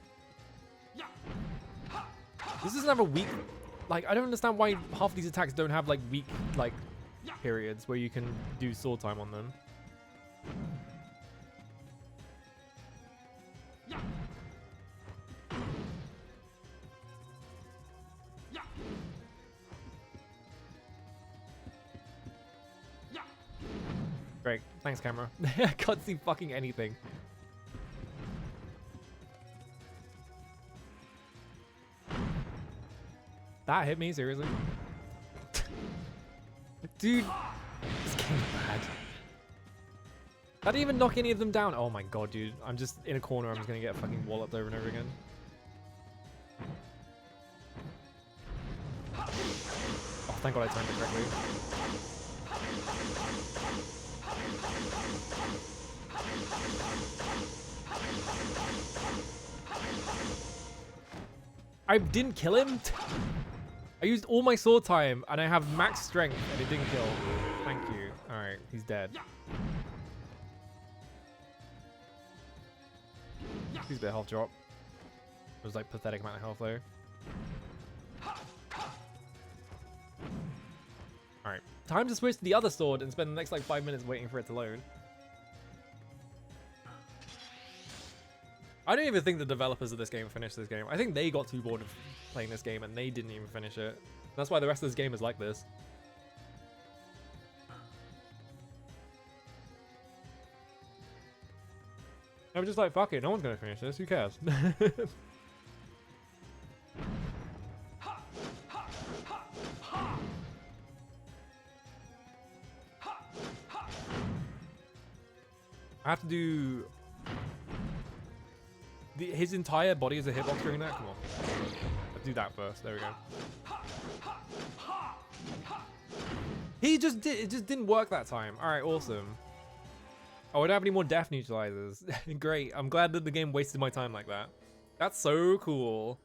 This doesn't have a weak... Like, I don't understand why half of these attacks don't have like weak, like, periods where you can do sword time on them. Great. Thanks, camera. I can't see fucking anything. That hit me, seriously? Dude, this game's bad. I didn't even knock any of them down. Oh my god, dude. I'm just in a corner. I'm just gonna get fucking walloped over and over again. Oh, thank god I timed it correctly. I didn't kill him? I used all my sword time and I have max strength and it didn't kill. Thank you. Alright, he's dead. He's a bit of health drop. It was like pathetic amount of health though. Alright. Time to switch to the other sword and spend the next like 5 minutes waiting for it to load. I don't even think the developers of this game finished this game. I think they got too bored of playing this game and they didn't even finish it. That's why the rest of this game is like this. I'm just like, fuck it, no one's gonna finish this, who cares? I have to do... his entire body is a hitbox during that? Come on. Let's do that first, there we go. He just did, it just didn't work that time. Alright, awesome. Oh, I don't have any more death neutralizers. Great, I'm glad that the game wasted my time like that. That's so cool.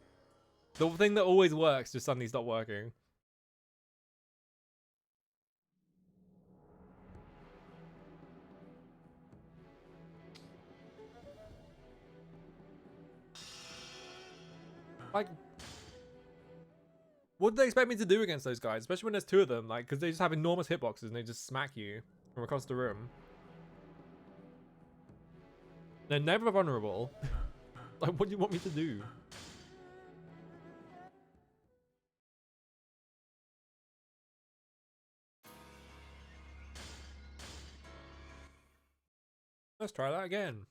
The thing that always works just suddenly stopped working. Like, what do they expect me to do against those guys? Especially when there's two of them, like, because they just have enormous hitboxes and they just smack you from across the room. They're never vulnerable. Like, what do you want me to do? Let's try that again.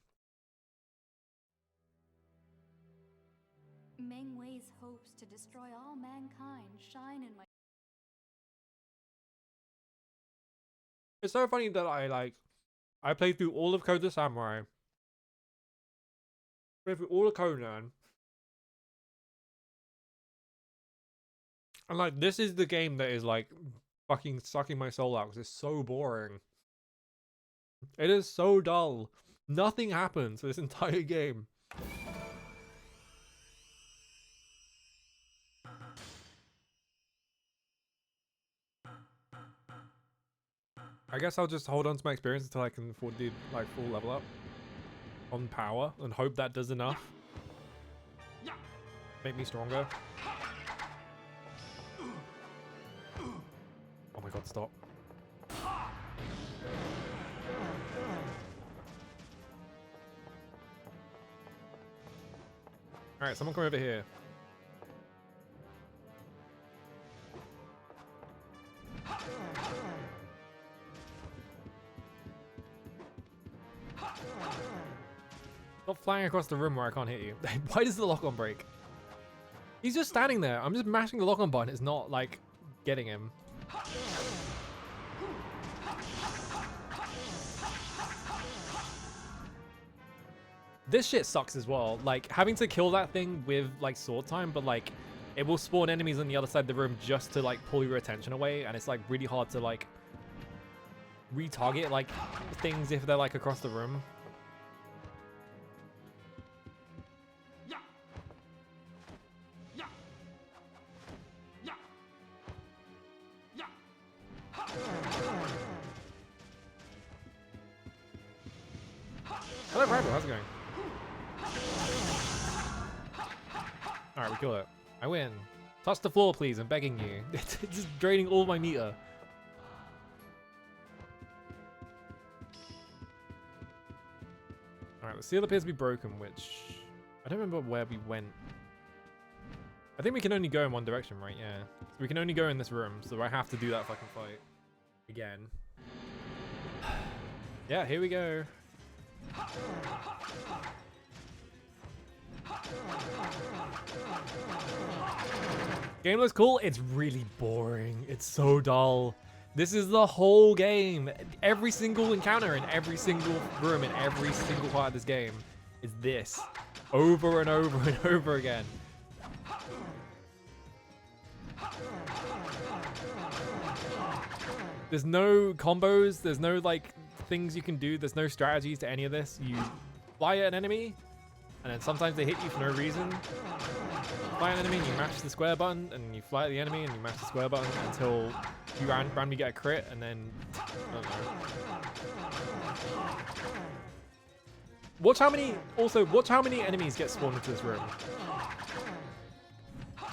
Meng Wei's hopes to destroy all mankind shine in my... It's so funny that I played through all of Code of Samurai. Played through all of Conan. And like, this is the game that is like fucking sucking my soul out because it's so boring. It is so dull. Nothing happens this entire game. I guess I'll just hold on to my experience until I can afford the like full level up on power and hope that does enough. Make me stronger. Oh my god, stop. Alright, someone come over here. Stop flying across the room where I can't hit you. Why does the lock-on break? He's just standing there. I'm just mashing the lock-on button. It's not, like, getting him. This shit sucks as well. Like, having to kill that thing with, like, sword time, but, like, it will spawn enemies on the other side of the room just to, like, pull your attention away, and it's, like, really hard to, like, retarget, like, things if they're, like, across the room. Hello, Rival. How's it going? Alright, we kill it. I win. Touch the floor, please. I'm begging you. It's just draining all my meter. Alright, the seal appears to be broken, which... I don't remember where we went. I think we can only go in one direction, right? Yeah. So we can only go in this room, so I have to do that fucking fight. Again. Yeah, here we go. Game looks cool. It's really boring. It's so dull. This is the whole game. Every single encounter in every single room in every single part of this game is this. Over and over and over again. There's no combos. There's no, like, things you can do. There's no strategies to any of this. You fly at an enemy, and then sometimes they hit you for no reason. Fly at an enemy and you mash the square button, and you fly at the enemy and you mash the square button until you randomly get a crit, and then I don't know. Watch how many enemies get spawned into this room.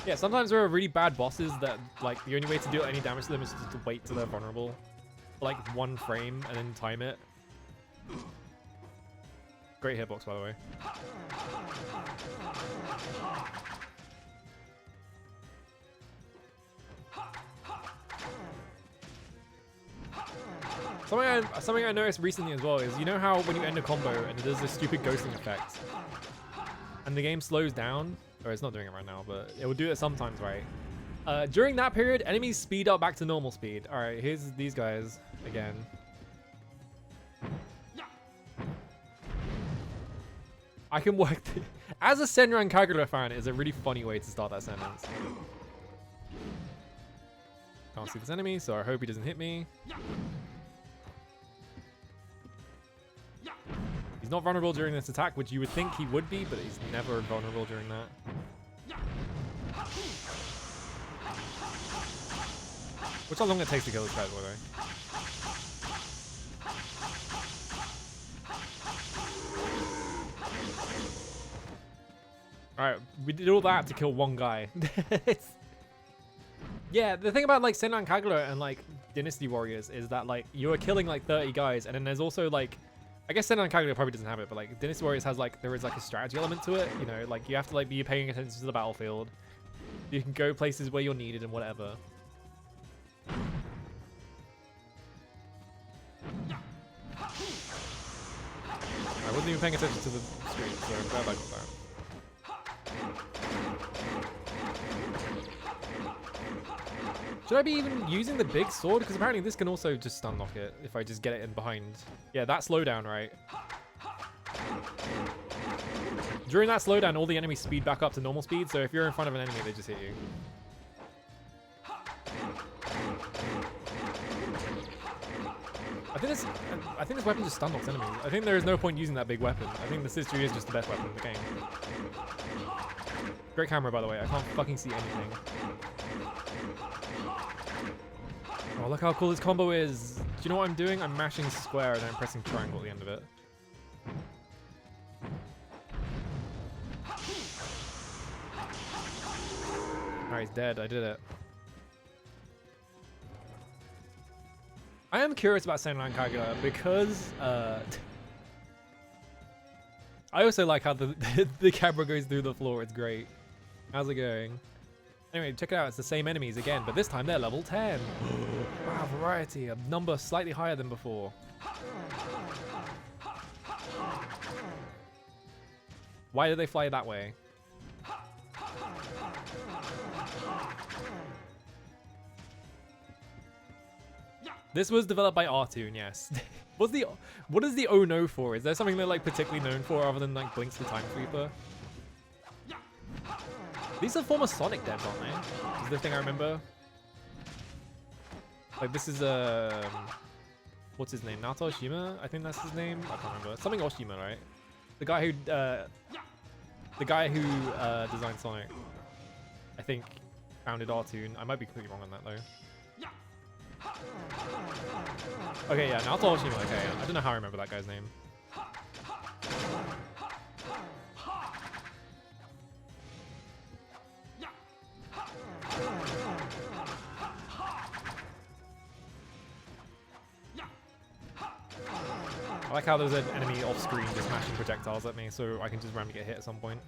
Yeah, sometimes there are really bad bosses that, like, the only way to deal any damage to them is just to wait till they're vulnerable. For, like, 1 frame and then time it. Great hitbox, by the way. Something I noticed recently as well is, you know how when you end a combo and it does this stupid ghosting effect, and the game slows down, or it's not doing it right now, but it will do it sometimes, right? During that period, enemies speed up back to normal speed. All right, here's these guys again. I can work. As a Senran Kagura fan, is a really funny way to start that sentence. Can't see this enemy, so I hope he doesn't hit me. He's not vulnerable during this attack, which you would think he would be, but he's never vulnerable during that. Which how long it takes to kill this guy, by the way. Alright, we did all that to kill one guy. Yeah, the thing about like Senran Kagura and like Dynasty Warriors is that like you are killing like 30 guys, and then there's also like, I guess Senran Kagura probably doesn't have it, but like Dynasty Warriors has like, there is like a strategy element to it, you know, like you have to like be paying attention to the battlefield. You can go places where you're needed and whatever. I wasn't even paying attention to the screen, so I'm glad I got that. Should I be even using the big sword? Because apparently this can also just stun lock it if I just get it in behind. Yeah, that slowdown, right? During that slowdown, all the enemies speed back up to normal speed, so if you're in front of an enemy, they just hit you. I think this weapon just stun locks enemies. I think there is no point using that big weapon. I think the Sistry is just the best weapon in the game. Great camera, by the way. I can't fucking see anything. Oh, look how cool this combo is. Do you know what I'm doing? I'm mashing square and I'm pressing triangle at the end of it. Alright, he's dead. I did it. I am curious about Senran Kagura because I also like how the camera goes through the floor. It's great. How's it going? Anyway, check it out. It's the same enemies again, but this time they're level 10. Wow, variety. A number slightly higher than before. Why did they fly that way? This was developed by Artoon, yes. What is the Oh No for? Is there something they're like particularly known for other than like Blinks the Time Creeper? These are former Sonic devs, aren't they? Is the thing I remember. Like this is what's his name? Naoto Oshima? I think that's his name. I can't remember. Something Oshima, right? The guy who designed Sonic. I think founded Artoon. I might be completely wrong on that though. Okay, yeah, Naoto Oshima. Okay, I don't know how I remember that guy's name. I like how there's an enemy off screen just smashing projectiles at me, so I can just randomly get hit at some point.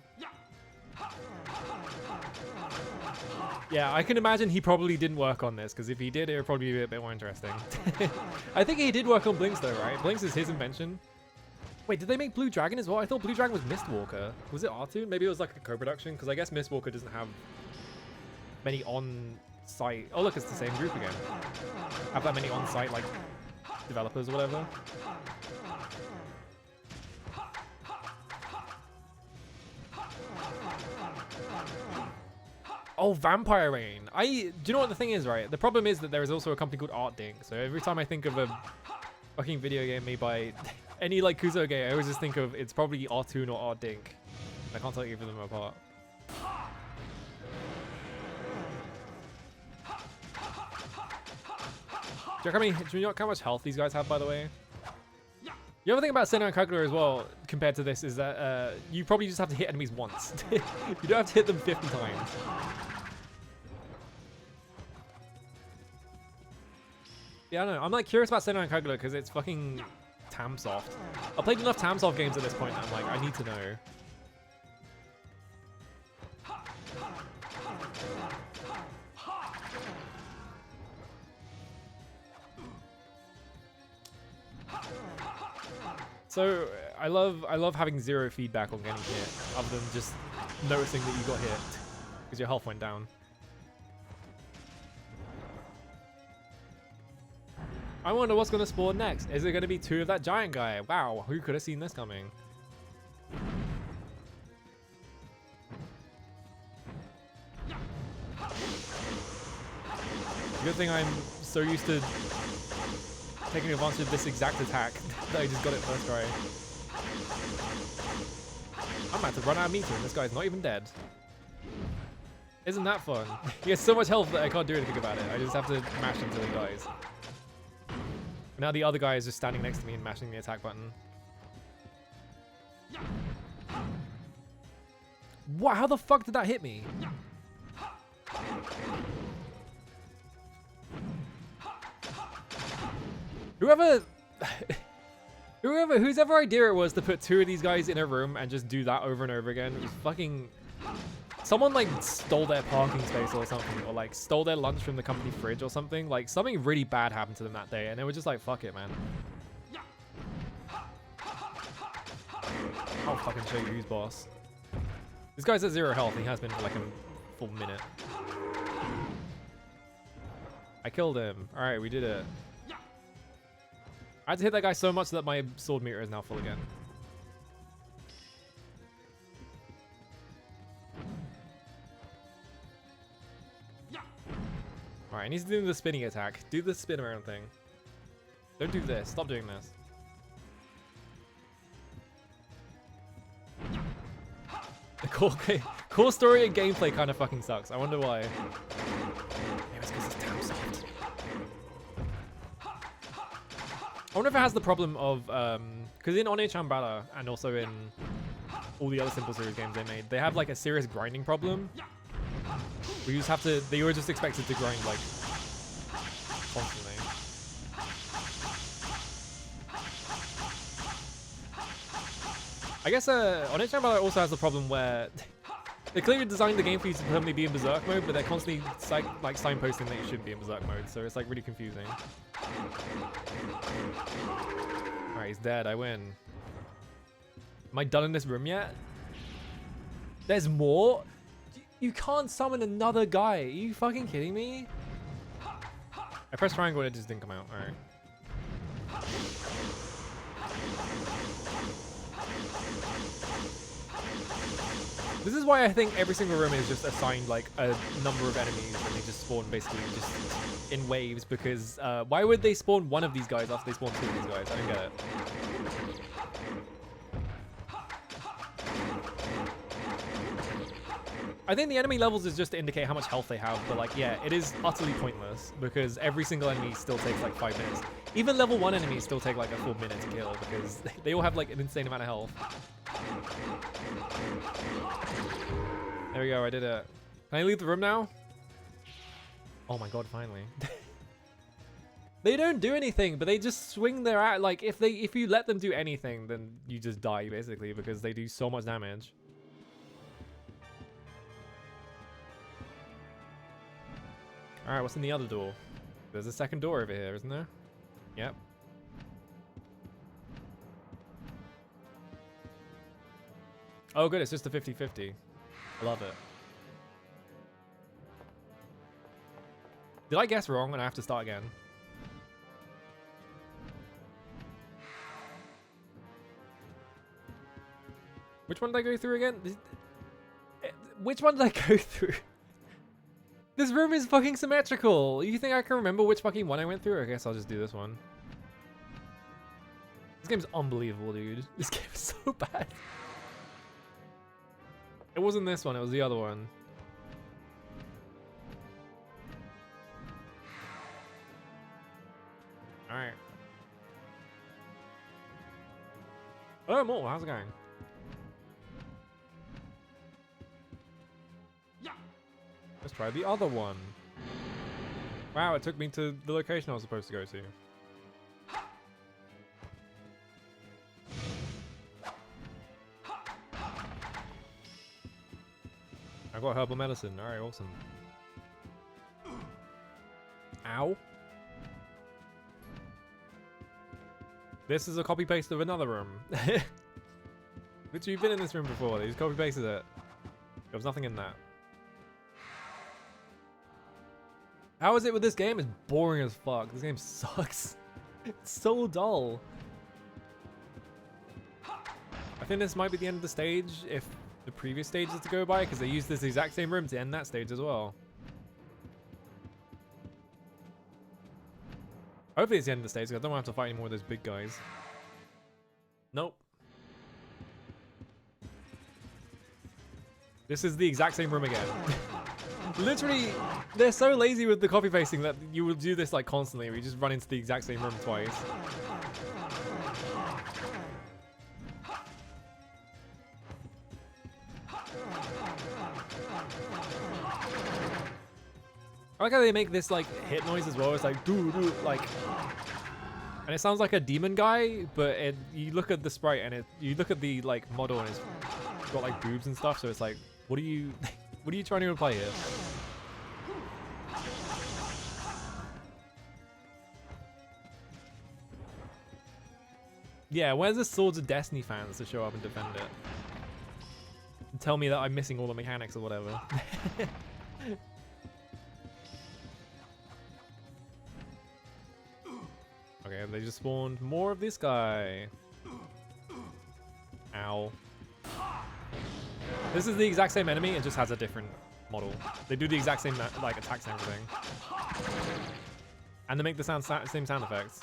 Yeah, I can imagine he probably didn't work on this, because if he did, it would probably be a bit more interesting. I think he did work on Blinks though, right? Blinks is his invention. Wait, did they make Blue Dragon as well? I thought Blue Dragon was Mistwalker. Was it Artoon? Maybe it was like a co-production, because I guess Mistwalker doesn't have many on-site... Oh look, it's the same group again. Have that many on-site like developers or whatever. Oh, Vampire Rain. Do you know what the thing is, right? The problem is that there is also a company called Art Dink. So every time I think of a fucking video game made by any like Kuzo game, I always just think of it's probably Artoon or Art Dink. I can't tell either of them apart. Do you know how much health these guys have, by the way? The other thing about Senna and Kagura as well, compared to this, is that you probably just have to hit enemies once. You don't have to hit them 50 times. Yeah, I don't know. I'm like curious about Senna and Kagura because it's fucking Tamsoft. I've played enough Tamsoft games at this point that I'm like, I need to know. So I love having zero feedback on getting hit, other than just noticing that you got hit because your health went down. I wonder what's gonna spawn next. Is it gonna be 2 of that giant guy? Wow, who could have seen this coming? Good thing I'm so used to taking advantage of this exact attack that I just got it first try. I'm about to run out of meter and this guy's not even dead. Isn't that fun? He has so much health that I can't do anything about it. I just have to mash until he dies. Now the other guy is just standing next to me and mashing the attack button. What? How the fuck did that hit me? Whose ever idea it was to put 2 of these guys in a room and just do that over and over again, it was fucking... Someone like stole their parking space or something, or like stole their lunch from the company fridge or something. Like something really bad happened to them that day and they were just like, fuck it, man. I'll fucking show you who's boss. This guy's at 0 health and he has been for like a full minute. I killed him. Alright, we did it. I had to hit that guy so much that my sword meter is now full again. Alright, he's doing the spinning attack. Do the spin around thing. Don't do this. Stop doing this. The core story and gameplay kind of fucking sucks. I wonder why. Maybe it's because it's Tamsoft. I wonder if it has the problem of, because in One Chambala and also in all the other Simple Series games they made, they have like a serious grinding problem. We just have to, they were just expected to grind like constantly. I guess One Chambala also has the problem where they clearly designed the game for you to permanently be in Berserk mode, but they're constantly like signposting that you should be in Berserk mode, so it's like really confusing. Alright, he's dead. I win. Am I done in this room yet? There's more? You can't summon another guy. Are you fucking kidding me? I pressed triangle and it just didn't come out. Alright. This is why I think every single room is just assigned like a number of enemies and they just spawn basically just in waves, because why would they spawn one of these guys after they spawn 2 of these guys? I don't get it. I think the enemy levels is just to indicate how much health they have, but like, yeah, it is utterly pointless because every single enemy still takes like 5 minutes. Even level 1 enemies still take like a full minute to kill because they all have like an insane amount of health. There we go, I did it. Can I leave the room now? Oh my god, finally. They don't do anything, but they just swing their axe. Like, if you let them do anything, then you just die basically because they do so much damage. Alright, what's in the other door? There's a second door over here, isn't there? Yep. Oh good, it's just a 50-50. I love it. Did I guess wrong and I have to start again? Which one did I go through again? Which one did I go through? This room is fucking symmetrical. You think I can remember which fucking one I went through? I guess I'll just do this one. This game's unbelievable, dude. This game is so bad. It wasn't this one, it was the other one. Alright. Oh, more. How's it going? Let's try the other one. Wow, it took me to the location I was supposed to go to. I got herbal medicine. Alright, awesome. Ow. This is a copy paste of another room. Which you've been in this room before. They just copy pasted it. There was nothing in that. How is it with this game? It's boring as fuck. This game sucks. It's so dull. I think this might be the end of the stage if the previous stage is to go by, because they used this exact same room to end that stage as well. Hopefully it's the end of the stage, because I don't want to have to fight any more of those big guys. Nope. This is the exact same room again. Literally, they're so lazy with the copy pasting that you will do this like constantly. We just run into the exact same room twice. I like how they make this like hit noise as well. It's like doo doo, like, and it sounds like a demon guy, but you look at the sprite and you look at the like model and it's got like boobs and stuff. So it's like, what are you trying to imply here? Yeah, where's the Swords of Destiny fans to show up and defend it? And tell me that I'm missing all the mechanics or whatever. Okay, they just spawned more of this guy. Ow. This is the exact same enemy, it just has a different model. They do the exact same like attacks and everything. And they make the same sound effects.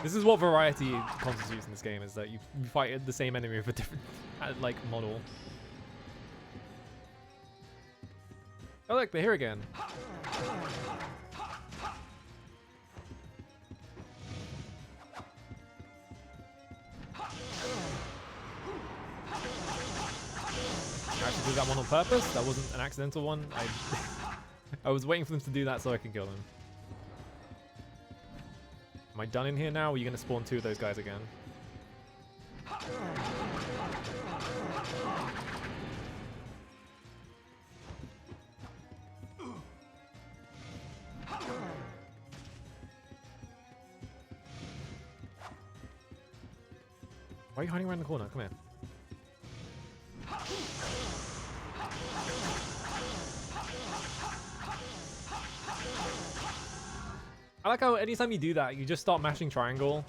This is what variety constitutes in this game, is that you fight the same enemy with a different like model. Oh look, they're here again. I actually did that one on purpose. That wasn't an accidental one. I was waiting for them to do that so I can kill them. Am I done in here now? Or are you going to spawn two of those guys again? Why are you hiding around the corner? Come here. I like how anytime you do that, you just start mashing triangle.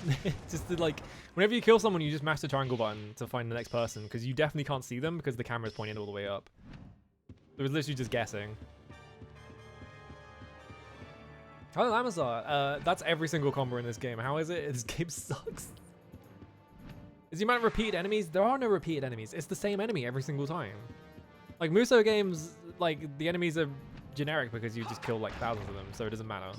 Just to, like, whenever you kill someone, you just mash the triangle button to find the next person, because you definitely can't see them because the camera's pointed all the way up. It was literally just guessing. Hello, Amazar. That's every single combo in this game. How is it? This game sucks. Is the amount of repeated enemies? There are no repeated enemies. It's the same enemy every single time. Like, Muso games, like, the enemies are generic because you just kill, like, thousands of them, so it doesn't matter.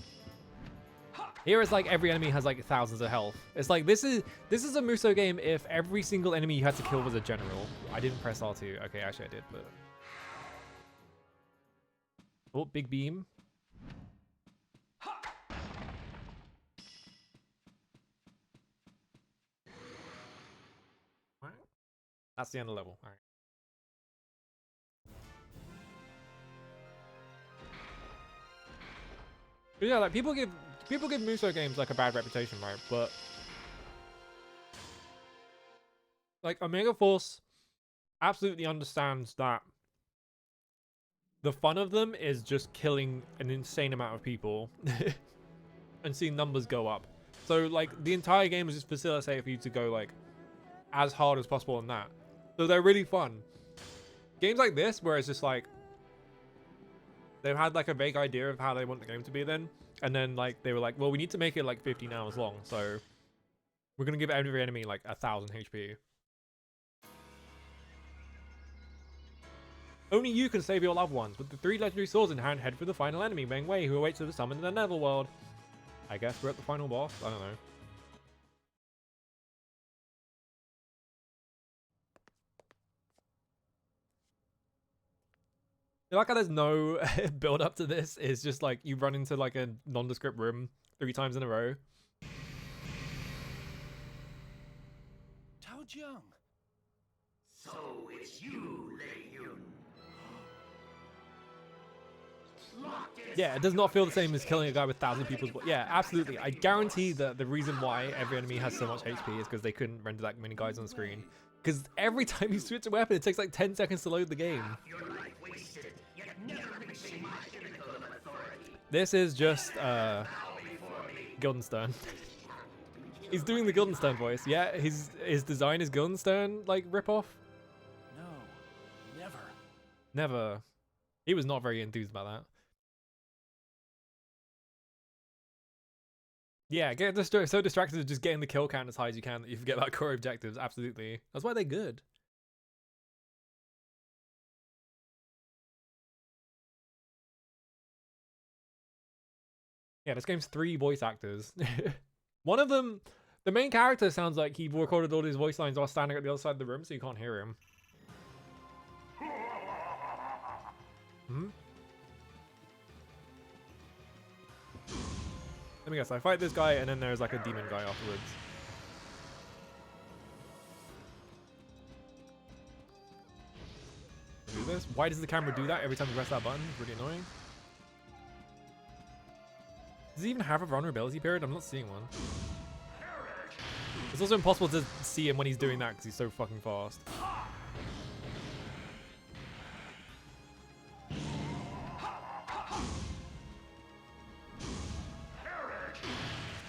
Here it's like every enemy has like thousands of health. It's like this is a Muso game if every single enemy you had to kill was a general. I didn't press R2. Okay, actually I did, but... Oh, big beam. Alright. That's the end of the level. Alright. But yeah, like people give Muso games like a bad reputation, right? But like Omega Force absolutely understands that the fun of them is just killing an insane amount of people and seeing numbers go up. So like the entire game is just facilitated for you to go like as hard as possible on that. So they're really fun. Games like this where it's just like they've had like a vague idea of how they want the game to be then. And then like they were like, well, we need to make it like 15 hours long. So we're going to give every enemy like 1,000 HP. Only you can save your loved ones. With the 3 legendary swords in hand, head for the final enemy, Meng Wei, who awaits to the summon in the Netherworld. I guess we're at the final boss. I don't know. You like how there's no build up to this? It's just like you run into like a nondescript room 3 times in a row. Tao Jiang. So it's you, Lei Yun. Yeah, it does not feel the same as killing a guy with 1,000 people's. Yeah, absolutely. I guarantee that the reason why every enemy has so much HP is because they couldn't render that many guys on screen. Because every time you switch a weapon, it takes like 10 seconds to load the game. This is just Guildenstern. He's doing the Guildenstern voice. Yeah, his design is Guildenstern like ripoff. No, never. Never. He was not very enthused about that. Yeah, get so distracted with just getting the kill count as high as you can that you forget about core objectives. Absolutely. That's why they're good. Yeah, this game's 3 voice actors. One of them, the main character, sounds like he recorded all his voice lines while standing at the other side of the room, so you can't hear him. Hmm? Let me guess, I fight this guy and then there's like a demon guy afterwards. Do this? Why does the camera do that every time you press that button? It's really annoying. Does he even have a vulnerability period? I'm not seeing one. It's also impossible to see him when he's doing that because he's so fucking fast.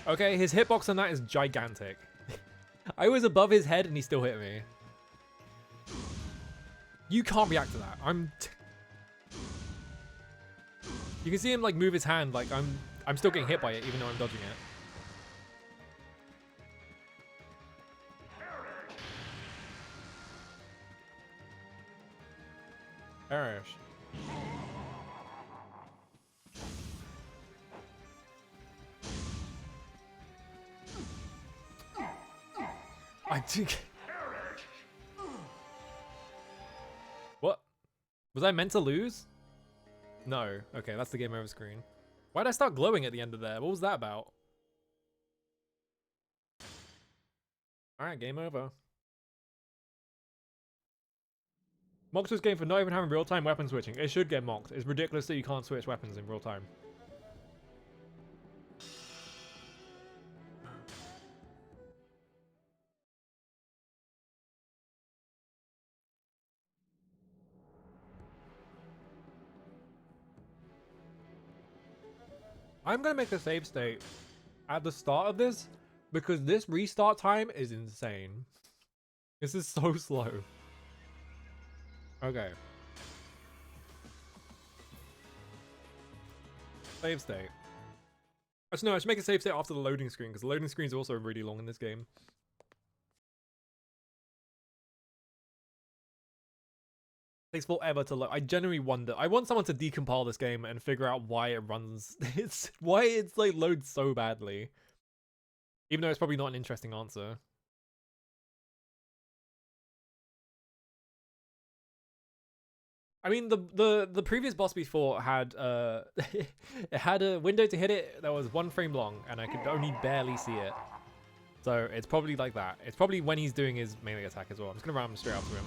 Okay, his hitbox on that is gigantic. I was above his head and he still hit me. You can't react to that. You can see him like move his hand like I'm still getting hit by it even though I'm dodging it. Perish. I think. What? Was I meant to lose? No. Okay, that's the game over screen. Why'd I start glowing at the end of there? What was that about? Alright, game over. Mocked this game for not even having real-time weapon switching. It should get mocked. It's ridiculous that you can't switch weapons in real time. I'm gonna make a save state at the start of this because this restart time is insane. This is so slow. Okay. Save state. Actually, no, I should make a save state after the loading screen because the loading screen is also really long in this game. Takes forever to load. I genuinely wonder. I want someone to decompile this game and figure out why it runs. Why it's like loads so badly. Even though it's probably not an interesting answer. I mean, the previous boss before had it had a window to hit it that was 1 frame long, and I could only barely see it. So it's probably like that. It's probably when he's doing his melee attack as well. I'm just gonna run straight up to him.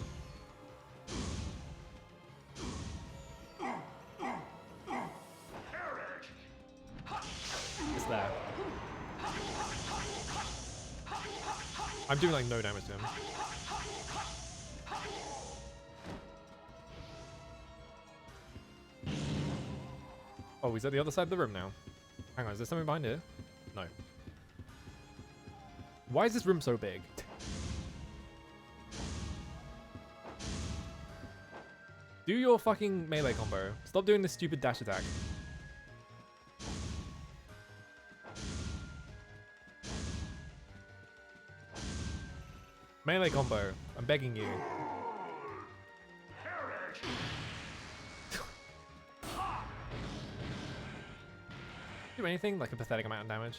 It's there. I'm doing like no damage to him. Oh, he's at the other side of the room now. Hang on, is there something behind here? No. Why is this room so big? Do your fucking melee combo. Stop doing this stupid dash attack. Melee combo. I'm begging you. Do anything like a pathetic amount of damage.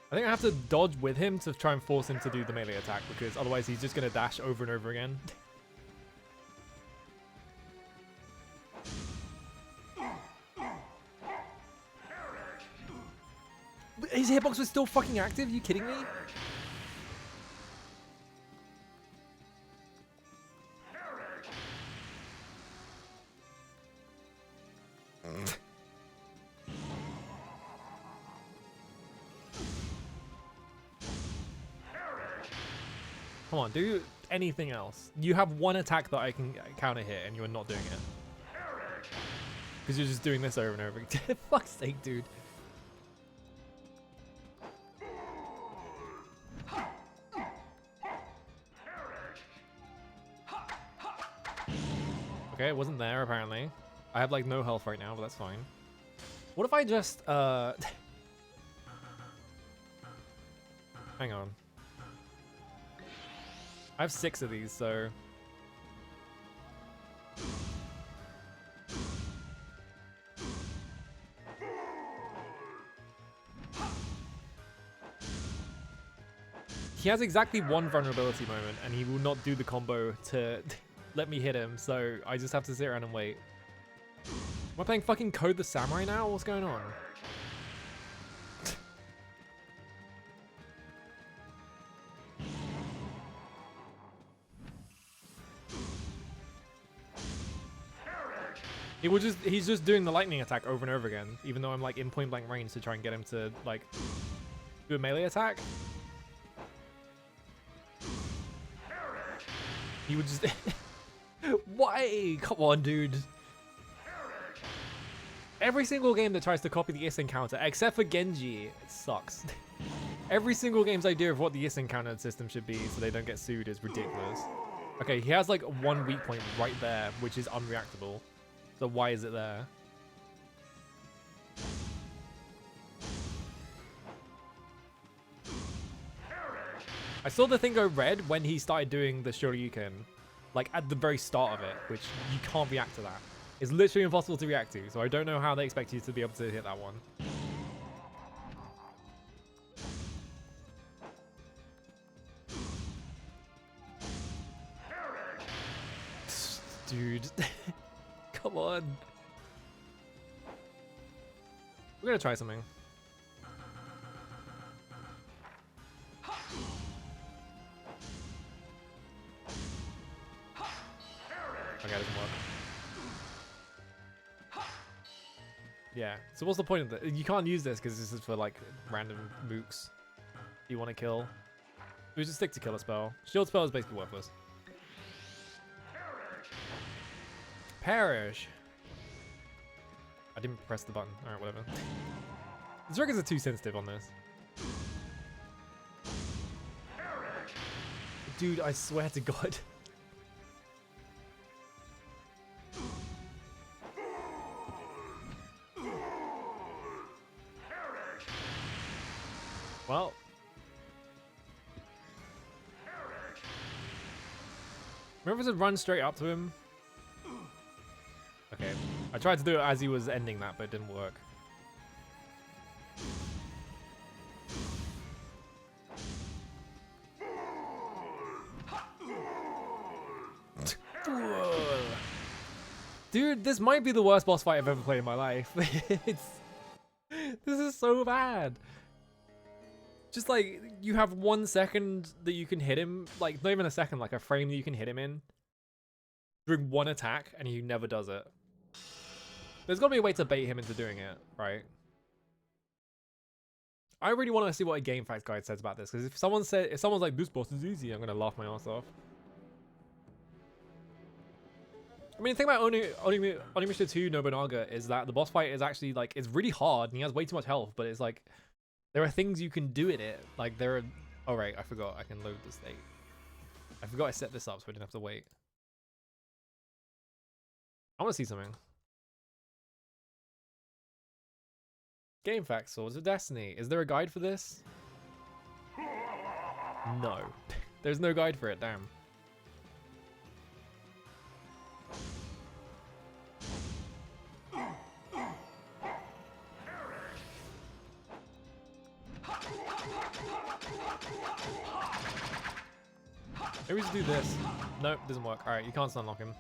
I think I have to dodge with him to try and force him to do the melee attack, because otherwise he's just going to dash over and over again. His hitbox was still fucking active? You kidding me? Come on, do anything else. You have one attack that I can counter hit and you're not doing it. Because you're just doing this over and over again. Fuck's sake, dude. Okay, it wasn't there apparently. I have like no health right now, but that's fine. What if I just hang on. I have 6 of these, so he has exactly one vulnerability moment, and he will not do the combo to let me hit him, so I just have to sit around and wait. Am I playing fucking Code the Samurai now? What's going on? He's just doing the lightning attack over and over again, even though I'm like in point blank range to try and get him to like do a melee attack. He would just why? Come on, dude. Every single game that tries to copy the Is encounter, except for Genji, it sucks. Every single game's idea of what the Is encounter system should be so they don't get sued is ridiculous. Okay, he has like one weak point right there, which is unreactable. So why is it there? I saw the thing go red when he started doing the Shoryuken, like at the very start of it, which you can't react to that. It's literally impossible to react to, so I don't know how they expect you to be able to hit that one. Dude. Come on. We're gonna try something. Okay, it doesn't work. Yeah, so what's the point of that? You can't use this because this is for like random mooks you want to kill. We just stick to killer spell. Shield spell is basically worthless. Perish. I didn't press the button. Alright, whatever. The triggers are too sensitive on this. Dude, I swear to God. Well. Remember to run straight up to him? Okay. I tried to do it as he was ending that, but it didn't work. Dude, this might be the worst boss fight I've ever played in my life. This is so bad. Just like, you have 1 second that you can hit him, like not even a second, like a frame that you can hit him in during one attack, and he never does it. There's gotta be a way to bait him into doing it, right? I really want to see what a game facts guide says about this, because if someone's like, this boss is easy, I'm gonna laugh my ass off. I mean, the thing about Onimusha 2 Nobunaga is that the boss fight is actually like, it's really hard and he has way too much health, but it's like, there are things you can do in it. Like there are, oh right, I forgot I can load the state. I forgot I set this up so I didn't have to wait. I want to see something. Game facts, Swords of Destiny. Is there a guide for this? No. There's no guide for it, damn. Maybe we just do this. Nope, doesn't work. Alright, you can't stun lock him.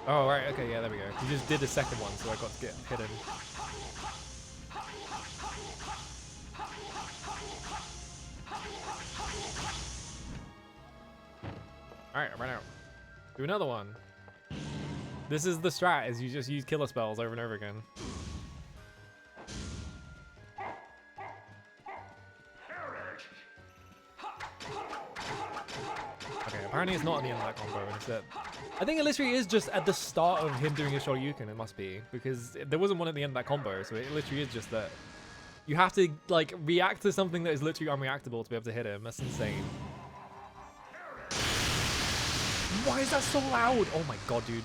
Oh, right, okay, yeah, there we go. You just did the second one, so I got to get hit him. Alright, I ran out. Do another one. This is the strat, is you just use killer spells over and over again. Okay, apparently it's not at the end of that combo, and it's at... I think it literally is just at the start of him doing his Shoryuken, it must be. Because there wasn't one at the end of that combo, so it literally is just that... You have to, like, react to something that is literally unreactable to be able to hit him. That's insane. Why is that so loud? Oh my god, dude.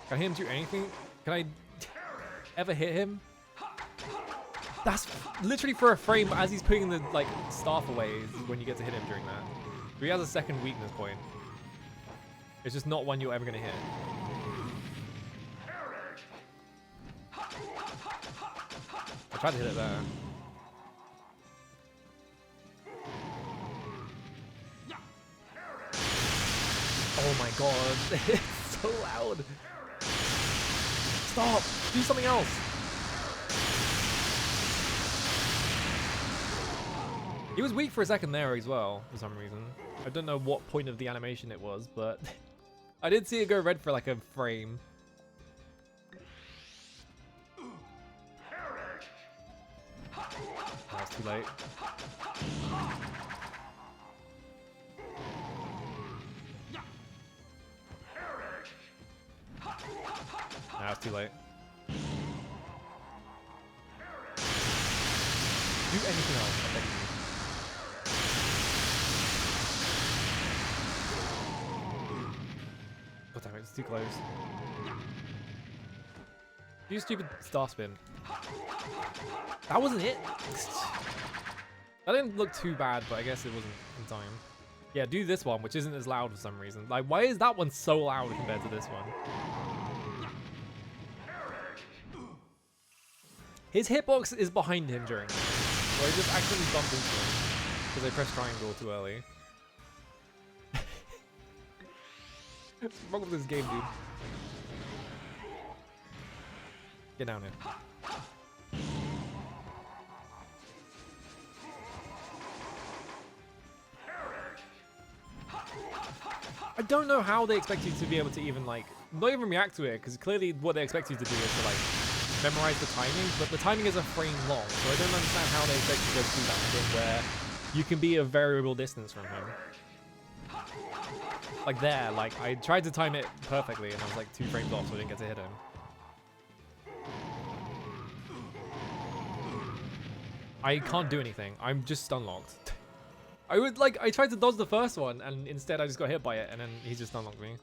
Can I hit him do anything? Can I ever hit him? That's literally for a frame, but as he's putting the like staff away is when you get to hit him during that. He has a second weakness point. It's just not one you're ever gonna hit. I tried to hit it there. Oh my god, it's so loud. Stop! Do something else! He was weak for a second there as well, for some reason. I don't know what point of the animation it was, but I did see it go red for like a frame. That's too late. Nah, it's too late. Do anything else, I beg you. God damn it, it's too close. Do stupid star spin. That wasn't it. That didn't look too bad, but I guess it wasn't in time. Yeah, do this one, which isn't as loud for some reason. Like, why is that one so loud compared to this one? His hitbox is behind him during this, so I just accidentally bumped into him because I pressed triangle too early. What's wrong with this game, dude? Get down here. I don't know how they expect you to be able to even, like, not even react to it, because clearly what they expect you to do is to, like, memorize the timing, but the timing is a frame long, so I don't understand how they expect you to do that in a game where you can be a variable distance from him. Like there, like, I tried to time it perfectly, and I was, like, 2 frames off, so I didn't get to hit him. I can't do anything. I'm just stun locked. I tried to dodge the first one, and instead I just got hit by it, and then he just stun locked me.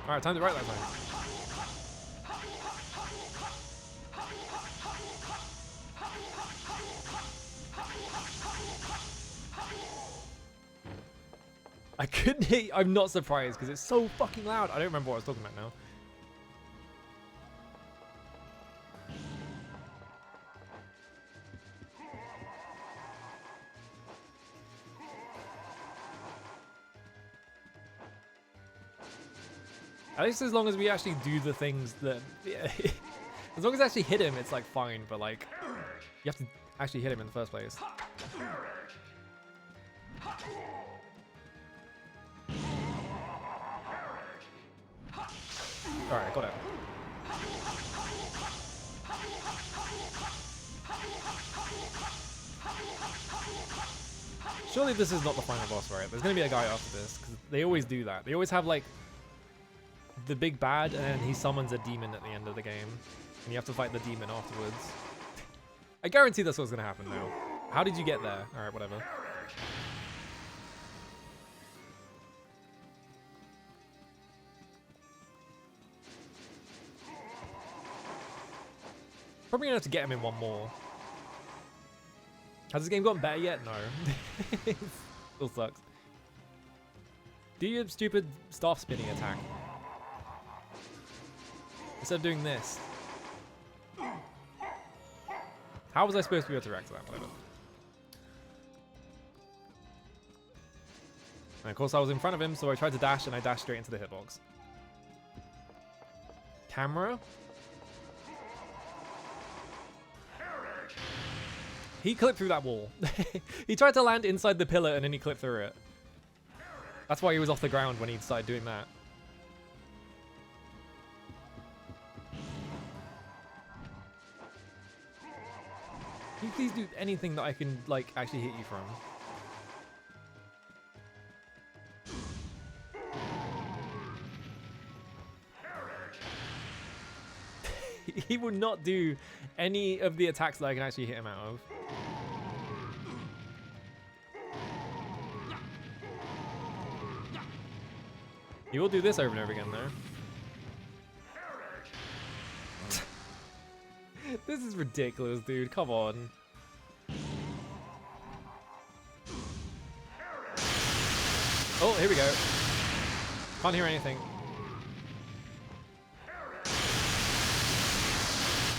Alright, time to write that time. I couldn't hit. I'm not surprised because it's so fucking loud. I don't remember what I was talking about now. At least as long as we actually do the things that... Yeah, as long as I actually hit him, it's like fine, but like... You have to actually hit him in the first place. Alright, got it. Surely this is not the final boss, right? There's gonna be a guy after this, because they always do that. They always have like... the big bad, and then he summons a demon at the end of the game, and you have to fight the demon afterwards. I guarantee that's what's gonna happen now. How did you get there? Alright, whatever. Probably gonna have to get him in one more. Has this game gotten better yet? No. It still sucks. Do your stupid staff spinning attack. Instead of doing this. How was I supposed to be able to react to that? Whatever. And of course I was in front of him, so I tried to dash and I dashed straight into the hitbox. Camera? He clipped through that wall. He tried to land inside the pillar and then he clipped through it. That's why he was off the ground when he started doing that. Can you please do anything that I can, like, actually hit you from? He would not do any of the attacks that I can actually hit him out of. He will do this over and over again, though. This is ridiculous, dude. Come on. Oh, here we go. Can't hear anything.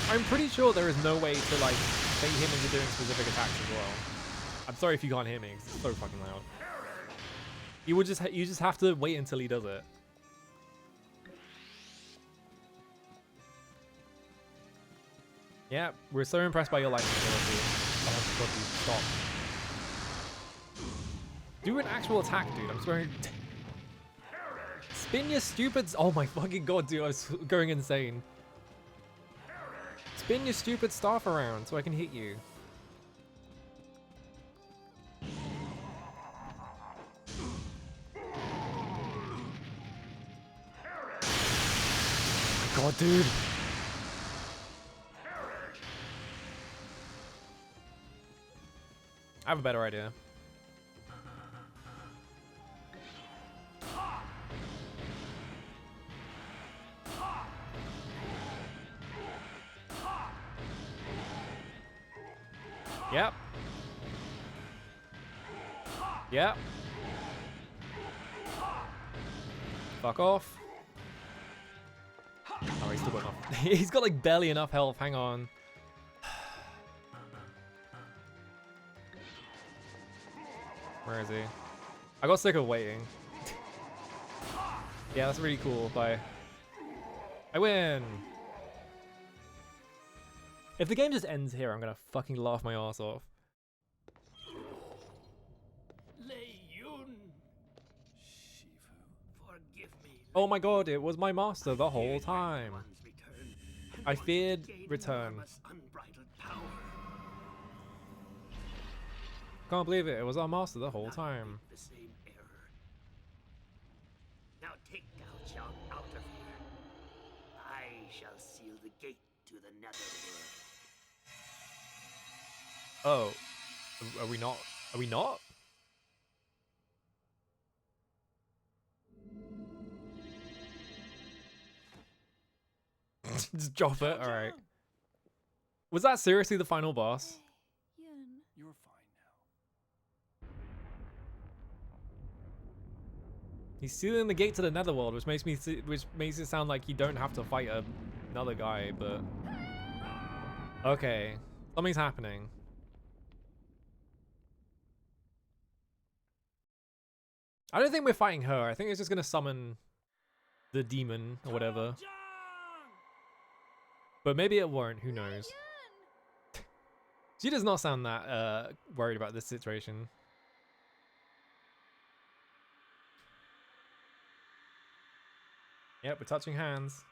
I'm pretty sure there is no way to, like, bait him into doing specific attacks as well. I'm sorry if you can't hear me, because it's so fucking loud. You just have to wait until he does it. Yeah, we're so impressed by your lightning ability. Oh, stop. Do an actual attack, dude. I'm swearing. Spin your stupid... Oh my fucking god, dude. I was going insane. Spin your stupid staff around so I can hit you. God, dude. I have a better idea. Yep. Yep. Fuck off. Oh, he's still got enough. He's got like barely enough health. Hang on. Where is he? I got sick of waiting. Yeah, that's really cool. Bye. I win. If the game just ends here, I'm gonna fucking laugh my ass off. Forgive me. Oh my god, it was my master the whole time. I feared return. Can't believe it, it was our master the whole time. The same error. Now take Gao Xiao out of here. I shall seal the gate to the netherworld. Oh. Are we not? Are we not? Just drop it, alright. Was that seriously the final boss? You're fine now. He's sealing the gate to the netherworld, which makes it sound like you don't have to fight another guy, but okay, something's happening. I don't think we're fighting her. I think it's just gonna summon the demon or whatever. But maybe it won't. Who knows? She does not sound that worried about this situation. Yep, we're touching hands.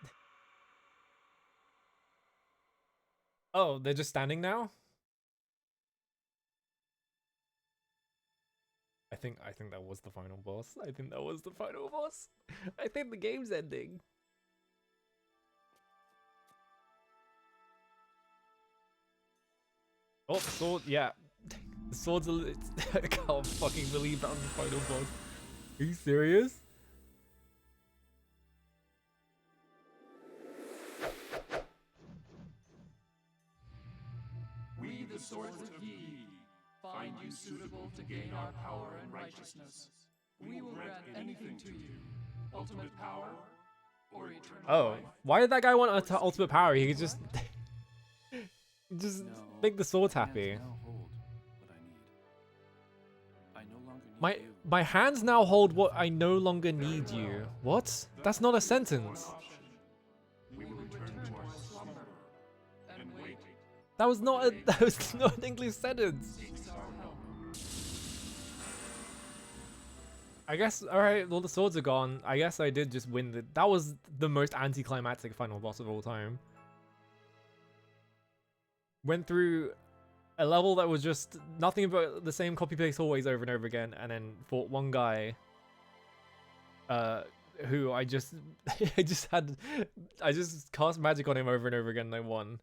Oh, they're just standing now? I think that was the final boss. I think that was the final boss. I think the game's ending. Oh, the sword, yeah. The sword's I can't fucking believe that was the final boss. Are you serious? We, the Swords of Yi, find you suitable to gain our power and righteousness. We will grant anything to you. Ultimate power or eternal Oh, life. why did that guy want ultimate power? He could just just No, make the swords my hands happy. now hold what I need. I no longer need My you. my hands now hold what I no longer need you. What? That's not a sentence. We will return to our slumber and wait. That was not an English sentence. Seeks our help. I guess, alright, well the swords are gone. I guess I did just win that was the most anticlimactic final boss of all time. Went through a level that was just nothing but the same copy paste always over and over again, and then fought one guy who I just I just cast magic on him over and over again and I won.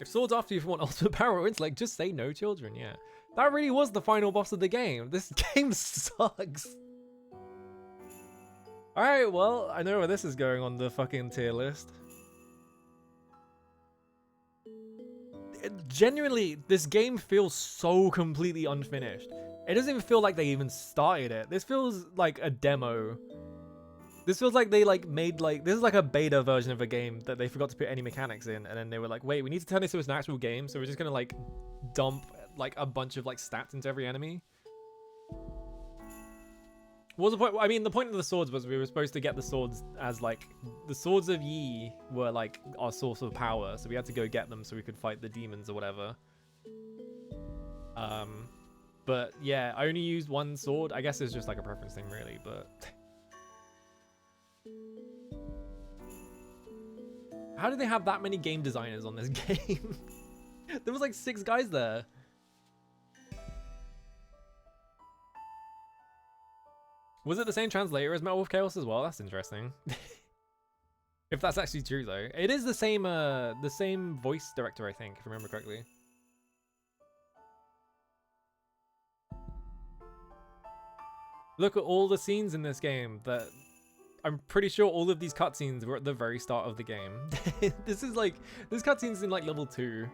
If swords after you want ultimate power, it's like just say no children, yeah. That really was the final boss of the game. This game sucks. Alright, well, I know where this is going on the fucking tier list. Genuinely, this game feels so completely unfinished. It doesn't even feel like they even started it. This feels like a demo. This feels like they made this is like a beta version of a game that they forgot to put any mechanics in, and then they were like, wait, we need to turn this into an actual game, so we're just gonna dump a bunch of stats into every enemy. What was the point? I mean, the point of the swords was we were supposed to get the swords as the swords of Yi were our source of power, so we had to go get them so we could fight the demons or whatever. But yeah, I only used one sword. I guess it's just like a preference thing really, but how do they have that many game designers on this game? There was 6 guys there. Was it the same translator as Metal Wolf Chaos as well? That's interesting. If that's actually true though. It is the same voice director, I think, if I remember correctly. Look at all the scenes in this game that I'm pretty sure all of these cutscenes were at the very start of the game. This cutscene's in level 2.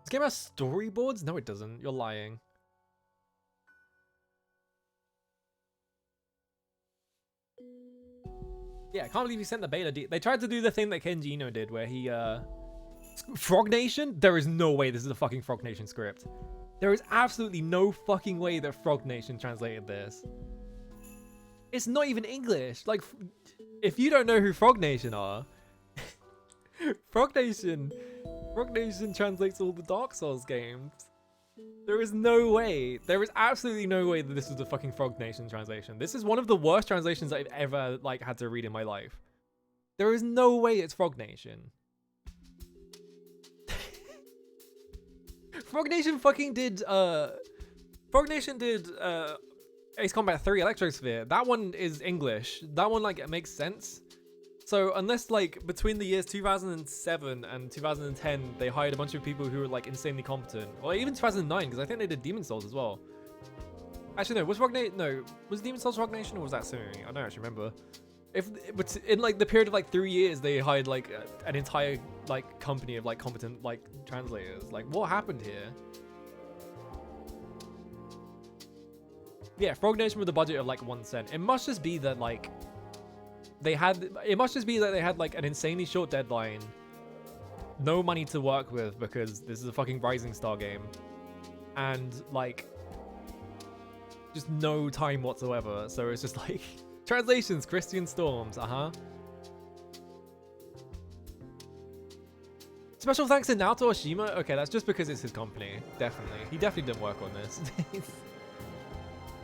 This game has storyboards? No, it doesn't. You're lying. Yeah, I can't believe he sent the beta. They tried to do the thing that Kenji Ino did where he, Frog Nation? There is no way this is a fucking Frog Nation script. There is absolutely no fucking way that Frog Nation translated this. It's not even English. If you don't know who Frog Nation are, Frog Nation translates all the Dark Souls games. There is no way. There is absolutely no way that this is the fucking Frog Nation translation. This is one of the worst translations I've ever had to read in my life. There is no way it's Frog Nation. Frog Nation fucking did Ace Combat 3 Electrosphere. That one is English. That one it makes sense. So unless between the years 2007 and 2010 they hired a bunch of people who were insanely competent, or even 2009 because I think they did Demon Souls as well. Actually no, was Demon Souls Frog Nation or was that Sony? I don't actually remember. But in the period of 3 years they hired an entire company of competent translators. What happened here? Yeah, Frog Nation with a budget of 1 cent. It must just be that they had an insanely short deadline, no money to work with because this is a fucking Rising Star game, and just no time whatsoever. So it's just translations, Christian Storms, Special thanks to Naoto Oshima. Okay, that's just because it's his company. Definitely. He definitely didn't work on this.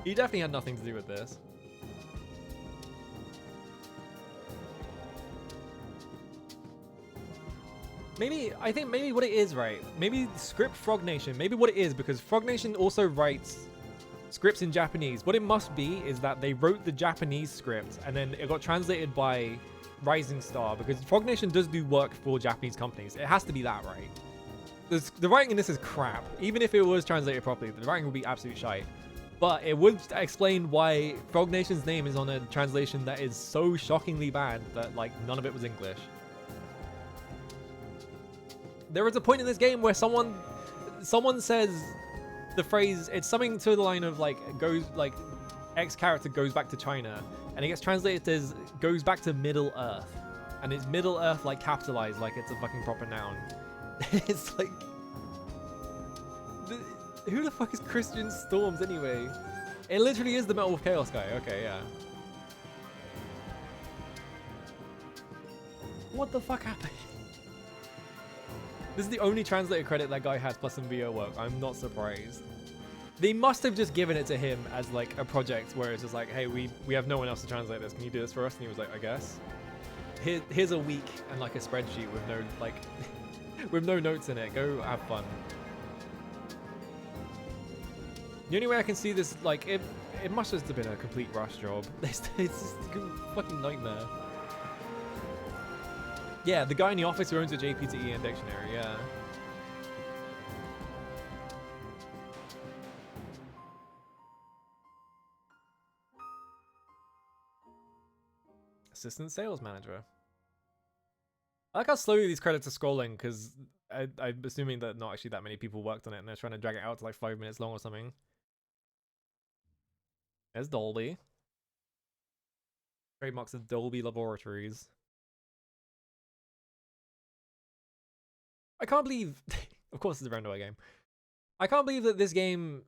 He definitely had nothing to do with this. I think maybe what it is, right? Maybe script Frog Nation. Maybe what it is, because Frog Nation also writes scripts in Japanese. What it must be is that they wrote the Japanese script and then it got translated by Rising Star, because Frog Nation does do work for Japanese companies. It has to be that, right? The writing in this is crap. Even if it was translated properly, the writing would be absolute shite. But it would explain why Frog Nation's name is on a translation that is so shockingly bad that none of it was English. There is a point in this game where someone says the phrase, it's something to the line of like, goes like, X character goes back to China, and it gets translated as goes back to Middle Earth, and it's Middle Earth like capitalized like it's a fucking proper noun. It's like, who the fuck is Christian Storms anyway? It literally is the Metal of Chaos guy. Okay, yeah. What the fuck happened? This is the only translator credit that guy has plus some VO work. I'm not surprised. They must have just given it to him as like a project where it's just like, hey, we have no one else to translate this. Can you do this for us? And he was like, I guess. Here's a week and like a spreadsheet with no like with no notes in it. Go have fun. The only way I can see this, like, it must just have been a complete rush job. It's just a fucking nightmare. Yeah, the guy in the office who owns a JPTE and dictionary, yeah. Assistant sales manager. I like how slowly these credits are scrolling, because I'm assuming that not actually that many people worked on it and they're trying to drag it out to like 5 minutes long or something. There's Dolby. Trademarks of Dolby Laboratories. I can't believe... of course it's a roundabout game. I can't believe that this game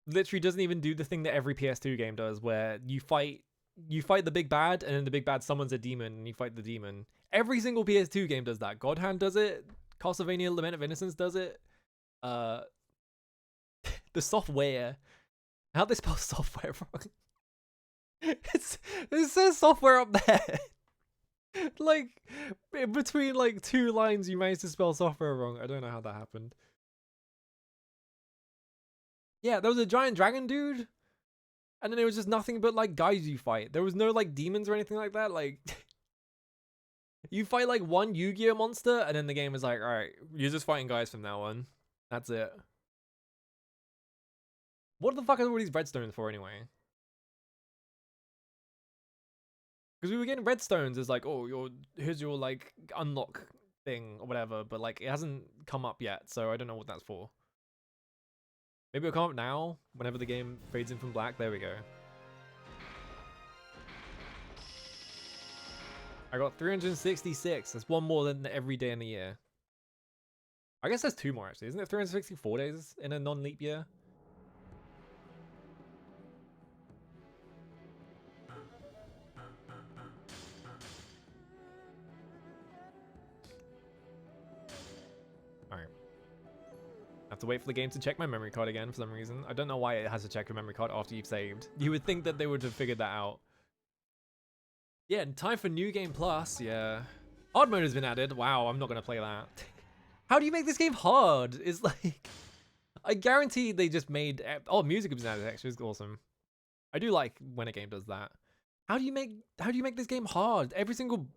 literally doesn't even do the thing that every PS2 game does, where you fight the big bad, and then the big bad summons a demon, and you fight the demon. Every single PS2 game does that. God Hand does it. Castlevania Lament of Innocence does it. The software... How'd they spell software wrong? It says software up there. Like, in between like 2 lines, you managed to spell software wrong. I don't know how that happened. Yeah, there was a giant dragon dude, and then it was just nothing but like guys you fight. There was no like demons or anything like that. Like, you fight like one Yu-Gi-Oh monster, and then the game is like, all right, you're just fighting guys from now on. That's it. What the fuck are all these redstones for anyway? Because we were getting redstones as like, oh, here's your like unlock thing or whatever, but like it hasn't come up yet, so I don't know what that's for. Maybe it'll come up now, whenever the game fades in from black. There we go. I got 366. That's one more than every day in the year. I guess there's 2 more actually. Isn't it 364 days in a non-leap year? Have to wait for the game to check my memory card again for some reason. I don't know why it has to check your memory card after you've saved. You would think that they would have figured that out. Yeah, and time for New Game Plus, yeah. Hard mode has been added. Wow, I'm not going to play that. How do you make this game hard? It's like... I guarantee they just made... Oh, music has been added actually. It's awesome. I do like when a game does that. How do you make this game hard? Every single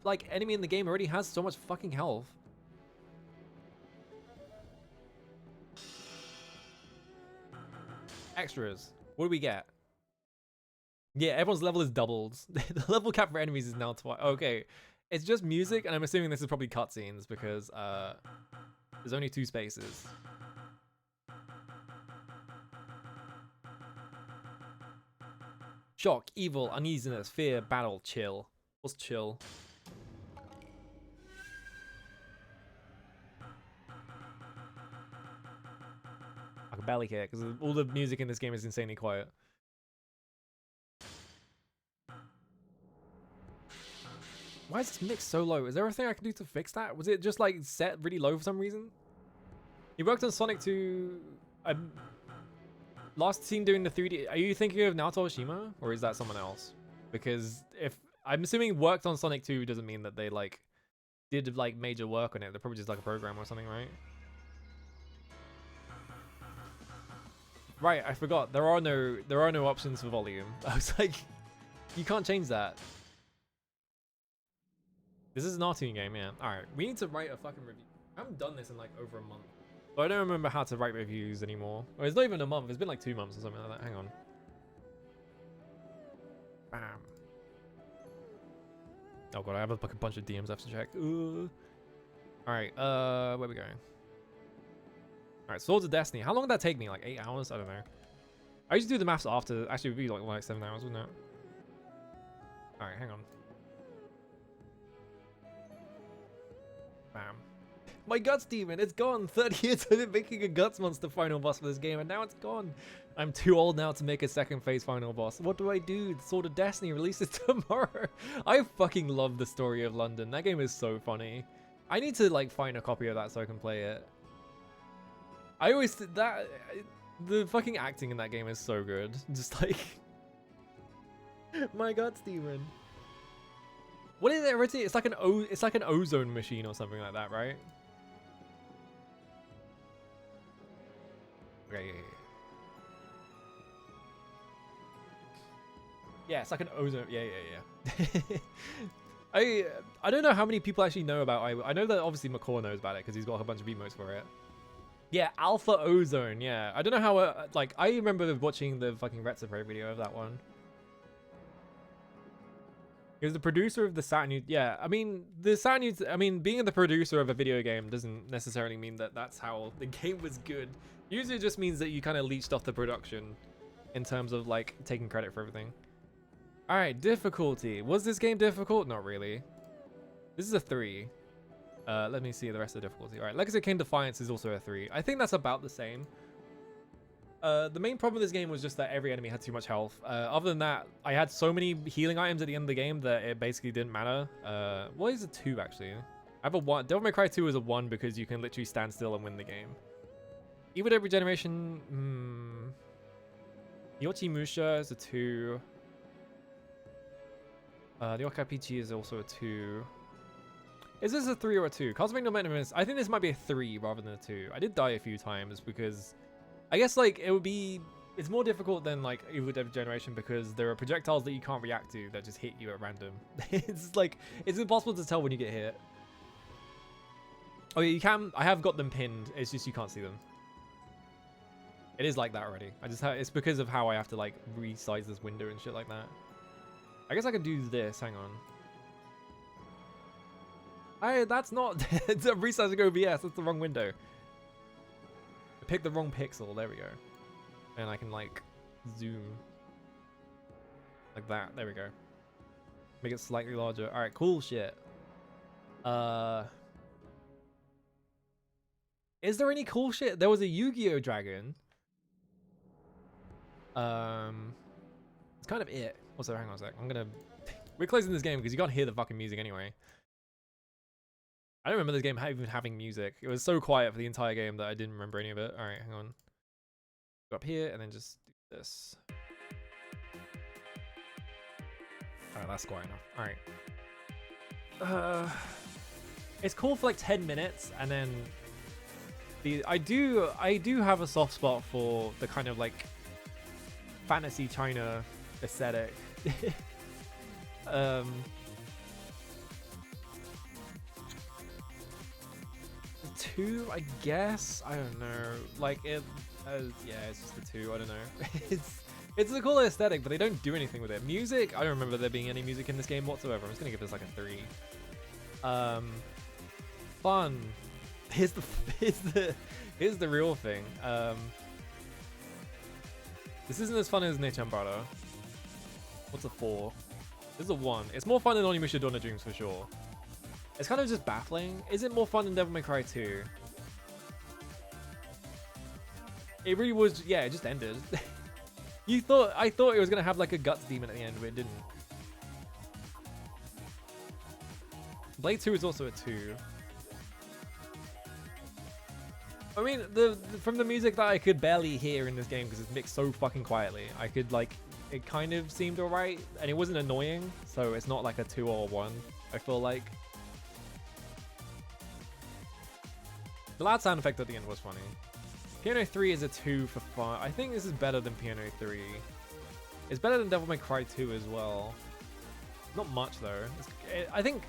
like enemy in the game already has so much fucking health. Extras. What do we get? Yeah, everyone's level is doubled. The level cap for enemies is now twice. Okay, it's just music, and I'm assuming this is probably cutscenes because there's only 2 spaces. Shock, evil, uneasiness, fear, battle, chill. What's chill? I can barely hear because all the music in this game is insanely quiet. Why is this mix so low? Is there a thing I can do to fix that? Was it just like set really low for some reason? You worked on Sonic 2. Last seen doing the 3D. Are you thinking of Naoto Oshima, or is that someone else? Because if I'm assuming worked on Sonic 2 doesn't mean that they like did like major work on it. They're probably just like a program or something, right? Right, I forgot. There are no options for volume. I was like, you can't change that. This is an R2 game, yeah. Alright, we need to write a fucking review. I haven't done this in like over a month. So I don't remember how to write reviews anymore. Well, it's not even a month. It's been like 2 months or something like that. Hang on. Bam. Oh god, I have like a bunch of DMs I have to check. Alright, where are we going? Alright, Swords of Destiny. How long did that take me? Like 8 hours? I don't know. I used to do the maths after. Actually, it would be like 7 hours, wouldn't it? Alright, hang on. Bam. My Guts Demon, it's gone. 30 years I've been making a Guts Monster final boss for this game, and now it's gone. I'm too old now to make a second phase final boss. What do I do? The Sword of Destiny releases tomorrow. I fucking love the story of London. That game is so funny. I need to like find a copy of that so I can play it. I always that the fucking acting in that game is so good. Just like my Guts Demon. What is it? It's like an ozone machine or something like that, right? Okay, yeah. Yeah, it's like an ozone. Yeah. I don't know how many people actually know about. I know that obviously McCaw knows about it because he's got a bunch of emotes for it. Yeah, Alpha Ozone. Yeah, I don't know how. Like, I remember watching the fucking Retsuprey video of that one. He was the producer of the Saturn. Yeah, I mean the Saturn. I mean, being the producer of a video game doesn't necessarily mean that that's how the game was good. Usually, it just means that you kind of leached off the production, in terms of like taking credit for everything. All right, difficulty. Was this game difficult? Not really. This is a 3. Let me see the rest of the difficulty. All right, Legacy of Kain Defiance is also a 3. I think that's about the same. The main problem with this game was just that every enemy had too much health. Other than that, I had so many healing items at the end of the game that it basically didn't matter. What is a 2 actually? I have a 1. Devil May Cry 2 is a 1 because you can literally stand still and win the game. Evil Dead Regeneration, Yochimusha is a 2. The Yokai Peachy is also a 2. Is this a 3 or a 2? Cosmic Momentum is... I think this might be a 3 rather than a 2. I did die a few times because... I guess, like, it would be... It's more difficult than, like, Evil Dead Regeneration because there are projectiles that you can't react to that just hit you at random. It's, like... It's impossible to tell when you get hit. Oh, yeah, you can... I have got them pinned. It's just you can't see them. It is like that already. I just have... It's because of how I have to, like, resize this window and shit like that. I guess I could do this. Hang on. That's not... It's a resizing OBS. That's the wrong window. I picked the wrong pixel. There we go. And I can, like, zoom. Like that. There we go. Make it slightly larger. Alright, cool shit. Is there any cool shit? There was a Yu-Gi-Oh! Dragon. It's kind of it. Also, hang on a sec. We're closing this game because you can't hear the fucking music anyway. I don't remember this game even having music. It was so quiet for the entire game that I didn't remember any of it. All right, hang on. Go up here and then just do this. All right, that's quiet enough. All right. It's cool for like 10 minutes, and then I do have a soft spot for the kind of like fantasy China aesthetic. 2, I guess. I don't know. Like it, yeah, it's just a 2. I don't know. It's a cool aesthetic, but they don't do anything with it. Music, I don't remember there being any music in this game whatsoever. I'm just gonna give this like a 3. Fun. Here's the real thing. This isn't as fun as Nechambara. What's a 4? This is a 1. It's more fun than Onimusha Dawn of Dreams for sure. It's kind of just baffling. Is it more fun than Devil May Cry 2? It really was. Yeah, it just ended. I thought it was gonna have like a guts demon at the end, but it didn't. Blade 2 is also a 2. I mean, from the music that I could barely hear in this game because it's mixed so fucking quietly, I could like, it kind of seemed alright, and it wasn't annoying, so it's not like a 2 or a 1, I feel like. The loud sound effect at the end was funny. Piano 3 is a 2 for fun. I think this is better than Piano 3. It's better than Devil May Cry 2 as well. Not much though. I think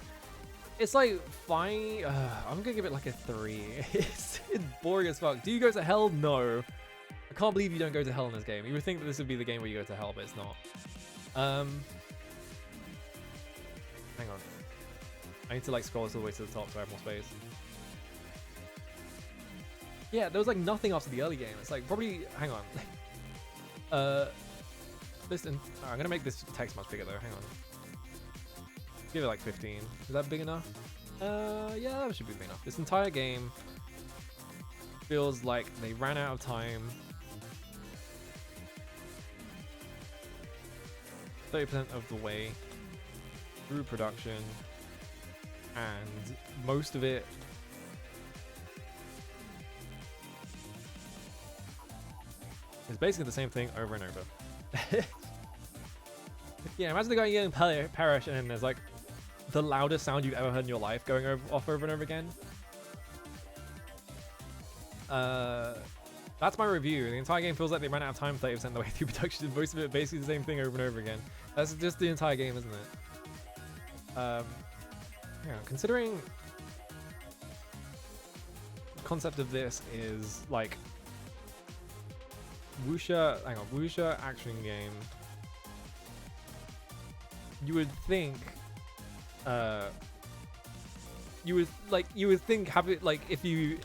it's like fine. I'm gonna give it like a 3. It's boring as fuck. Do you go to hell? No. I can't believe you don't go to hell in this game. You would think that this would be the game where you go to hell, but it's not. Hang on. I need to like scroll this all the way to the top so I have more space. Yeah, there was like nothing after the early game. It's like probably, hang on. I'm gonna make this text much bigger though, hang on. Give it like 15. Is that big enough? Yeah, that should be big enough. This entire game feels like they ran out of time. 30% of the way through production, and most of it is basically the same thing over and over. Yeah, imagine the guy getting perish and then there's like the loudest sound you've ever heard in your life going off over and over again. That's my review. The entire game feels like they ran out of time 30% of the way through production. Most of it basically the same thing over and over again. That's just the entire game, isn't it? Yeah, considering the concept of this is like wuxia action game. You would think have it like if you've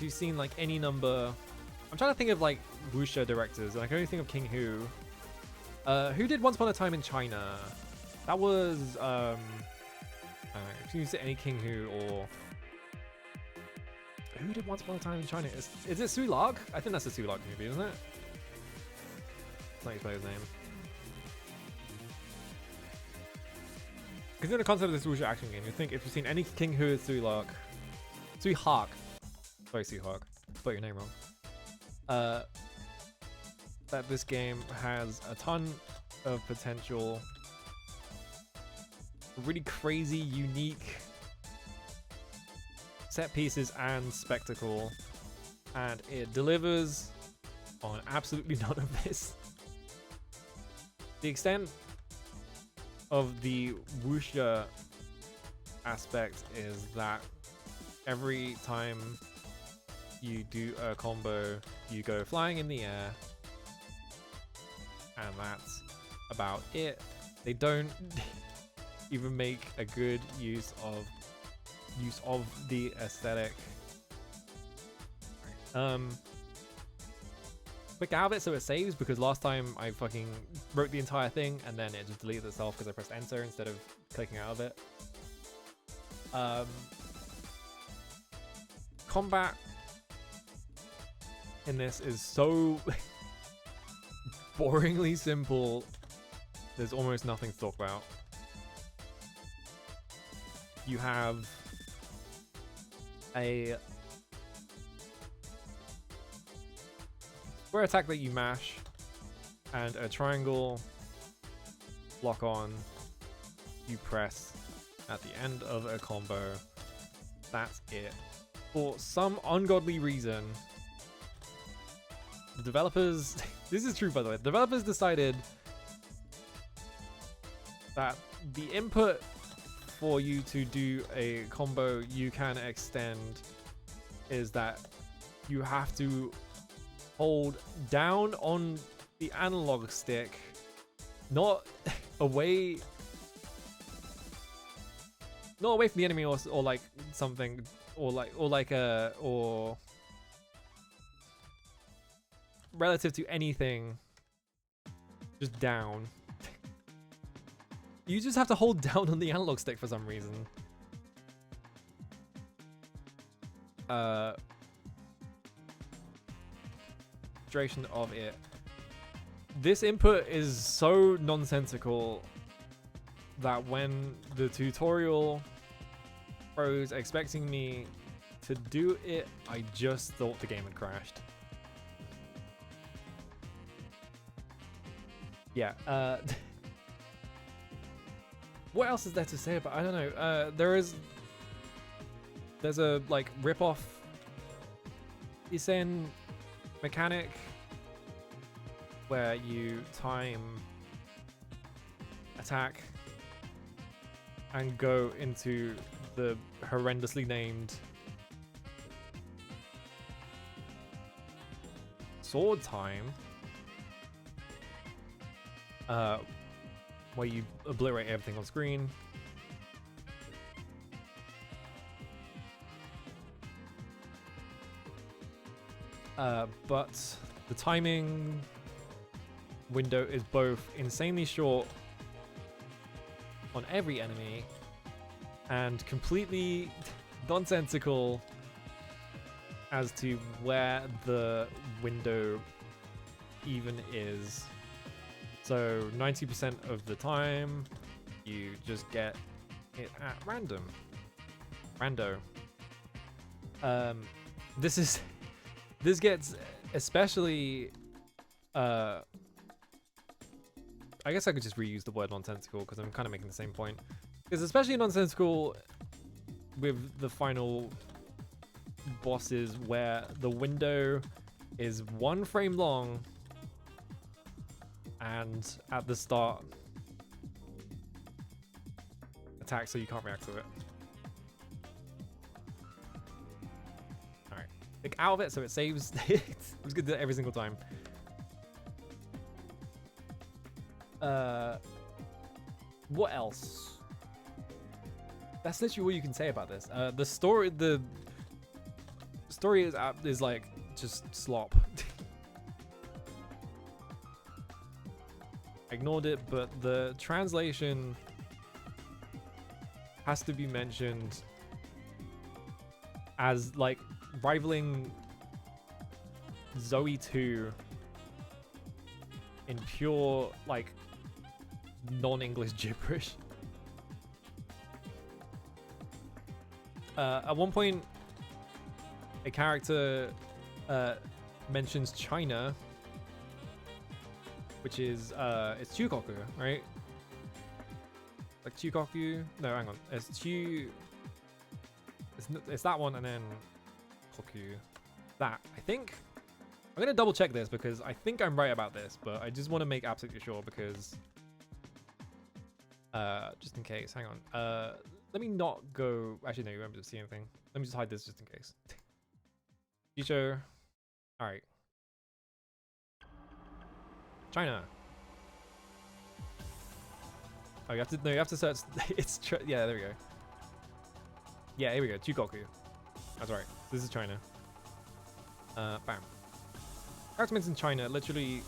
seen like any number. I'm trying to think of like wuxia directors, and I can only think of King Hu. Who did Once Upon a Time in China? That was if you say any King Hu, or who did Once Upon a Time in China? Is it Sui Lark? I think that's a Sui Lark movie, isn't it? Let's not explain his name. Consider the concept of this wuxia action game. You think if you've seen any King Hu, Sui Lark, Sui Hark. Sorry, Sui Hark. Spelled your name wrong. That this game has a ton of potential, really crazy, unique set pieces and spectacle, and it delivers on absolutely none of this. The extent of the wuxia aspect is that every time you do a combo, you go flying in the air, and that's about it. They don't even make a good use of the aesthetic. Click out of it so it saves, because last time I fucking wrote the entire thing and then it just deleted itself because I pressed enter instead of clicking out of it. Combat in this is so boringly simple. There's almost nothing to talk about. You have a square attack that you mash, and a triangle lock on you press at the end of a combo. That's it. For some ungodly reason, the developers this is true by the way, the developers decided that the input for you to do a combo you can extend is that you have to hold down on the analog stick, not away from the enemy, or like something, or relative to anything, just down. You just have to hold down on the analog stick for some reason. Duration of it. This input is so nonsensical that when the tutorial froze expecting me to do it, I just thought the game had crashed. Yeah, what else is there to say about, I don't know, there's a like rip-off Isen mechanic where you time attack and go into the horrendously named sword time, where you obliterate everything on screen. But the timing window is both insanely short on every enemy and completely nonsensical as to where the window even is. So 90% of the time you just get it at random. Rando. This gets especially I guess I could just reuse the word nonsensical because I'm kind of making the same point. Because especially nonsensical with the final bosses where the window is 1 frame long and at the start attack so you can't react to it. Alright. Click out of it so it saves. It's good to do it every single time. What else? That's literally all you can say about this. The story is like just slop. Ignored it, but the translation has to be mentioned as like rivaling Zoe 2 in pure like non-English gibberish. At one point, a character mentions China, which is it's Chukoku, right? Like Chukoku? No, hang on. It's that one, and then Koku. That I think. I'm gonna double check this because I think I'm right about this, but I just want to make absolutely sure because just in case. Hang on. Let me not go. Actually, no, you won't be able to see anything. Let me just hide this just in case. Future. All right. China. Oh, you have to. No, you have to search. It's yeah. There we go. Yeah, here we go. Chukoku. That's right. This is China. Bam. Character mentions China. Literally,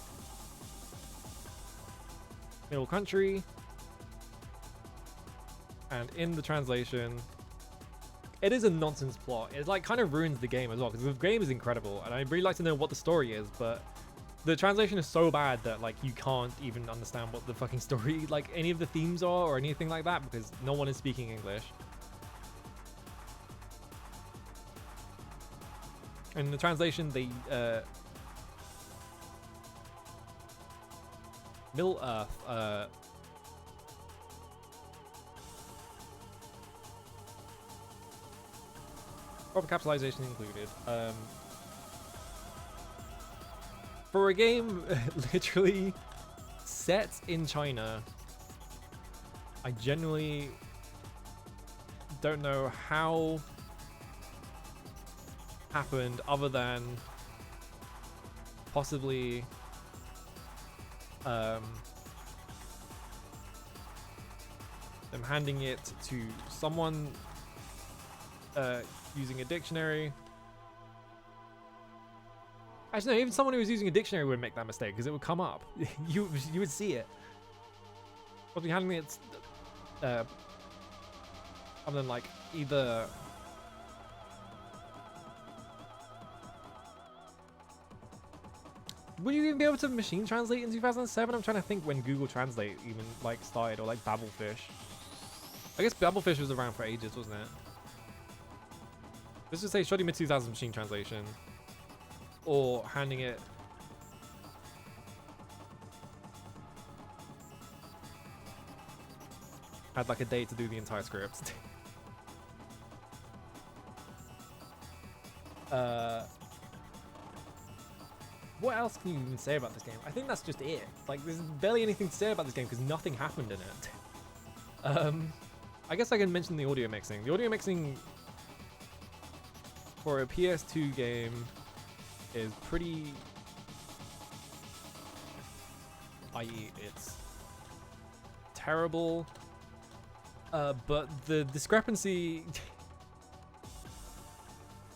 middle country. And in the translation, it is a nonsense plot. It like kind of ruins the game as well because the game is incredible, and I'd really like to know what the story is, but the translation is so bad that like you can't even understand what the fucking story, like any of the themes are or anything like that because no one is speaking English. In the translation, they Middle Earth. Proper capitalization included. For a game literally set in China, I genuinely don't know how happened other than possibly them handing it to someone using a dictionary. Actually, no, even someone who was using a dictionary would make that mistake because it would come up. you would see it. Probably handing it other than like either would you even be able to machine translate in 2007? I'm trying to think when Google Translate even like started, or like Babelfish. I guess Babelfish was around for ages, wasn't it? Let's just say shoddy mid-2000s machine translation. Or handing it... had like a day to do the entire script. What else can you even say about this game? I think that's just it. Like, there's barely anything to say about this game because nothing happened in it. I guess I can mention the audio mixing. The audio mixing for a PS2 game is pretty... i.e. it's terrible. But the discrepancy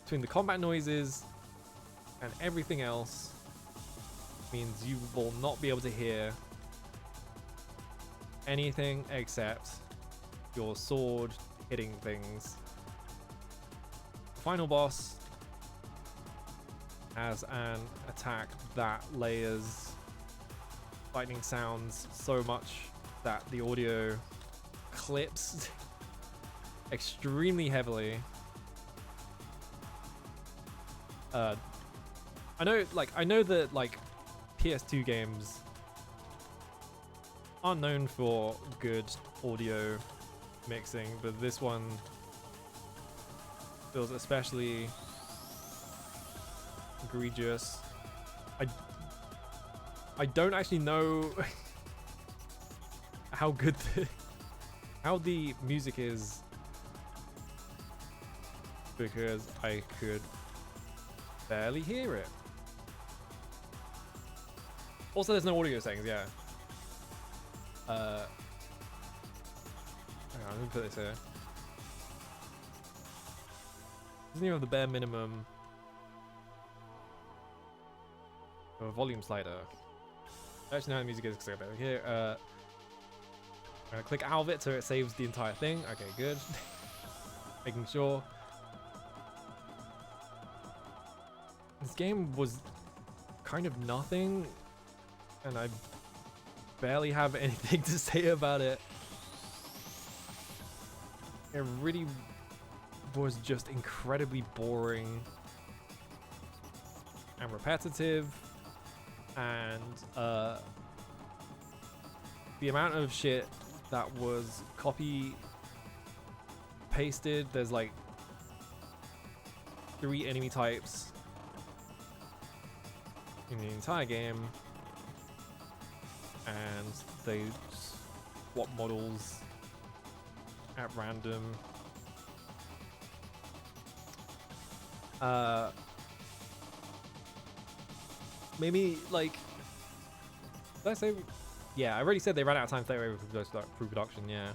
between the combat noises And everything else means you will not be able to hear anything except your sword hitting things. The final boss has an attack that layers lightning sounds so much that the audio clips extremely heavily. I know that like PS2 games are known for good audio mixing, but this one feels especially egregious. I don't actually know how good how the music is, because I could barely hear it. Also, there's no audio settings, yeah. Hang on, let me put this here. Doesn't even have the bare minimum of a volume slider. Actually, now the music is because I got here. I'm gonna click out of it so it saves the entire thing. Okay, good. Making sure. This game was kind of nothing, and I barely have anything to say about it. It really was just incredibly boring and repetitive, and the amount of shit that was copy pasted. There's like 3 enemy types in the entire game, and they swap models at random. Maybe like, did I say? Yeah, I already said they ran out of time to go through production. Yeah.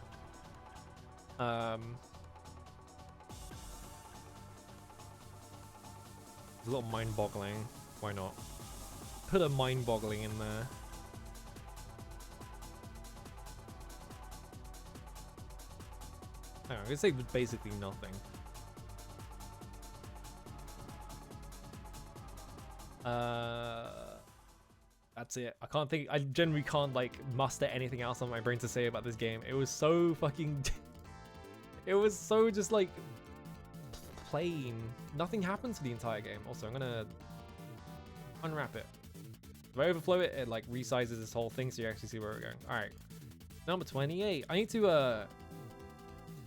It's a little mind-boggling. Why not? Put a mind-boggling in there. I'm gonna say basically nothing. That's it. I can't think. I generally can't like muster anything else on my brain to say about this game. It was so fucking. It was so just like plain. Nothing happens for the entire game. Also, I'm gonna unwrap it. If I overflow it, it like resizes this whole thing so you actually see where we're going. All right, number 28. I need to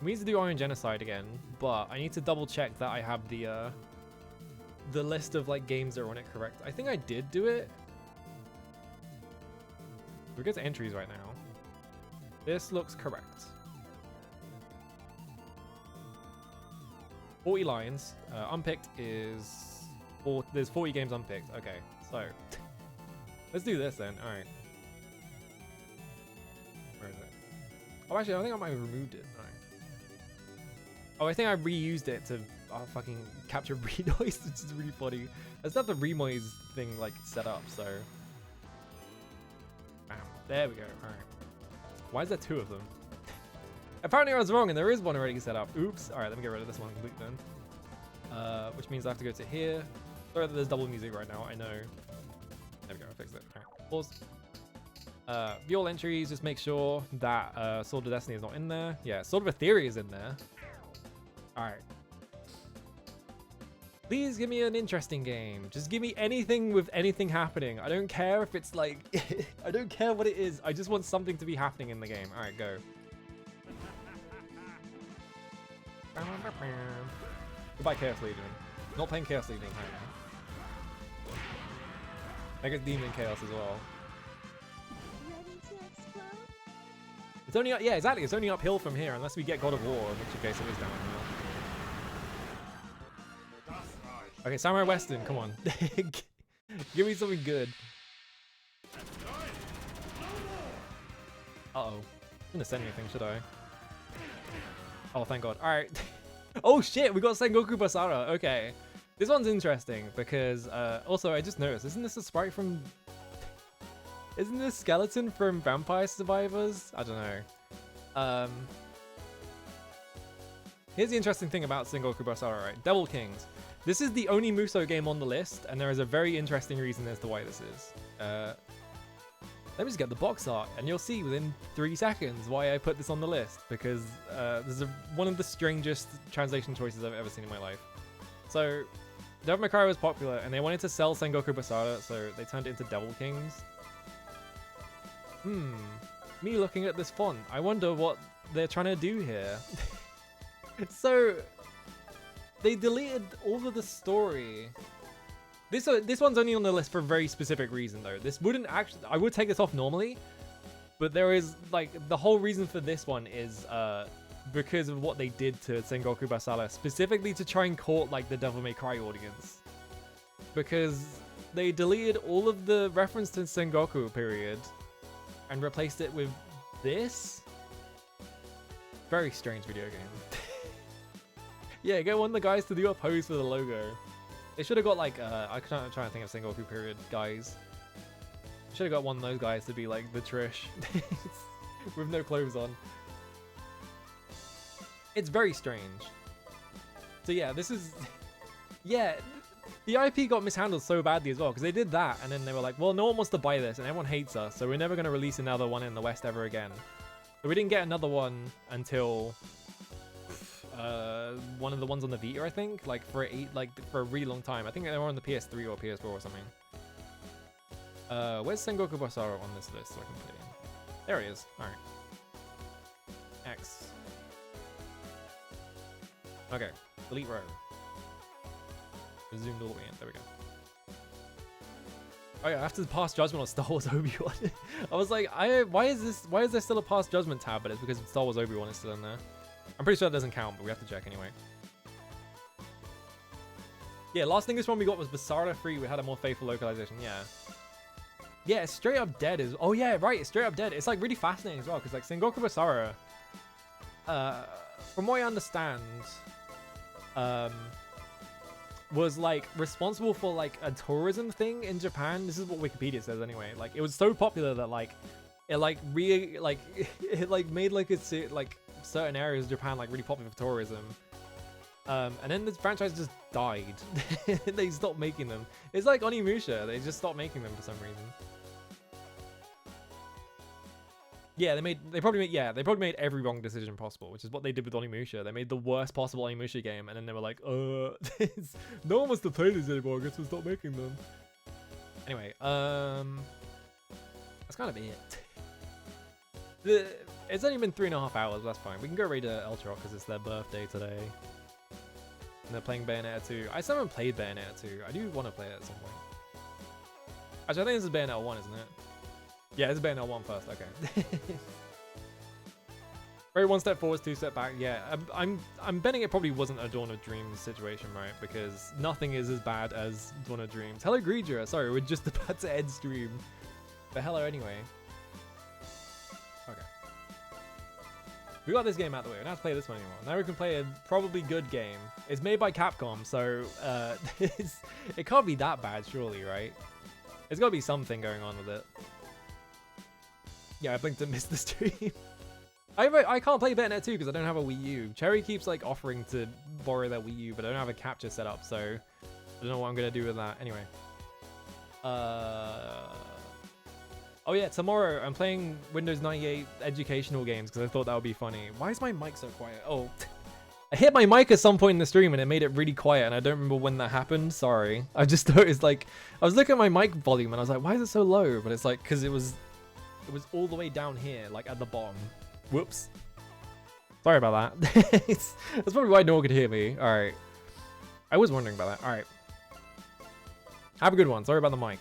we need to do Iron Genocide again, but I need to double check that I have the list of like games that are on it correct. I think I did do it. We go to entries right now. This looks correct. 40 lines. Unpicked is there's 40 games unpicked. Okay, so let's do this then. All right. Where is it? Oh, actually, I think I might have removed it. All right. Oh, I think I reused it to fucking capture re-noise, which is really funny. I still have the re-noise thing like set up, so. Bam. There we go. All right. Why is there 2 of them? Apparently I was wrong, and there is one already set up. Oops. All right, let me get rid of this one completely then. Which means I have to go to here. Sorry that there's double music right now. I know. There we go. I fixed it. All right. Pause. View all entries. Just make sure that Sword of Destiny is not in there. Yeah, Sword of Etheria is in there. All right. Please give me an interesting game. Just give me anything with anything happening. I don't care if it's like, I don't care what it is. I just want something to be happening in the game. All right, go. Goodbye, Chaos Legion. Not playing Chaos Legion. Mega Demon Chaos as well. Ready to explode? It's only yeah, exactly. It's only uphill from here, unless we get God of War, in which case it is downhill. Okay, Samurai Western, come on. Give me something good. Uh-oh. I'm gonna send anything, should I? Oh, thank God. Alright. Oh shit, we got Sengoku Basara. Okay. This one's interesting because also I just noticed, isn't this a sprite from... Isn't this skeleton from Vampire Survivors? I don't know. Here's the interesting thing about Sengoku Basara, right? Devil Kings. This is the only Musou game on the list, and there is a very interesting reason as to why this is. Let me just get the box art, and you'll see within 3 seconds why I put this on the list, because this is one of the strangest translation choices I've ever seen in my life. So, Devil May Cry was popular, and they wanted to sell Sengoku Basara, so they turned it into Devil Kings. Me looking at this font, I wonder what they're trying to do here. So, they deleted all of the story. This one's only on the list for a very specific reason, though. This wouldn't actually... I would take this off normally, but there is, like, the whole reason for this one is because of what they did to Sengoku Basara, specifically to try and court, like, the Devil May Cry audience. Because they deleted all of the reference to Sengoku period and replaced it with this. Very strange video game. Yeah, get one of the guys to do a pose for the logo. They should have got like, I'm trying to think of Sengoku period guys. Should have got one of those guys to be like the Trish. With no clothes on. It's very strange. So yeah, this is... Yeah, the IP got mishandled so badly as well, because they did that, and then they were like, well, no one wants to buy this, and everyone hates us, so we're never going to release another one in the West ever again. So we didn't get another one until... one of the ones on the Vita, I think, like for a really long time. I think they were on the PS3 or PS4 or something. Where's Sengoku Basara on this list so I can put it in? There he is. All right. X. Okay. Delete row. Zoomed all the way in. There we go. Oh yeah, after the past judgment on Star Wars Obi-Wan, I was like, why is there still a past judgment tab? But it's because Star Wars Obi-Wan is still in there. I'm pretty sure that doesn't count, but we have to check anyway. Yeah, last thing this one we got was Basara 3. We had a more faithful localization. Yeah. Yeah, it's straight up dead. Oh yeah, right. It's straight up dead. It's like really fascinating as well, because like Sengoku Basara, from what I understand, was like responsible for like a tourism thing in Japan. This is what Wikipedia says anyway. Like it was so popular that like it made like certain areas of Japan like really popular for tourism. And then the franchise just died. They stopped making them. It's like Onimusha. They just stopped making them for some reason. Yeah, they probably made every wrong decision possible, which is what they did with Onimusha. They made the worst possible Onimusha game, and then they were like, no one wants to play this anymore. I guess we'll stop making them. Anyway, that's kind of it. It's only been 3.5 hours. That's fine. We can go raid Ultra because it's their birthday today. And they're playing Bayonetta 2. I still haven't played Bayonetta 2. I do want to play it at some point. Actually, I think this is Bayonetta 1, isn't it? Yeah, it's Bayonetta 1 first. Okay. Very 1 step forward, 2 step back. Yeah, I'm betting it probably wasn't a Dawn of Dreams situation, right? Because nothing is as bad as Dawn of Dreams. Hello, Greedra. Sorry, we're just about to end stream. But hello anyway. Okay. We got this game out of the way. We don't have to play this one anymore. Now we can play a probably good game. It's made by Capcom, so it can't be that bad, surely, right? There's got to be something going on with it. Yeah, I blinked and missed the stream. I can't play Bayonetta 2 because I don't have a Wii U. Cherry keeps like offering to borrow their Wii U, but I don't have a capture set up, so I don't know what I'm going to do with that. Anyway. Oh yeah, tomorrow I'm playing Windows 98 educational games because I thought that would be funny. Why is my mic so quiet? Oh, I hit my mic at some point in the stream and it made it really quiet, and I don't remember when that happened. Sorry. I just noticed, like, I was looking at my mic volume and I was like, why is it so low? But it's like, because it was all the way down here, like at the bottom. Whoops. Sorry about that. That's probably why no one could hear me. All right. I was wondering about that. All right. Have a good one. Sorry about the mic.